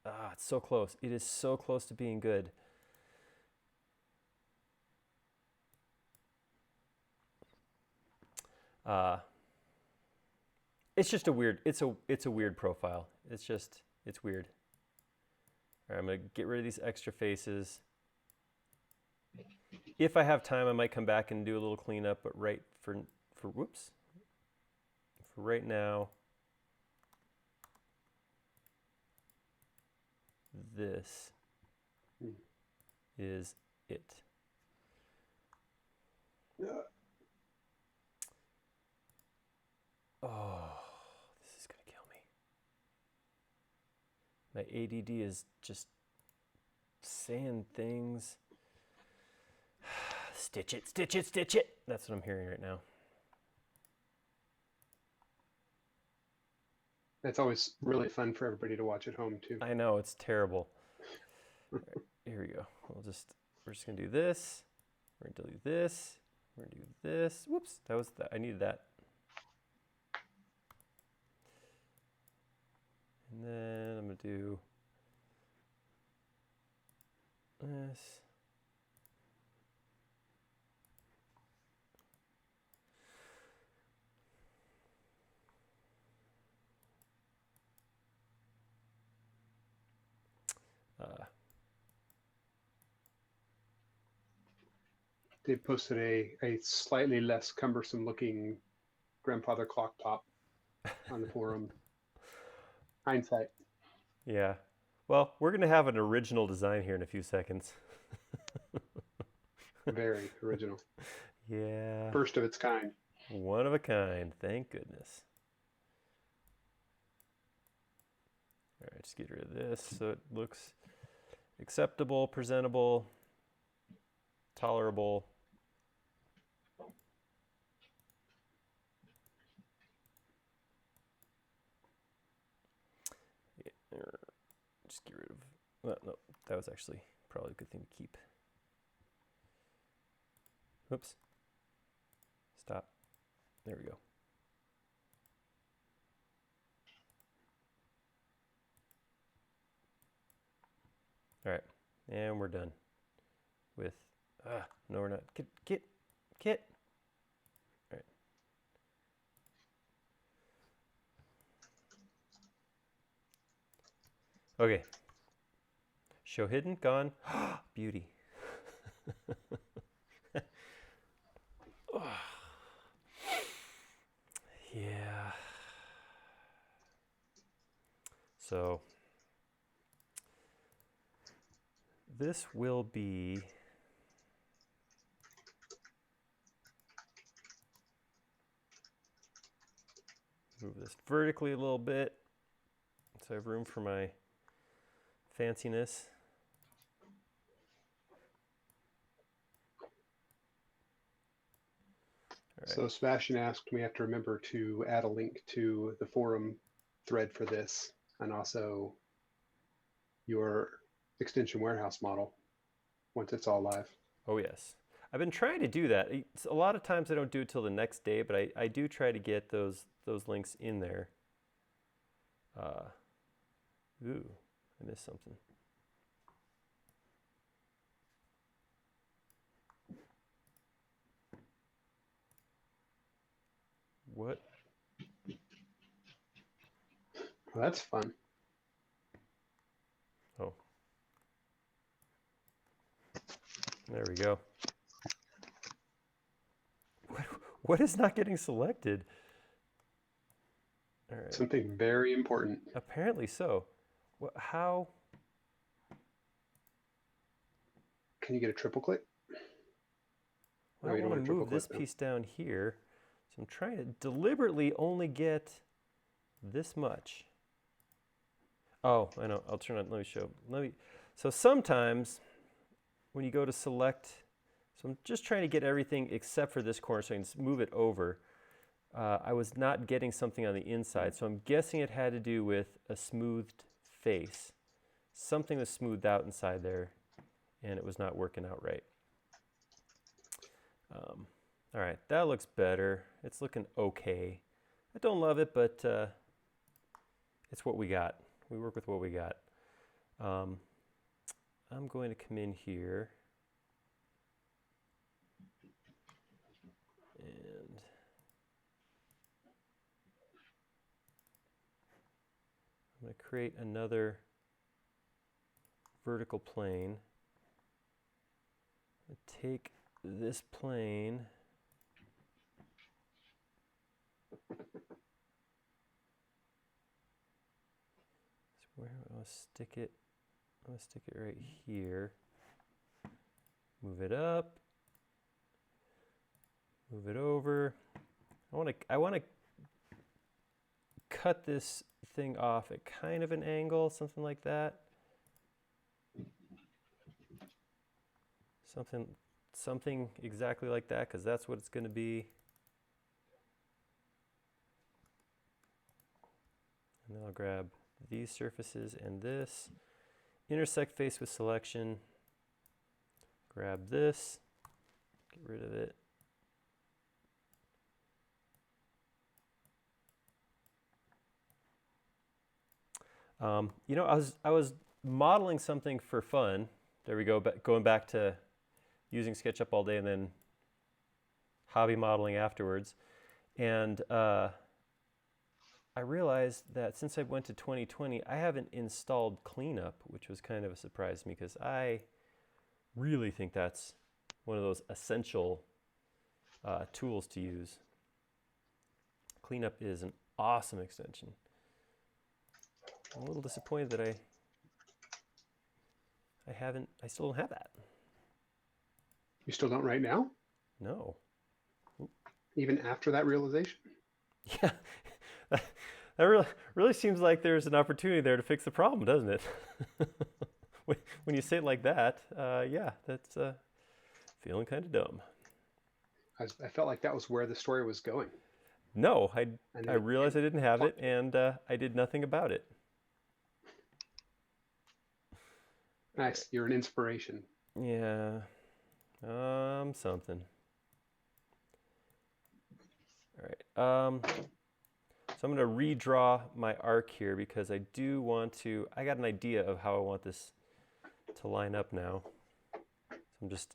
Ah, it's so close. It is so close to being good. It's just a weird. It's a weird profile. It's weird. All right, I'm gonna get rid of these extra faces. If I have time, I might come back and do a little cleanup. But for right now. This is it. Oh, this is gonna kill me. My ADD is just saying things. Stitch it, stitch it, stitch it. That's what I'm hearing right now. That's always really fun for everybody to watch at home too. I know, it's terrible. Right, here we go. We're just gonna do this. We're gonna do this. We're gonna do this. Whoops, that was I needed that. And then I'm gonna do this. They posted a slightly less cumbersome looking grandfather clock top on the forum. Hindsight. Yeah. Well, we're going to have an original design here in a few seconds. Very original. Yeah. First of its kind. One of a kind. Thank goodness. All right, just get rid of this so it looks acceptable, presentable, tolerable. Just get rid of, well, no, that was actually probably a good thing to keep. Oops. Stop. There we go. All right, and we're done with, no we're not. Kit. All right. Okay. Show hidden, gone. Beauty. Yeah. So this will be move this vertically a little bit so I have room for my fanciness. Right. So Sebastian asked, we have to remember to add a link to the forum thread for this and also your extension warehouse model once it's all live. Oh yes. I've been trying to do that. A lot of times I don't do it till the next day, but I do try to get those links in there. Ooh, I missed something. What? Well, that's fun. Oh. There we go. What is not getting selected? All right. Something very important. Apparently so. How? Can you get a triple click? Well, I want to move this piece down here. So I'm trying to deliberately only get this much. Oh, I know. I'll turn on. Let me show. So sometimes when you go to select, so I'm just trying to get everything except for this corner so I can just move it over. I was not getting something on the inside, so I'm guessing it had to do with a smoothed face. Something was smoothed out inside there, and it was not working out right. All right, that looks better. It's looking okay. I don't love it, but it's what we got. We work with what we got. I'm going to come in here and I'm going to create another vertical plane. I'm going to take this plane where I want to stick it. I want to stick it right here. Move it up. Move it over. I want to cut this thing off at kind of an angle, something like that. Something exactly like that, because that's what it's going to be. And then I'll grab these surfaces and this. Intersect face with selection. Grab this. Get rid of it. You know, I was modeling something for fun. There we go, going back to using SketchUp all day and then hobby modeling afterwards. And I realized that since I went to 2020, I haven't installed Cleanup, which was kind of a surprise to me because I really think that's one of those essential tools to use. Cleanup is an awesome extension. I'm a little disappointed that I still don't have that. You still don't right now? No. Even after that realization? Yeah, that really seems like there's an opportunity there to fix the problem, doesn't it? When you say it like that, yeah, that's feeling kind of dumb. I felt like that was where the story was going. No, I realized I didn't have it, and I did nothing about it. Nice, you're an inspiration. Yeah, something. All right, so I'm going to redraw my arc here because I do want to, I got an idea of how I want this to line up now. So I'm just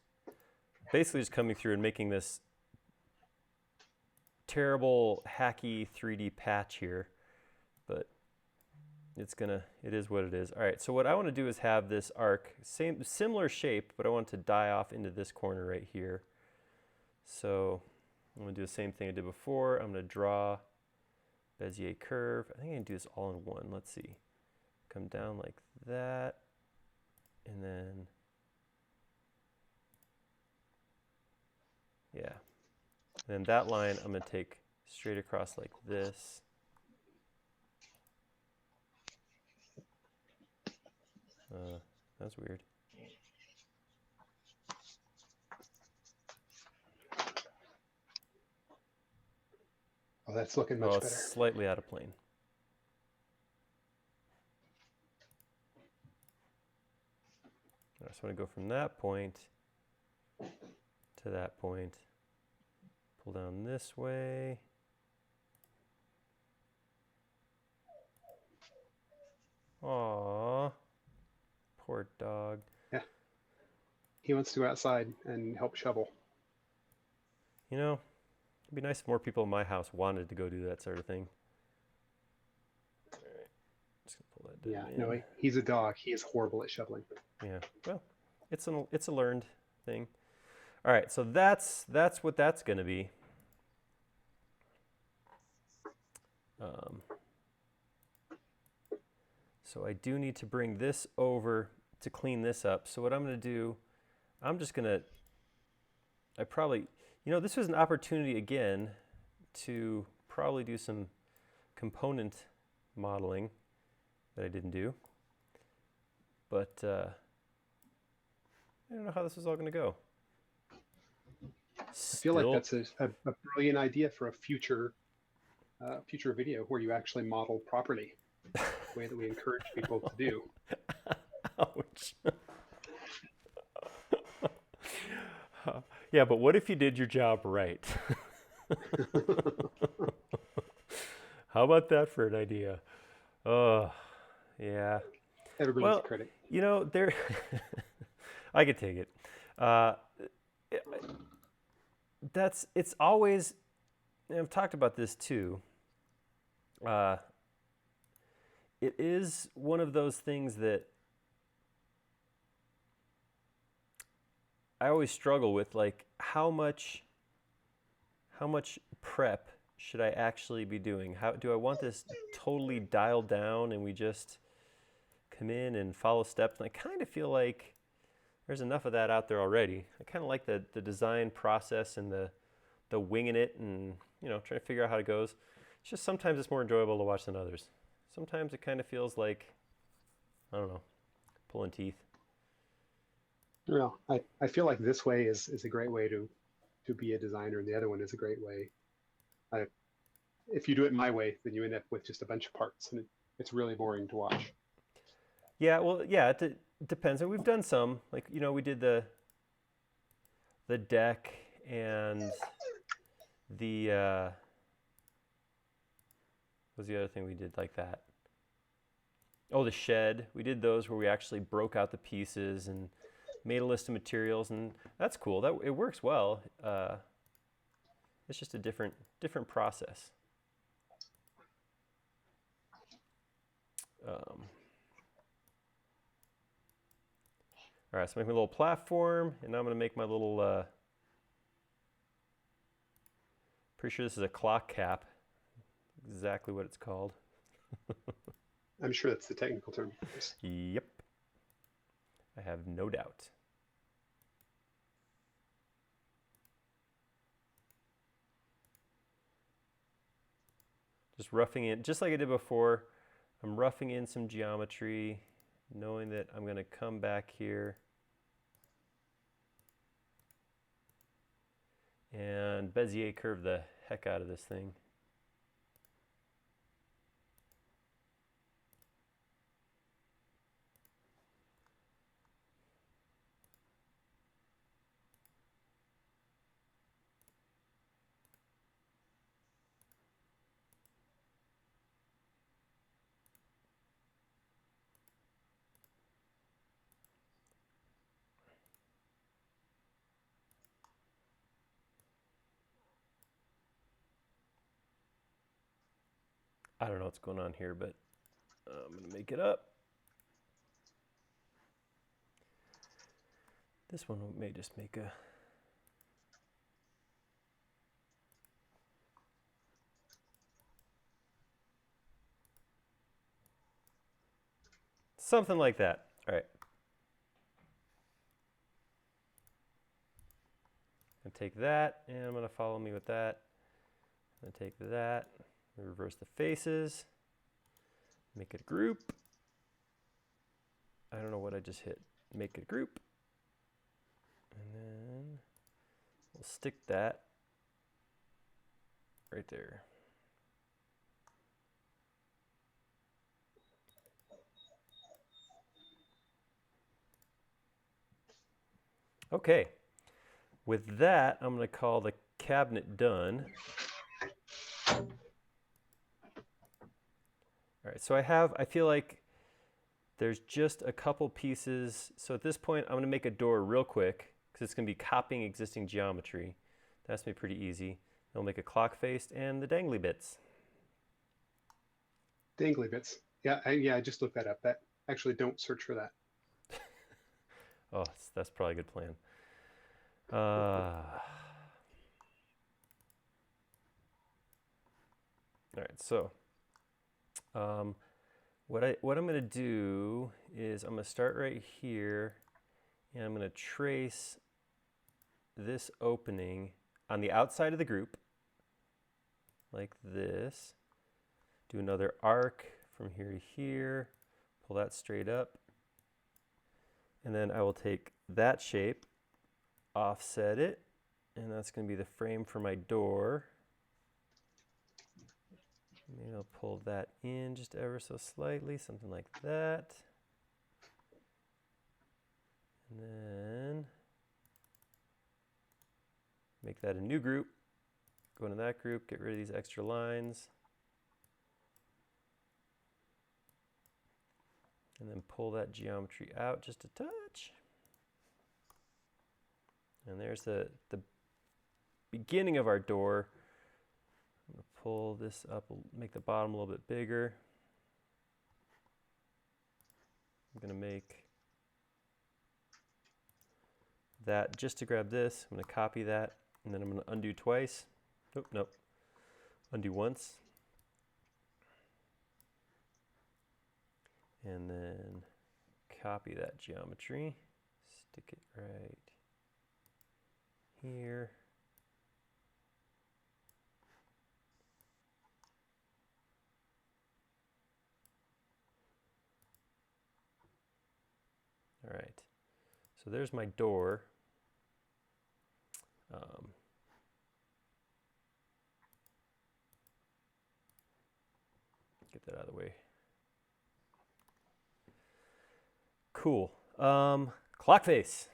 basically just coming through and making this terrible hacky 3D patch here, but it is what it is. All right, so what I want to do is have this arc, similar shape, but I want to die off into this corner right here. So I'm going to do the same thing I did before. I'm going to draw Bezier curve. I think I can do this all in one. Let's see. Come down like that, and then, yeah. And then that line I'm going to take straight across like this. That's weird. Oh, that's looking much better. It's slightly out of plane. I just want to go from that point to that point. Pull down this way. Aww. Poor dog. Yeah. He wants to go outside and help shovel. You know, it'd be nice if more people in my house wanted to go do that sort of thing. All right. Just gonna pull that down. Yeah, no, he's a dog. He is horrible at shoveling. Yeah, well, it's a learned thing. All right, so that's what that's going to be. So I do need to bring this over to clean this up. So what I'm going to do, I'm just going to, this was an opportunity again to probably do some component modeling that I didn't do. But I don't know how this is all going to go. I feel like that's a brilliant idea for a future video where you actually model properly, the way that we encourage people to do. Ouch. Yeah, but what if you did your job right? How about that for an idea? Oh, yeah. Everybody's a critic. You know, I could take it. It's always, and I've talked about this too. It is one of those things that I always struggle with, like how much prep should I actually be doing? How do I want this totally dialed down and we just come in and follow steps? And I kind of feel like there's enough of that out there already. I kind of like the design process and the winging it and, you know, trying to figure out how it goes. It's just sometimes it's more enjoyable to watch than others. Sometimes it kind of feels like, I don't know, pulling teeth. Well, I feel like this way is a great way to be a designer, and the other one is a great way. If you do it my way, then you end up with just a bunch of parts, and it's really boring to watch. Yeah, well, yeah, it depends. And we've done some, like, you know, we did the deck and the what was the other thing we did like that? Oh, the shed. We did those where we actually broke out the pieces and made a list of materials, and that's cool. That it works well. It's just a different process. All right, so make my little platform, and now I'm going to make my little, pretty sure this is a clock cap, exactly what it's called. I'm sure that's the technical term. Yep, I have no doubt. Just roughing in, just like I did before, I'm roughing in some geometry, knowing that I'm going to come back here and Bezier curve the heck out of this thing. I don't know what's going on here, but I'm going to make it up. This one may just make a... something like that. All right. I'm going to take that, and I'm going to follow me with that. I'm going to take that, reverse the faces, make it a group. I don't know what I just hit. Make it a group. And then we'll stick that right there. Okay. With that, I'm going to call the cabinet done. All right, so I feel like there's just a couple pieces. So at this point, I'm going to make a door real quick because it's going to be copying existing geometry. That's going to be pretty easy. I'll make a clock face and the dangly bits. Dangly bits. Yeah, I just looked that up. That actually, don't search for that. Oh, that's probably a good plan. All right, so what I'm going to do is I'm going to start right here, and I'm going to trace this opening on the outside of the group, like this. Do another arc from here to here, pull that straight up, and then I will take that shape, offset it, and that's going to be the frame for my door. Maybe I'll pull that in just ever so slightly, something like that. And then make that a new group. Go into that group, get rid of these extra lines. And then pull that geometry out just a touch. And there's the beginning of our door. I'm going to pull this up, make the bottom a little bit bigger. I'm going to make that just to grab this. I'm going to copy that, and then I'm going to undo twice. Oh, nope. Undo once. And then copy that geometry. Stick it right here. All right, so there's my door. Get that out of the way. Cool. Clock face.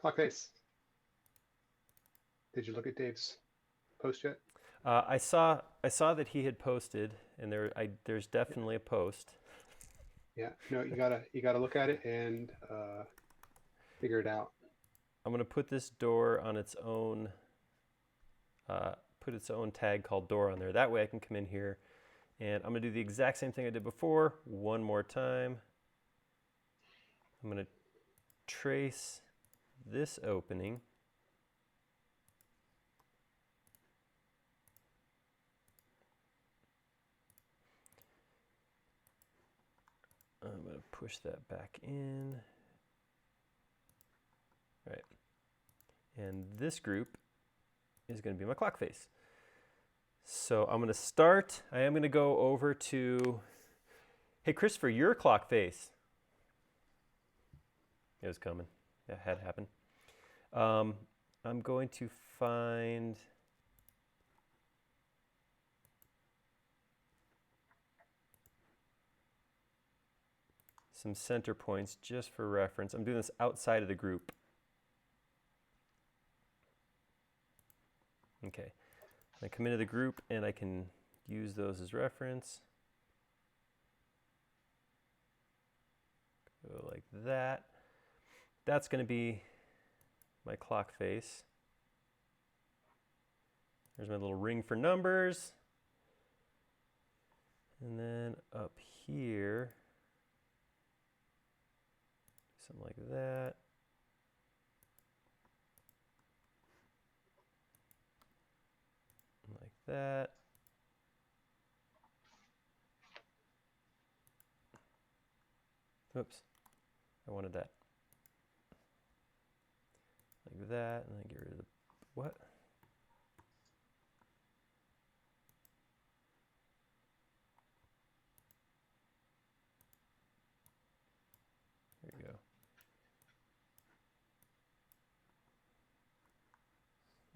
Clock face. Did you look at Dave's post yet? I saw that he had posted, and there's definitely a post. Yeah. No, you gotta look at it and figure it out. I'm gonna put this door on its own. Put its own tag called door on there. That way I can come in here, and I'm gonna do the exact same thing I did before one more time. I'm gonna trace this opening. I'm going to push that back in. All right. And this group is going to be my clock face. So I'm going to start. I am going to go over to, hey, Christopher, your clock face. It was coming. That had happened. I'm going to find some center points just for reference. I'm doing this outside of the group. Okay, I come into the group and I can use those as reference. Go like that. That's going to be my clock face. There's my little ring for numbers. And then up here, something like that. Like that. Oops, I wanted that. Like that, and then get rid of the, what? There you go.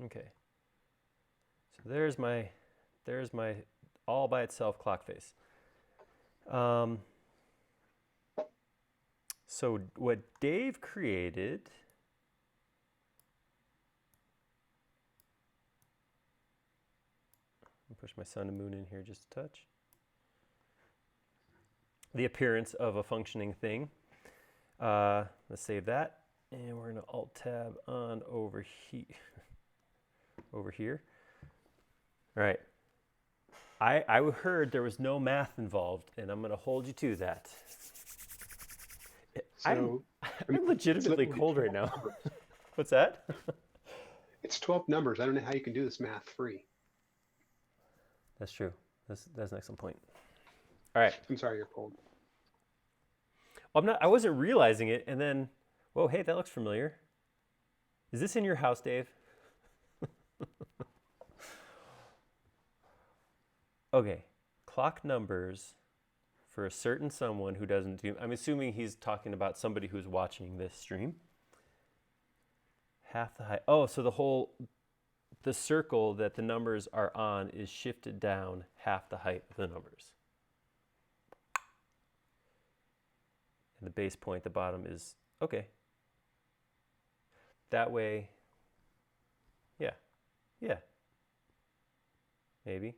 Okay. So there's my all by itself clock face. So what Dave created, I'll push my sun and moon in here just a touch. The appearance of a functioning thing. Let's save that, and we're going to Alt-Tab on over here. All right. I heard there was no math involved, and I'm going to hold you to that. So, I'm legitimately cold right now. What's that? It's 12 numbers. I don't know how you can do this math free. That's true. That's an excellent point. All right. I'm sorry you're cold. Well, I wasn't realizing it, and then, whoa, hey, that looks familiar. Is this in your house, Dave? Okay, clock numbers for a certain someone who doesn't do, I'm assuming he's talking about somebody who's watching this stream. Half the height. Oh, so the circle that the numbers are on is shifted down half the height of the numbers. And the base point, the bottom is, okay. That way, yeah, maybe.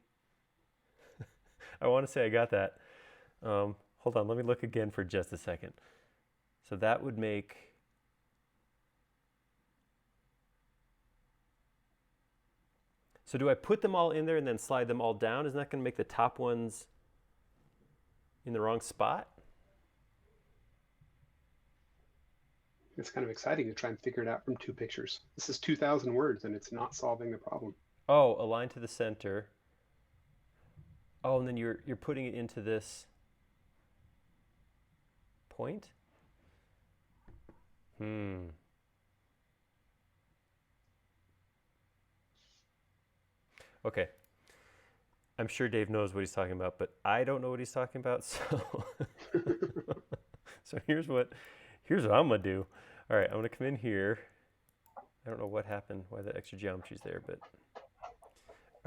I want to say I got that. Hold on, let me look again for just a second. So that would make, so do I put them all in there and then slide them all down? Isn't that going to make the top ones in the wrong spot? It's kind of exciting to try and figure it out from two pictures. This is 2,000 words, and it's not solving the problem. Oh, align to the center. Oh, and then you're putting it into this point? Okay. I'm sure Dave knows what he's talking about, but I don't know what he's talking about. So, so here's what I'm gonna do. All right, I'm gonna come in here. I don't know what happened, why the extra geometry's there, but all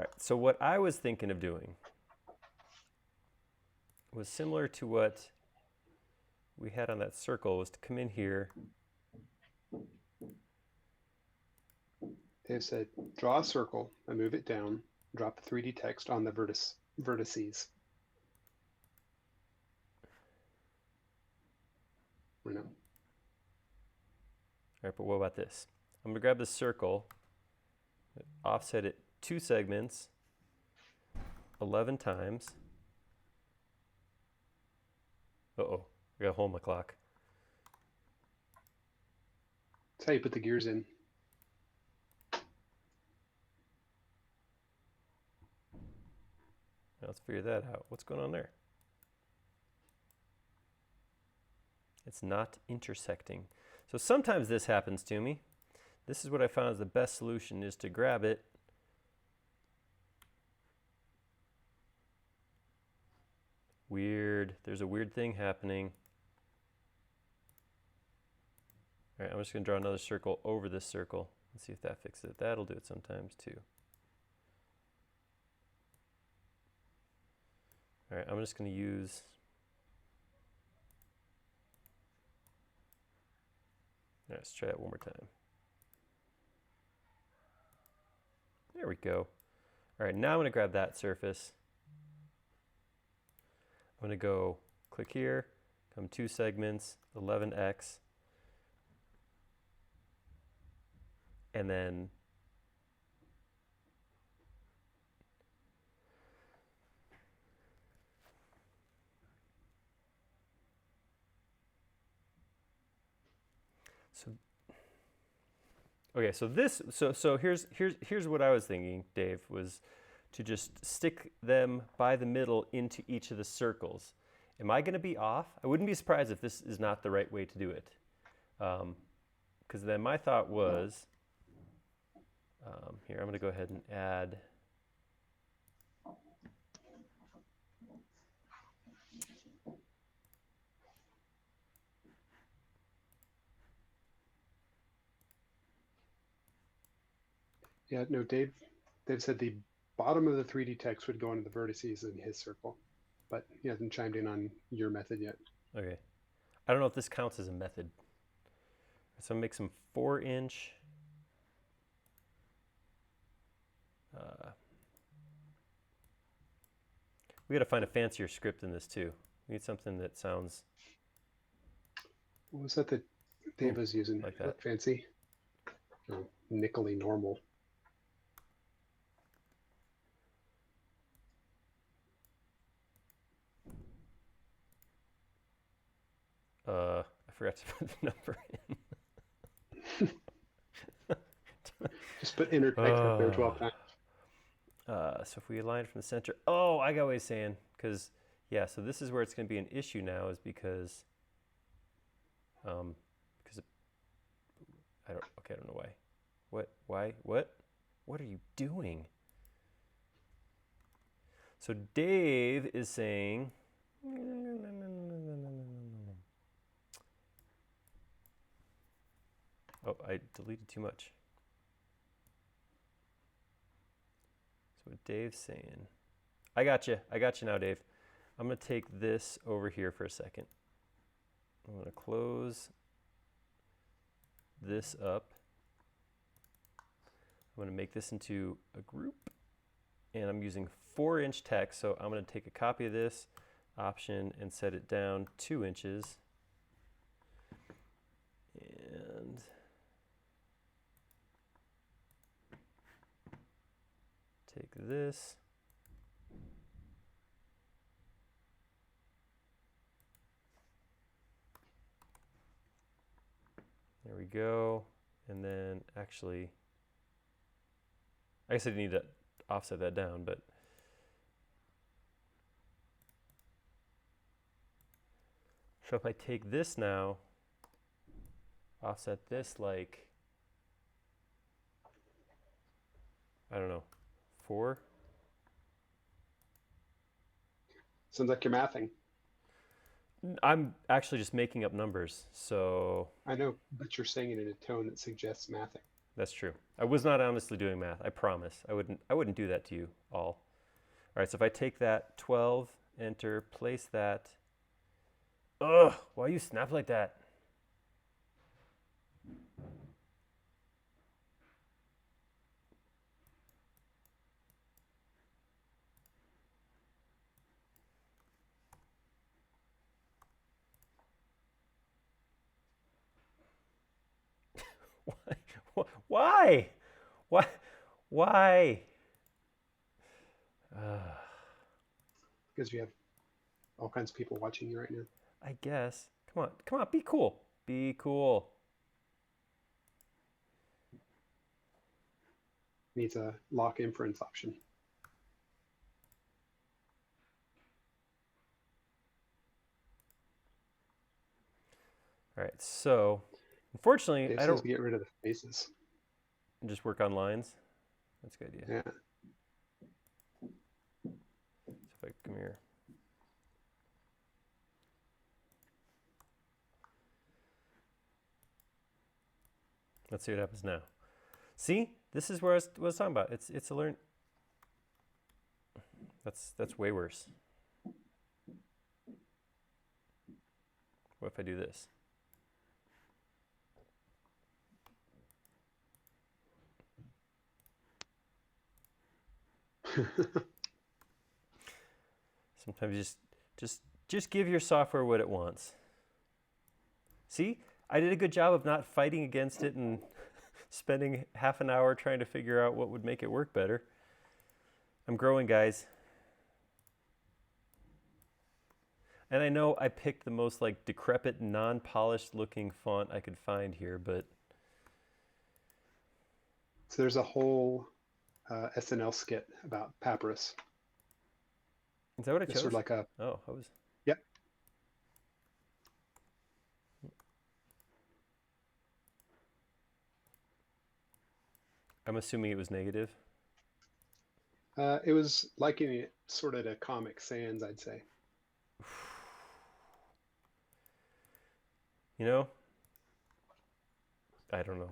right. So what I was thinking of doing was similar to what we had on that circle, was to come in here. Dave said, draw a circle and move it down. Drop the 3D text on the vertices. Or no? All right, but what about this? I'm gonna grab this circle, offset it 2 segments, 11 times. Uh-oh, I got a hole in my clock. That's how you put the gears in. Now let's figure that out. What's going on there? It's not intersecting. So sometimes this happens to me. This is what I found is the best solution, is to grab it, weird, there's a weird thing happening. All right, I'm just gonna draw another circle over this circle and see if that fixes it. That'll do it sometimes too. All right, I'm just gonna use, all right, let's try that one more time. There we go. All right, now I'm gonna grab that surface. I'm gonna go click here, come 2 segments, 11x, and then okay, so this, so here's what I was thinking, Dave, was to just stick them by the middle into each of the circles. Am I going to be off? I wouldn't be surprised if this is not the right way to do it. Because then my thought was, here, I'm going to go ahead and add Yeah, no, Dave said the bottom of the 3D text would go into the vertices in his circle, but he hasn't chimed in on your method yet. Okay. I don't know if this counts as a method. So I'm gonna make some 4-inch we gotta find a fancier script in this too. We need something that sounds, what was that Dave was using? Like that. Fancy? No, nickel-y normal. I forgot to put the number in. Just put intersect up there 12 times. So if we align from the center, oh, I got what he's saying. Because, yeah, so this is where it's going to be an issue now, is because I don't know why. Why? What are you doing? So Dave is saying, oh, I deleted too much. So what Dave's saying, I got you now, Dave. I'm going to take this over here for a second. I'm going to close this up. I'm going to make this into a group, and I'm using 4-inch text, so I'm going to take a copy of this option and set it down 2 inches. And take this. There we go. And then actually, I guess I need to offset that down, but so if I take this now offset this like, I don't know, 4? Sounds like you're mathing. I'm actually just making up numbers, so. I know, but you're saying it in a tone that suggests mathing. That's true. I was not honestly doing math. I promise. I wouldn't do that to you all. All right, so if I take that 12, enter, place that. Ugh, why you snap like that? Why? Why? Why? Because you have all kinds of people watching you right now. I guess. Come on, be cool. Be cool. Needs a lock inference option. All right, so unfortunately, Dave I says don't get rid of the faces. just work on lines. That's a good idea. Yeah. So if I come here. Let's see what happens now. See, this is where I was talking about. It's a learn. That's way worse. What if I do this? Sometimes just give your software what it wants. See, I did a good job of not fighting against it and spending half an hour trying to figure out what would make it work better. I'm growing, guys. And I know I picked the most like decrepit, non-polished looking font I could find here, but. So there's a whole SNL skit about papyrus. Is that what I chose? Sort of like a. Oh, I was. Yep. I'm assuming it was negative. It was likening it sort of to Comic Sans, I'd say. You know, I don't know.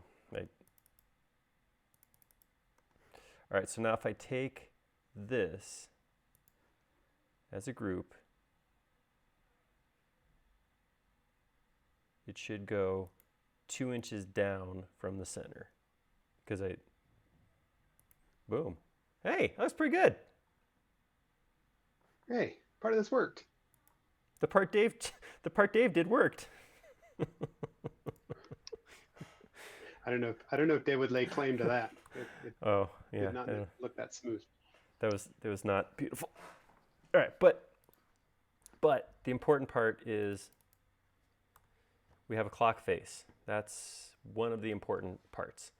All right, so now if I take this as a group, it should go 2 inches down from the center. Because boom. Hey, that was pretty good. Hey, part of this worked. The part Dave did worked. I don't know if Dave would lay claim to that. Oh, yeah. Did not look that smooth. That was not beautiful. All right, but the important part is we have a clock face. That's one of the important parts.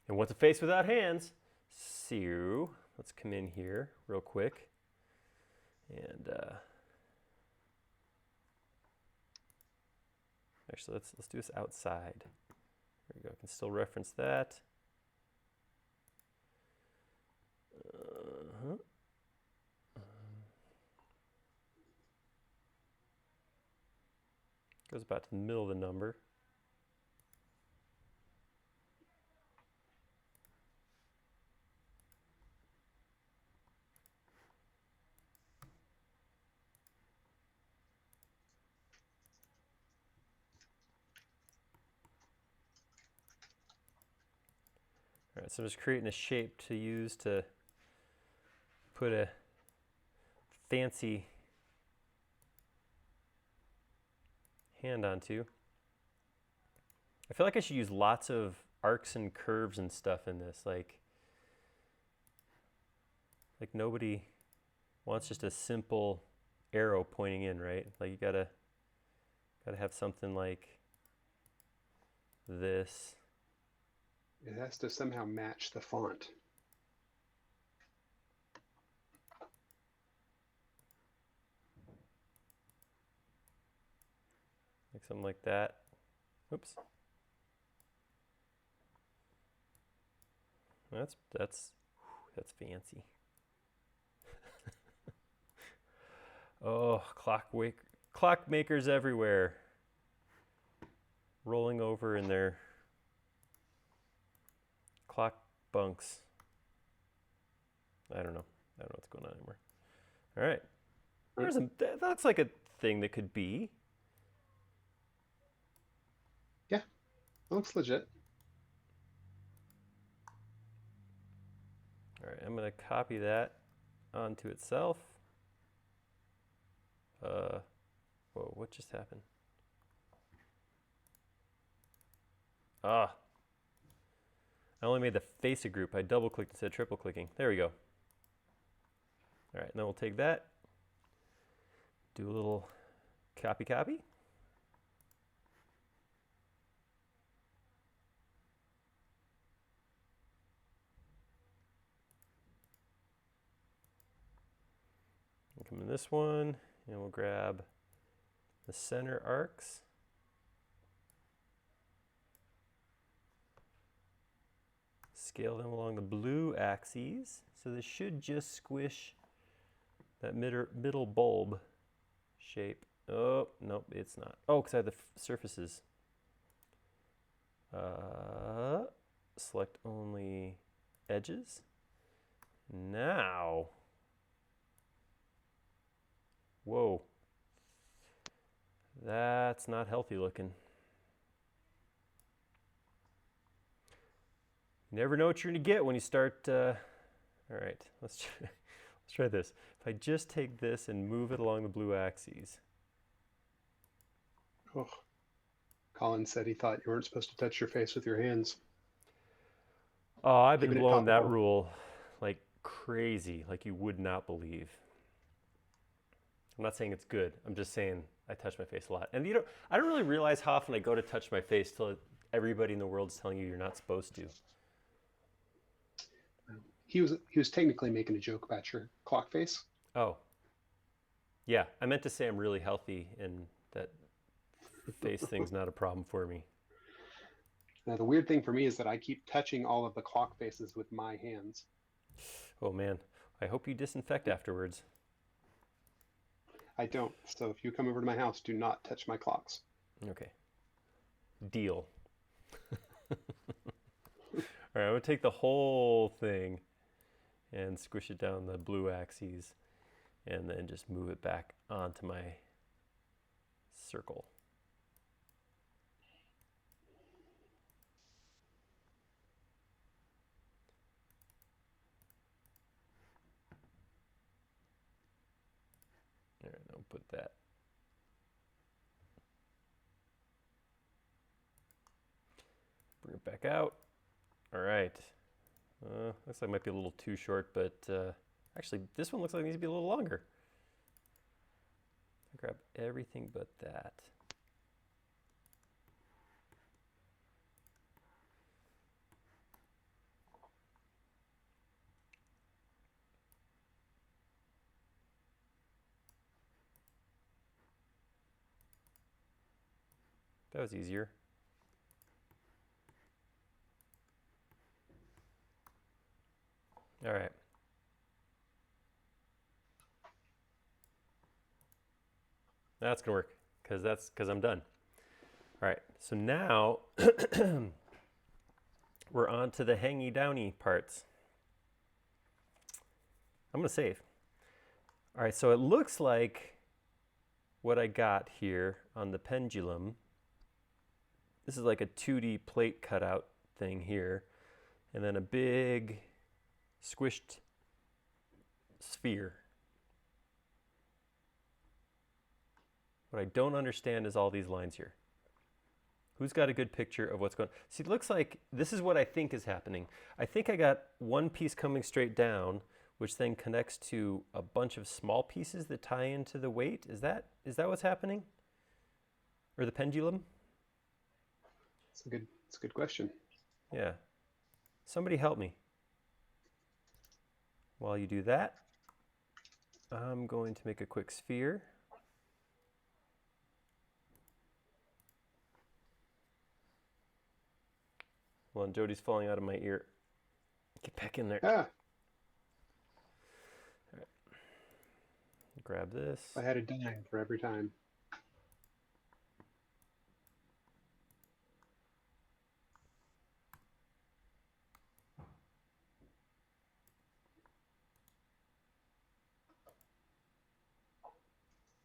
And what's a face without hands? So let's come in here real quick. And actually, let's do this outside. There we go. I can still reference that. Goes about to the middle of the number. All right, so I'm just creating a shape to use to put a fancy hand onto. I feel like I should use lots of arcs and curves and stuff in this. Like nobody wants just a simple arrow pointing in, right? Like you gotta have something like this. It has to somehow match the font. Like something like that. Oops. That's fancy. Oh, clock makers everywhere. Rolling over in their clock bunks. I don't know what's going on anymore. All right. That looks like a thing that could be. Yeah, it looks legit. All right, I'm going to copy that onto itself. Whoa, what just happened? Ah. I only made the face a group. I double clicked instead of triple clicking. There we go. All right, then we'll take that, do a little copy. Come in this one, and we'll grab the center arcs. Scale them along the blue axes. So this should just squish that middle bulb shape. Oh, nope, it's not. Oh, because I have the surfaces. Select only edges. Now, whoa, that's not healthy looking. You never know what you're going to get when you start. All right, let's try this. If I just take this and move it along the blue axes. Oh, Colin said he thought you weren't supposed to touch your face with your hands. Oh, I've been blowing that rule like crazy, like you would not believe. I'm not saying it's good. I'm just saying I touch my face a lot. And I don't really realize how often I go to touch my face till everybody in the world is telling you you're not supposed to. He was technically making a joke about your clock face. Oh. Yeah, I meant to say I'm really healthy and that face thing's not a problem for me. Now, the weird thing for me is that I keep touching all of the clock faces with my hands. Oh man, I hope you disinfect afterwards. I don't, so if you come over to my house, do not touch my clocks. Okay. Deal. All right, I'm gonna take the whole thing and squish it down the blue axes and then just move it back onto my circle. All right, I'll put that. Bring it back out. All right. Looks like it might be a little too short, but actually this one looks like it needs to be a little longer. I grab everything but that. That was easier. All right. That's gonna work because I'm done. All right, so now we're on to the hangy downy parts. I'm gonna save. All right, so it looks like what I got here on the pendulum. This is like a 2D plate cutout thing here, and then a big squished sphere. What I don't understand is all these lines here. Who's got a good picture of what's going on? See, it looks like this is what I think is happening. I think I got one piece coming straight down, which then connects to a bunch of small pieces that tie into the weight. Is that what's happening? Or the pendulum? It's a good question. Yeah. Somebody help me. While you do that, I'm going to make a quick sphere. Hold on, Jody's falling out of my ear. Get back in there. Ah. All right. Grab this. I had a dime for every time.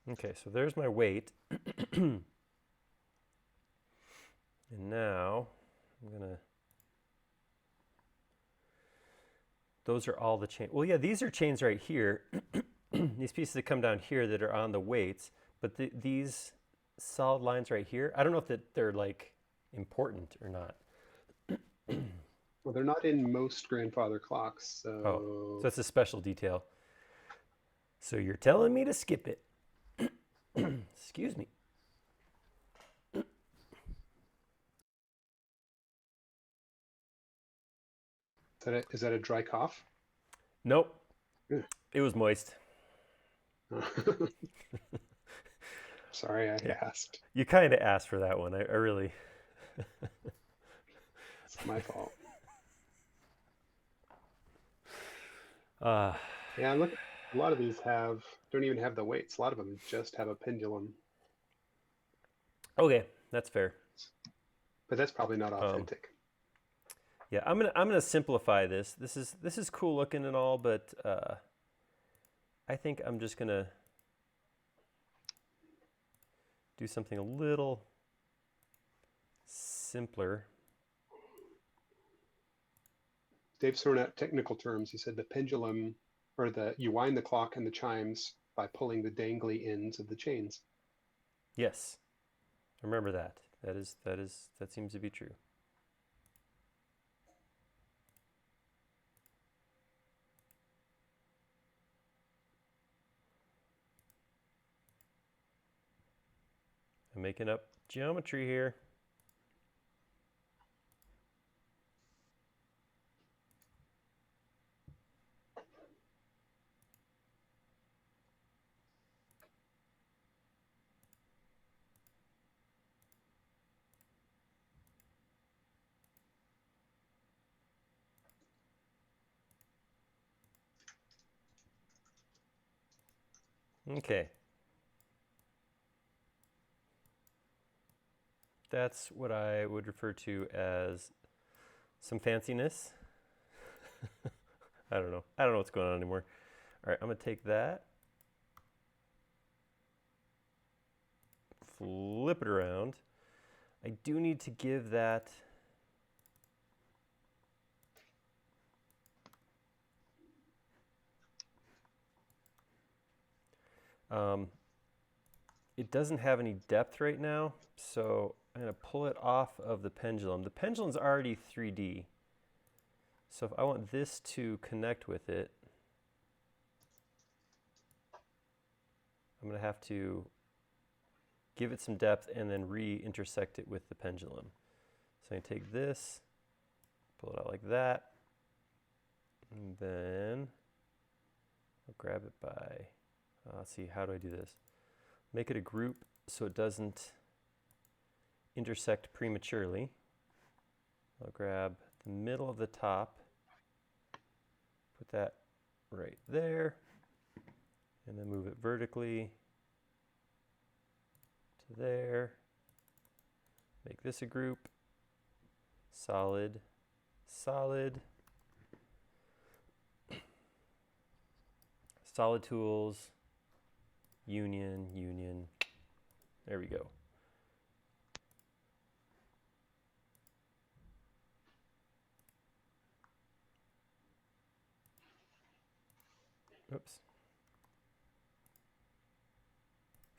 Okay, so there's my weight. And now I'm gonna, those are all the chains. Well, yeah, these are chains right here. These pieces that come down here that are on the weights, but these solid lines right here, I don't know if they're like important or not. Well, they're not in most grandfather clocks, so... Oh, so it's a special detail. So you're telling me to skip it. Excuse me. Is that a dry cough? Nope. Yeah. It was moist. Sorry, I asked. You kind of asked for that one. I really... It's my fault. Yeah, look, a lot of these don't even have the weights. A lot of them just have a pendulum. Okay, that's fair. But that's probably not authentic. Yeah, I'm gonna simplify this. This is cool looking and all, but I think I'm just gonna do something a little simpler. Dave's thrown out technical terms. He said the pendulum, or you wind the clock and the chimes by pulling the dangly ends of the chains. Yes, remember that. That seems to be true. I'm making up geometry here. Okay. That's what I would refer to as some fanciness. I don't know what's going on anymore. All right, I'm gonna take that, flip it around. I do need to give that it doesn't have any depth right now, so I'm going to pull it off of the pendulum. The pendulum's already 3D, so if I want this to connect with it, I'm going to have to give it some depth and then re-intersect it with the pendulum. So I take this, pull it out like that, and then I'll grab it by, let's see, how do I do this? Make it a group so it doesn't intersect prematurely. I'll grab the middle of the top, put that right there, and then move it vertically to there. Make this a group. Solid, solid. Solid tools, union, union. There we go. Oops.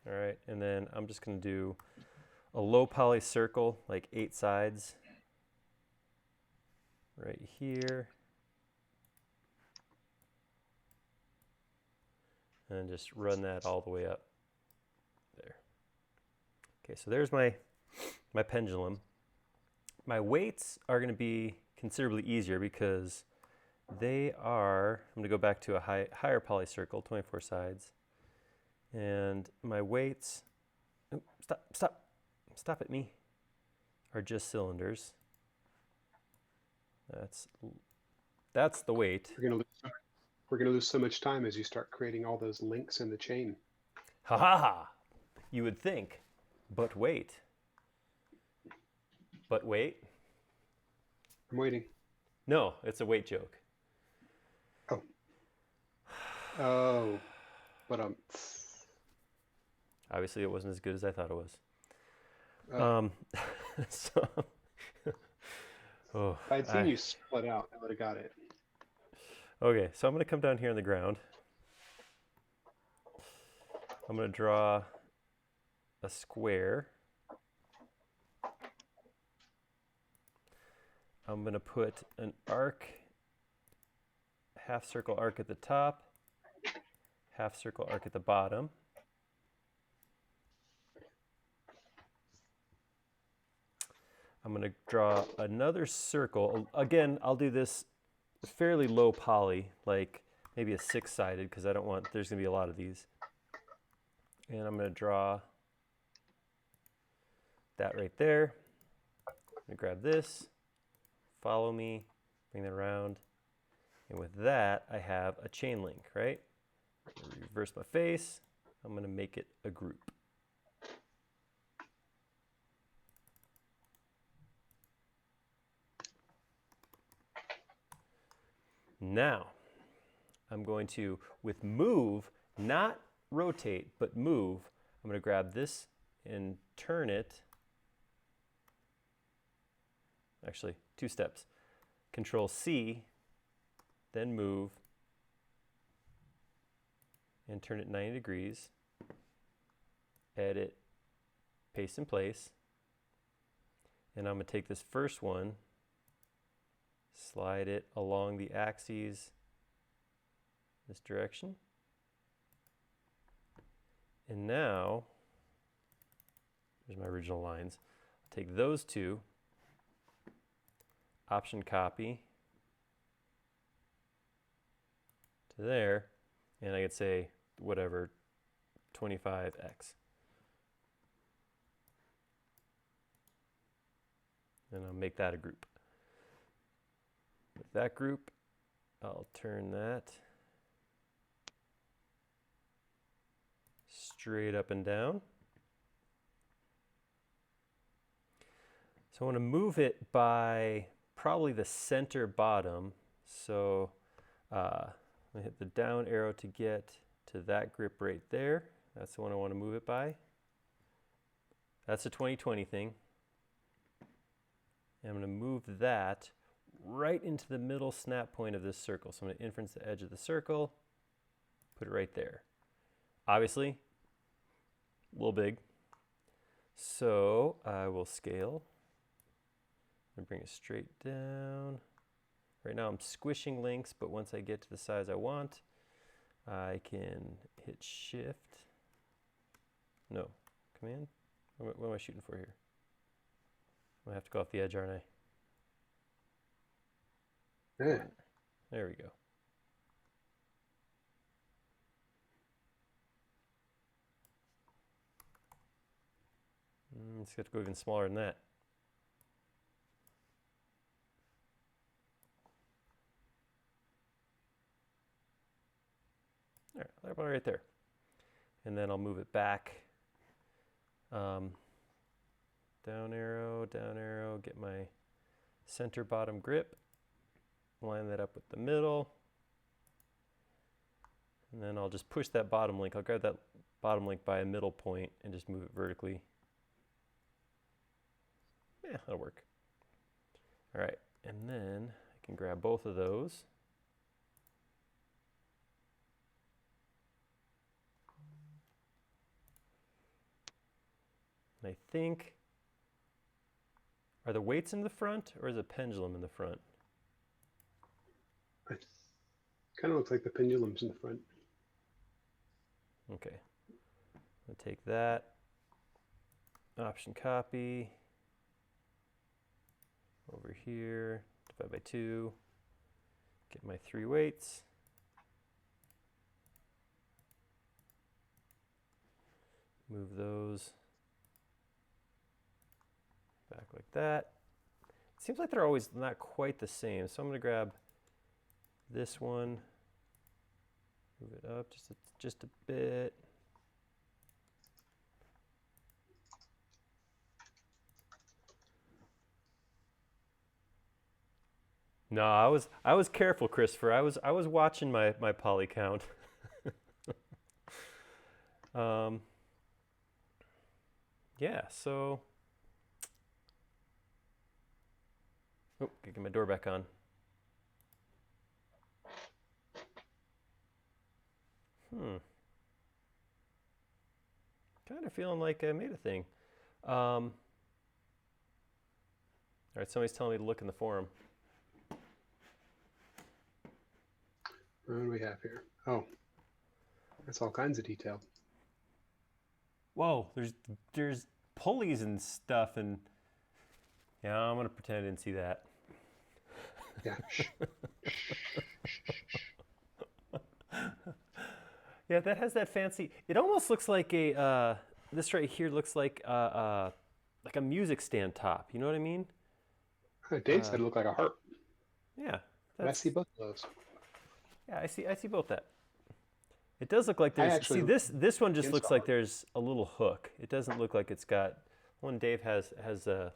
All right, and then I'm just going to do a low poly circle, like 8 sides, right here. And just run that all the way up there. Okay, so there's my pendulum. My weights are going to be considerably easier because they are, I'm going to go back to a higher poly circle, 24 sides. And my weights, stop at me, are just cylinders. That's the weight. We're gonna lose so much time as you start creating all those links in the chain. Ha ha ha! You would think, but wait. But wait. I'm waiting. No, it's a weight joke. Oh. Oh. But obviously it wasn't as good as I thought it was. So if I'd seen you split out, I would have got it. Okay, so I'm going to come down here on the ground. I'm going to draw a square. I'm going to put an arc, half circle arc at the top, half circle arc at the bottom. I'm going to draw another circle. Again, I'll do this fairly low poly, like maybe a 6-sided, because I don't want, there's going to be a lot of these. And I'm going to draw that right there. I'm going to grab this, follow me, bring that around. And with that, I have a chain link, right? I'm going to reverse my face. I'm going to make it a group. Now, I'm going to, with move, not rotate, but move, I'm going to grab this and turn it. Actually, 2 steps. Control C, then move, and turn it 90 degrees. Edit, paste in place. And I'm going to take this first one, slide it along the axes this direction. And now, here's my original lines. I'll take those 2, Option copy to there, and I could say whatever, 25x. And I'll make that a group. With that group, I'll turn that straight up and down. So I want to move it by probably the center bottom. So I'm going to hit the down arrow to get to that grip right there. That's the one I want to move it by. That's a 20/20 thing. And I'm going to move that right into the middle snap point of this circle. So I'm going to inference the edge of the circle, put it right there. Obviously, a little big. So I will scale and bring it straight down. Right now I'm squishing links, but once I get to the size I want, I can hit Shift. No, Command. What am I shooting for here? I have to go off the edge, aren't I? Yeah. There we go. It's got to go even smaller than that. All right, about right there. And then I'll move it back. Down arrow, get my center bottom grip, line that up with the middle, and then I'll just push that bottom link. I'll grab that bottom link by a middle point and just move it vertically. Yeah, that'll work. All right, and then I can grab both of those. And I think, are the weights in the front or is a pendulum in the front? It kind of looks like the pendulum's in the front. Okay. I'll take that, Option copy, over here, divide by 2, get my 3 weights. Move those back like that. It's seems like they're always not quite the same. So I'm going to grab this one, move it up just a bit. No, I was careful, Christopher. I was watching my poly count. Yeah, so oh, gotta get my door back on. Kind of feeling like I made a thing. All right, somebody's telling me to look in the forum. What do we have here? Oh, that's all kinds of detail. Whoa, there's pulleys and stuff, and yeah, I'm gonna pretend I didn't see that. Yeah. Yeah, that has that fancy. It almost looks like a. This right here looks like a music stand top. You know what I mean? Dave said it looked like a harp. Yeah. I see both of those. Yeah, I see both that. It does look like there's. See, this one just looks like there's a little hook. It doesn't look like it's got. One Dave has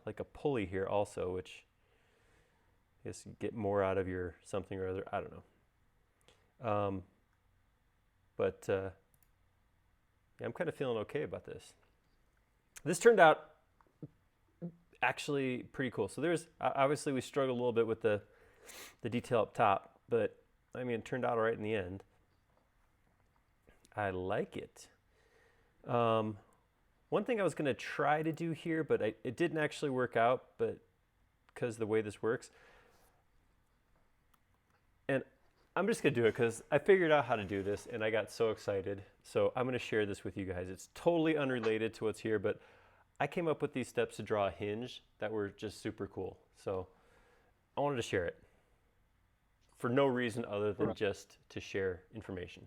like a pulley here also, which I guess you get more out of your something or other. I don't know. But yeah, I'm kind of feeling okay about this. This turned out actually pretty cool. So there's obviously we struggled a little bit with the detail up top, but I mean it turned out all right in the end. I like it. One thing I was going to try to do here, but it didn't actually work out, but because the way this works. And I'm just going to do it because I figured out how to do this and I got so excited. So I'm going to share this with you guys. It's totally unrelated to what's here, but I came up with these steps to draw a hinge that were just super cool. So I wanted to share it for no reason other than just to share information.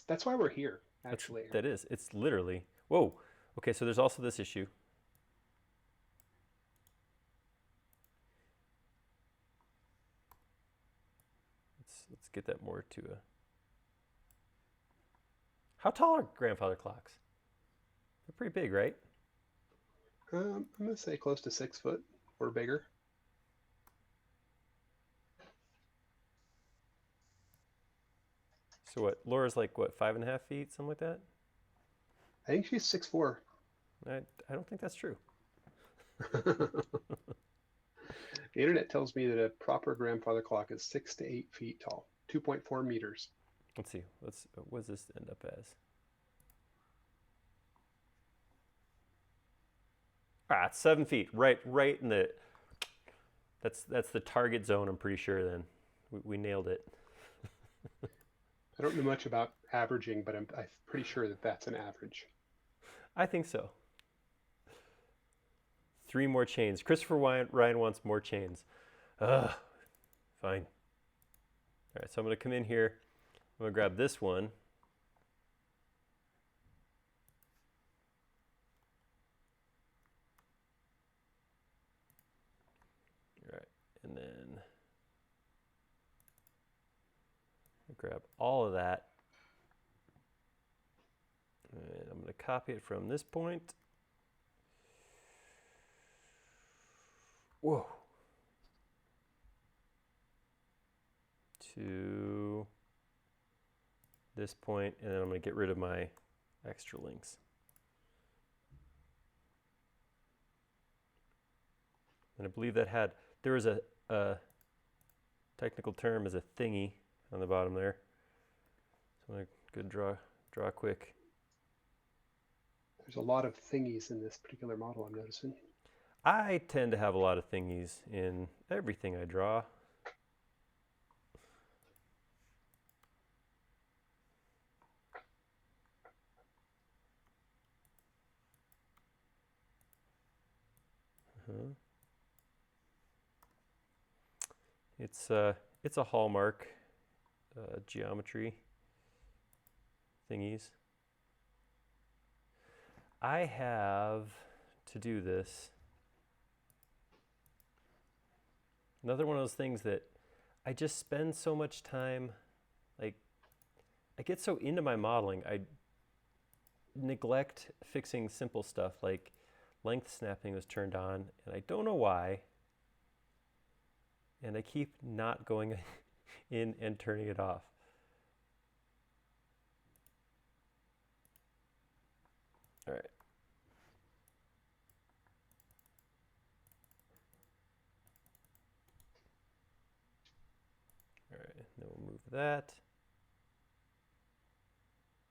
That's why we're here, actually. That is. It's literally. Whoa. Okay, so there's also this issue. Let's get that more to a. How tall are grandfather clocks? They're pretty big, right? I'm going to say close to 6 foot or bigger. So what? Laura's like what, 5.5 feet, something like that? I think she's 6'4". I don't think that's true. The internet tells me that a proper grandfather clock is 6 to 8 feet tall, 2.4 meters. Let's see. What does this end up as? It's 7 feet. Right in the. That's the target zone. I'm pretty sure. Then we nailed it. I don't know much about averaging, but I'm pretty sure that that's an average. I think so. 3 more chains. Christopher Ryan wants more chains. Fine. All right, so I'm going to come in here. I'm going to grab this one. All right, and then grab all of that. And I'm going to copy it from this point. Whoa. To this point, and then I'm going to get rid of my extra links. And I believe that there was a technical term as a thingy on the bottom there. So I'm going to draw quick. There's a lot of thingies in this particular model, I'm noticing. I tend to have a lot of thingies in everything I draw. It's a hallmark geometry thingies. I have to do this. Another one of those things that I just spend so much time, like, I get so into my modeling, I neglect fixing simple stuff like length snapping was turned on, and I don't know why. And I keep not going in and turning it off. All right. All right, then we'll move that.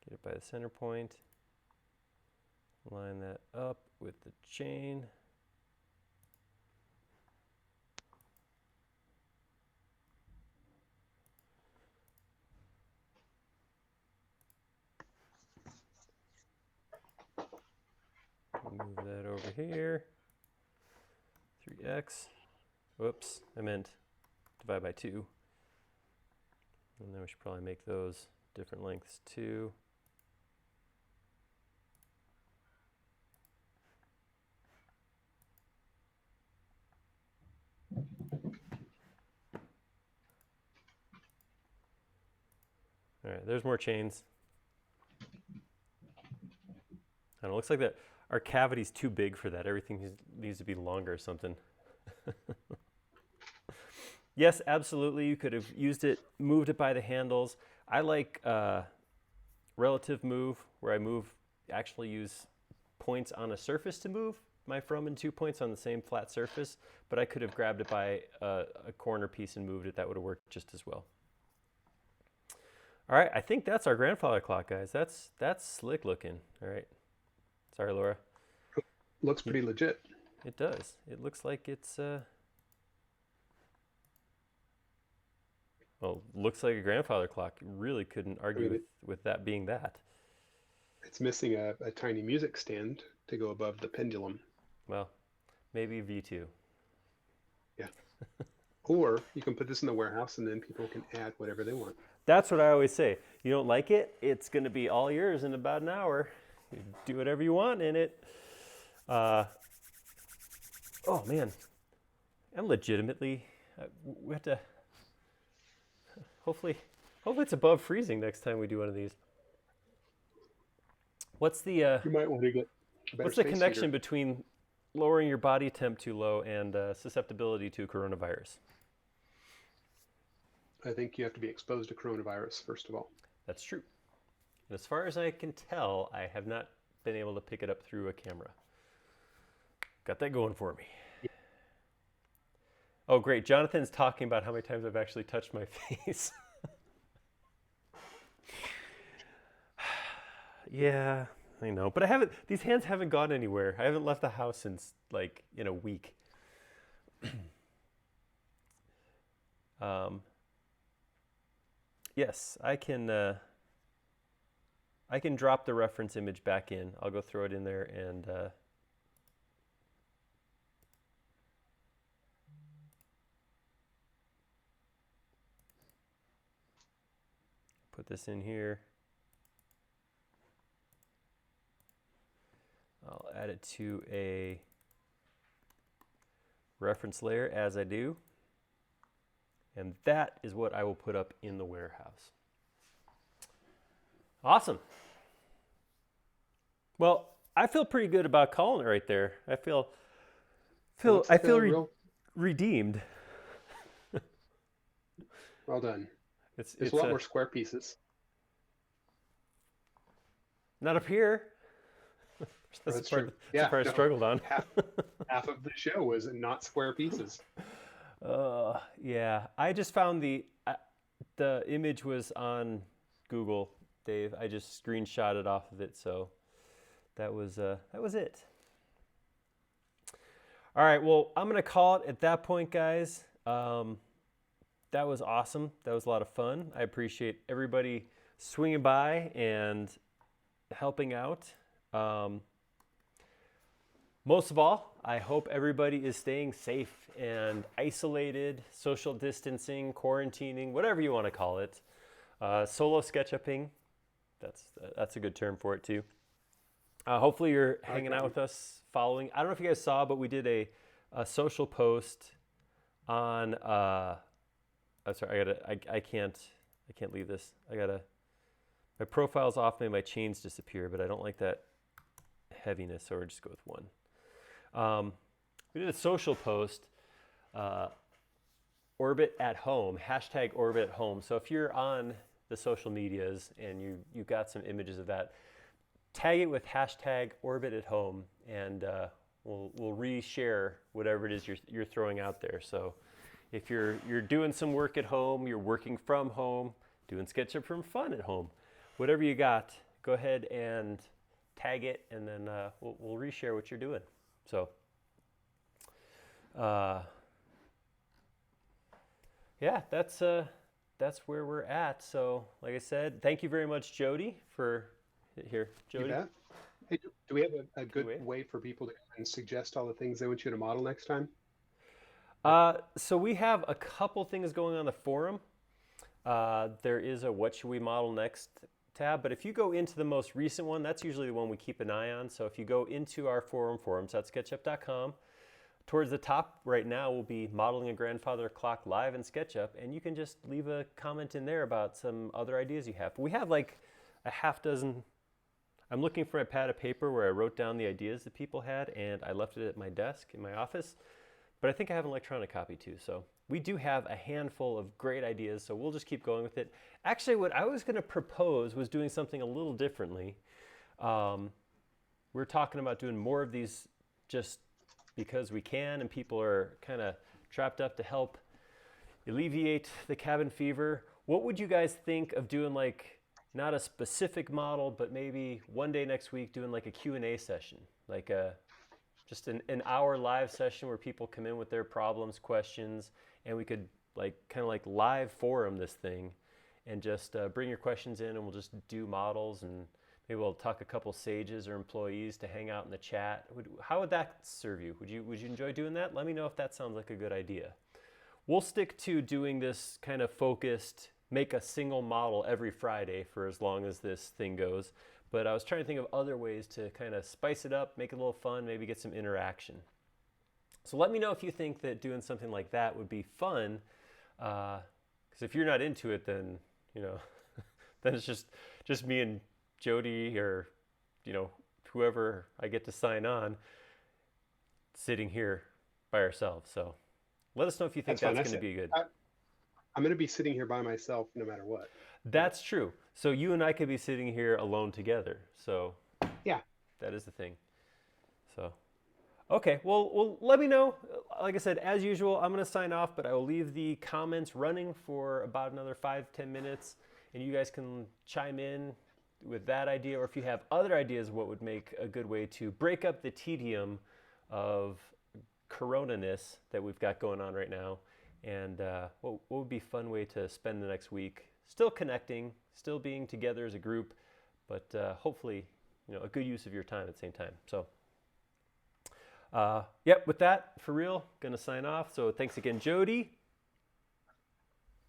Get it by the center point. Line that up with the chain. Move that over here. 3x. Whoops, I meant divide by 2. And then we should probably make those different lengths too. All right, there's more chains. I don't know, it looks like that our cavity's too big for that. Everything needs to be longer or something. Yes, absolutely. You could have used it, moved it by the handles. I like relative move, where I actually use points on a surface to move my from and to points on the same flat surface, but I could have grabbed it by a corner piece and moved it. That would have worked just as well. All right, I think that's our grandfather clock, guys. That's slick looking. All right. Sorry, Laura. Looks pretty legit. It does. It looks like it's, well, looks like a grandfather clock. You really couldn't argue with that being that. It's missing a tiny music stand to go above the pendulum. Well, maybe V2. Yeah. Or you can put this in the warehouse and then people can add whatever they want. That's what I always say. You don't like it, it's going to be all yours in about an hour. You do whatever you want in it. Oh, man. I'm legitimately, we have to, hopefully it's above freezing next time we do one of these. What's the, you might want to get a better what's the space connection heater. between lowering your body temp too low and susceptibility to coronavirus? I think you have to be exposed to coronavirus, first of all. That's true. And as far as I can tell, I have not been able to pick it up through a camera. Got that going for me. Yeah. Oh, great. Jonathan's talking about how many times I've actually touched my face. Yeah, I know. But these hands haven't gone anywhere. I haven't left the house since, like, in a week. Yes, I can drop the reference image back in. I'll go throw it in there and put this in here. I'll add it to a reference layer as I do. And that is what I will put up in the warehouse. Awesome. Well, I feel pretty good about calling it right there. I feel redeemed. Well done. It's a lot more square pieces. Not up here. That's the part I struggled on. Half of the show was not square pieces. Yeah, I just found the image was on Google, Dave. I just screenshotted off of it, so that was it. All right, well, I'm gonna call it at that point, guys. That was awesome. That was a lot of fun. I appreciate everybody swinging by and helping out. Most of all, I hope everybody is staying safe and isolated, social distancing, quarantining, whatever you want to call it. Solo SketchUpping, that's a good term for it too. Hopefully you're hanging out with us, following. I don't know if you guys saw, but we did a social post on I'm sorry, I can't leave this. My profile's off, maybe my chains disappear, but I don't like that heaviness, so we'll just go with one. We did a social post, orbit at home, hashtag orbit at home. So if you're on the social medias and you got some images of that, tag it with hashtag orbit at home, and we'll reshare whatever it is you're throwing out there. So if you're doing some work at home, you're working from home, doing SketchUp from fun at home, whatever you got, go ahead and tag it, and then we'll reshare what you're doing. So yeah, that's where we're at. So like I said, thank you very much, Jody, for here. Jody. You bet. Hey, do we have a good way for people to suggest all the things they want you to model next time? So we have a couple things going on the forum. There is a what should we model next tab, but if you go into the most recent one, that's usually the one we keep an eye on. So if you go into our forums.sketchup.com, towards the top right now will be modeling a grandfather clock live in SketchUp, and you can just leave a comment in there about some other ideas you have. We have like a half dozen. I'm looking for a pad of paper where I wrote down the ideas that people had, and I left it at my desk in my office. But I think I have an electronic copy too. So we do have a handful of great ideas, so we'll just keep going with it. Actually, what I was going to propose was doing something a little differently. We're talking about doing more of these just because we can, and people are kind of trapped up to help alleviate the cabin fever. What would you guys think of doing, like, not a specific model, but maybe one day next week doing like a Q&A session, like just an hour live session where people come in with their problems, questions, and we could kind of live forum this thing and just bring your questions in, and we'll just do models, and maybe we'll talk a couple sages or employees to hang out in the chat. How would that serve you? Would you enjoy doing that? Let me know if that sounds like a good idea. We'll stick to doing this kind of focused, make a single model every Friday for as long as this thing goes. But I was trying to think of other ways to kind of spice it up, make it a little fun, maybe get some interaction. So let me know if you think that doing something like that would be fun. Because if you're not into it, then then it's just me and Jody, or whoever I get to sign on, sitting here by ourselves. So let us know if you think that's going to be good. I'm going to be sitting here by myself no matter what. That's true. So you and I could be sitting here alone together. So yeah, that is the thing. So, okay, well, let me know. Like I said, as usual, I'm going to sign off, but I will leave the comments running for about another 5-10 minutes, and you guys can chime in with that idea, or if you have other ideas, what would make a good way to break up the tedium of corona-ness that we've got going on right now, and what would be a fun way to spend the next week, still connecting, still being together as a group, but hopefully, a good use of your time at the same time. So, yep, with that, for real, gonna sign off. So thanks again, Jody.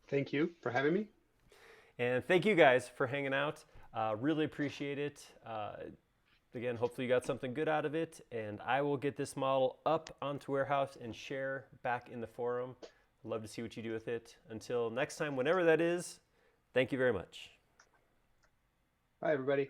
Thank you for having me. And thank you guys for hanging out. Really appreciate it. Again, hopefully you got something good out of it, and I will get this model up onto Warehouse and share back in the forum. I'd love to see what you do with it. Until next time, whenever that is, thank you very much. Bye, everybody.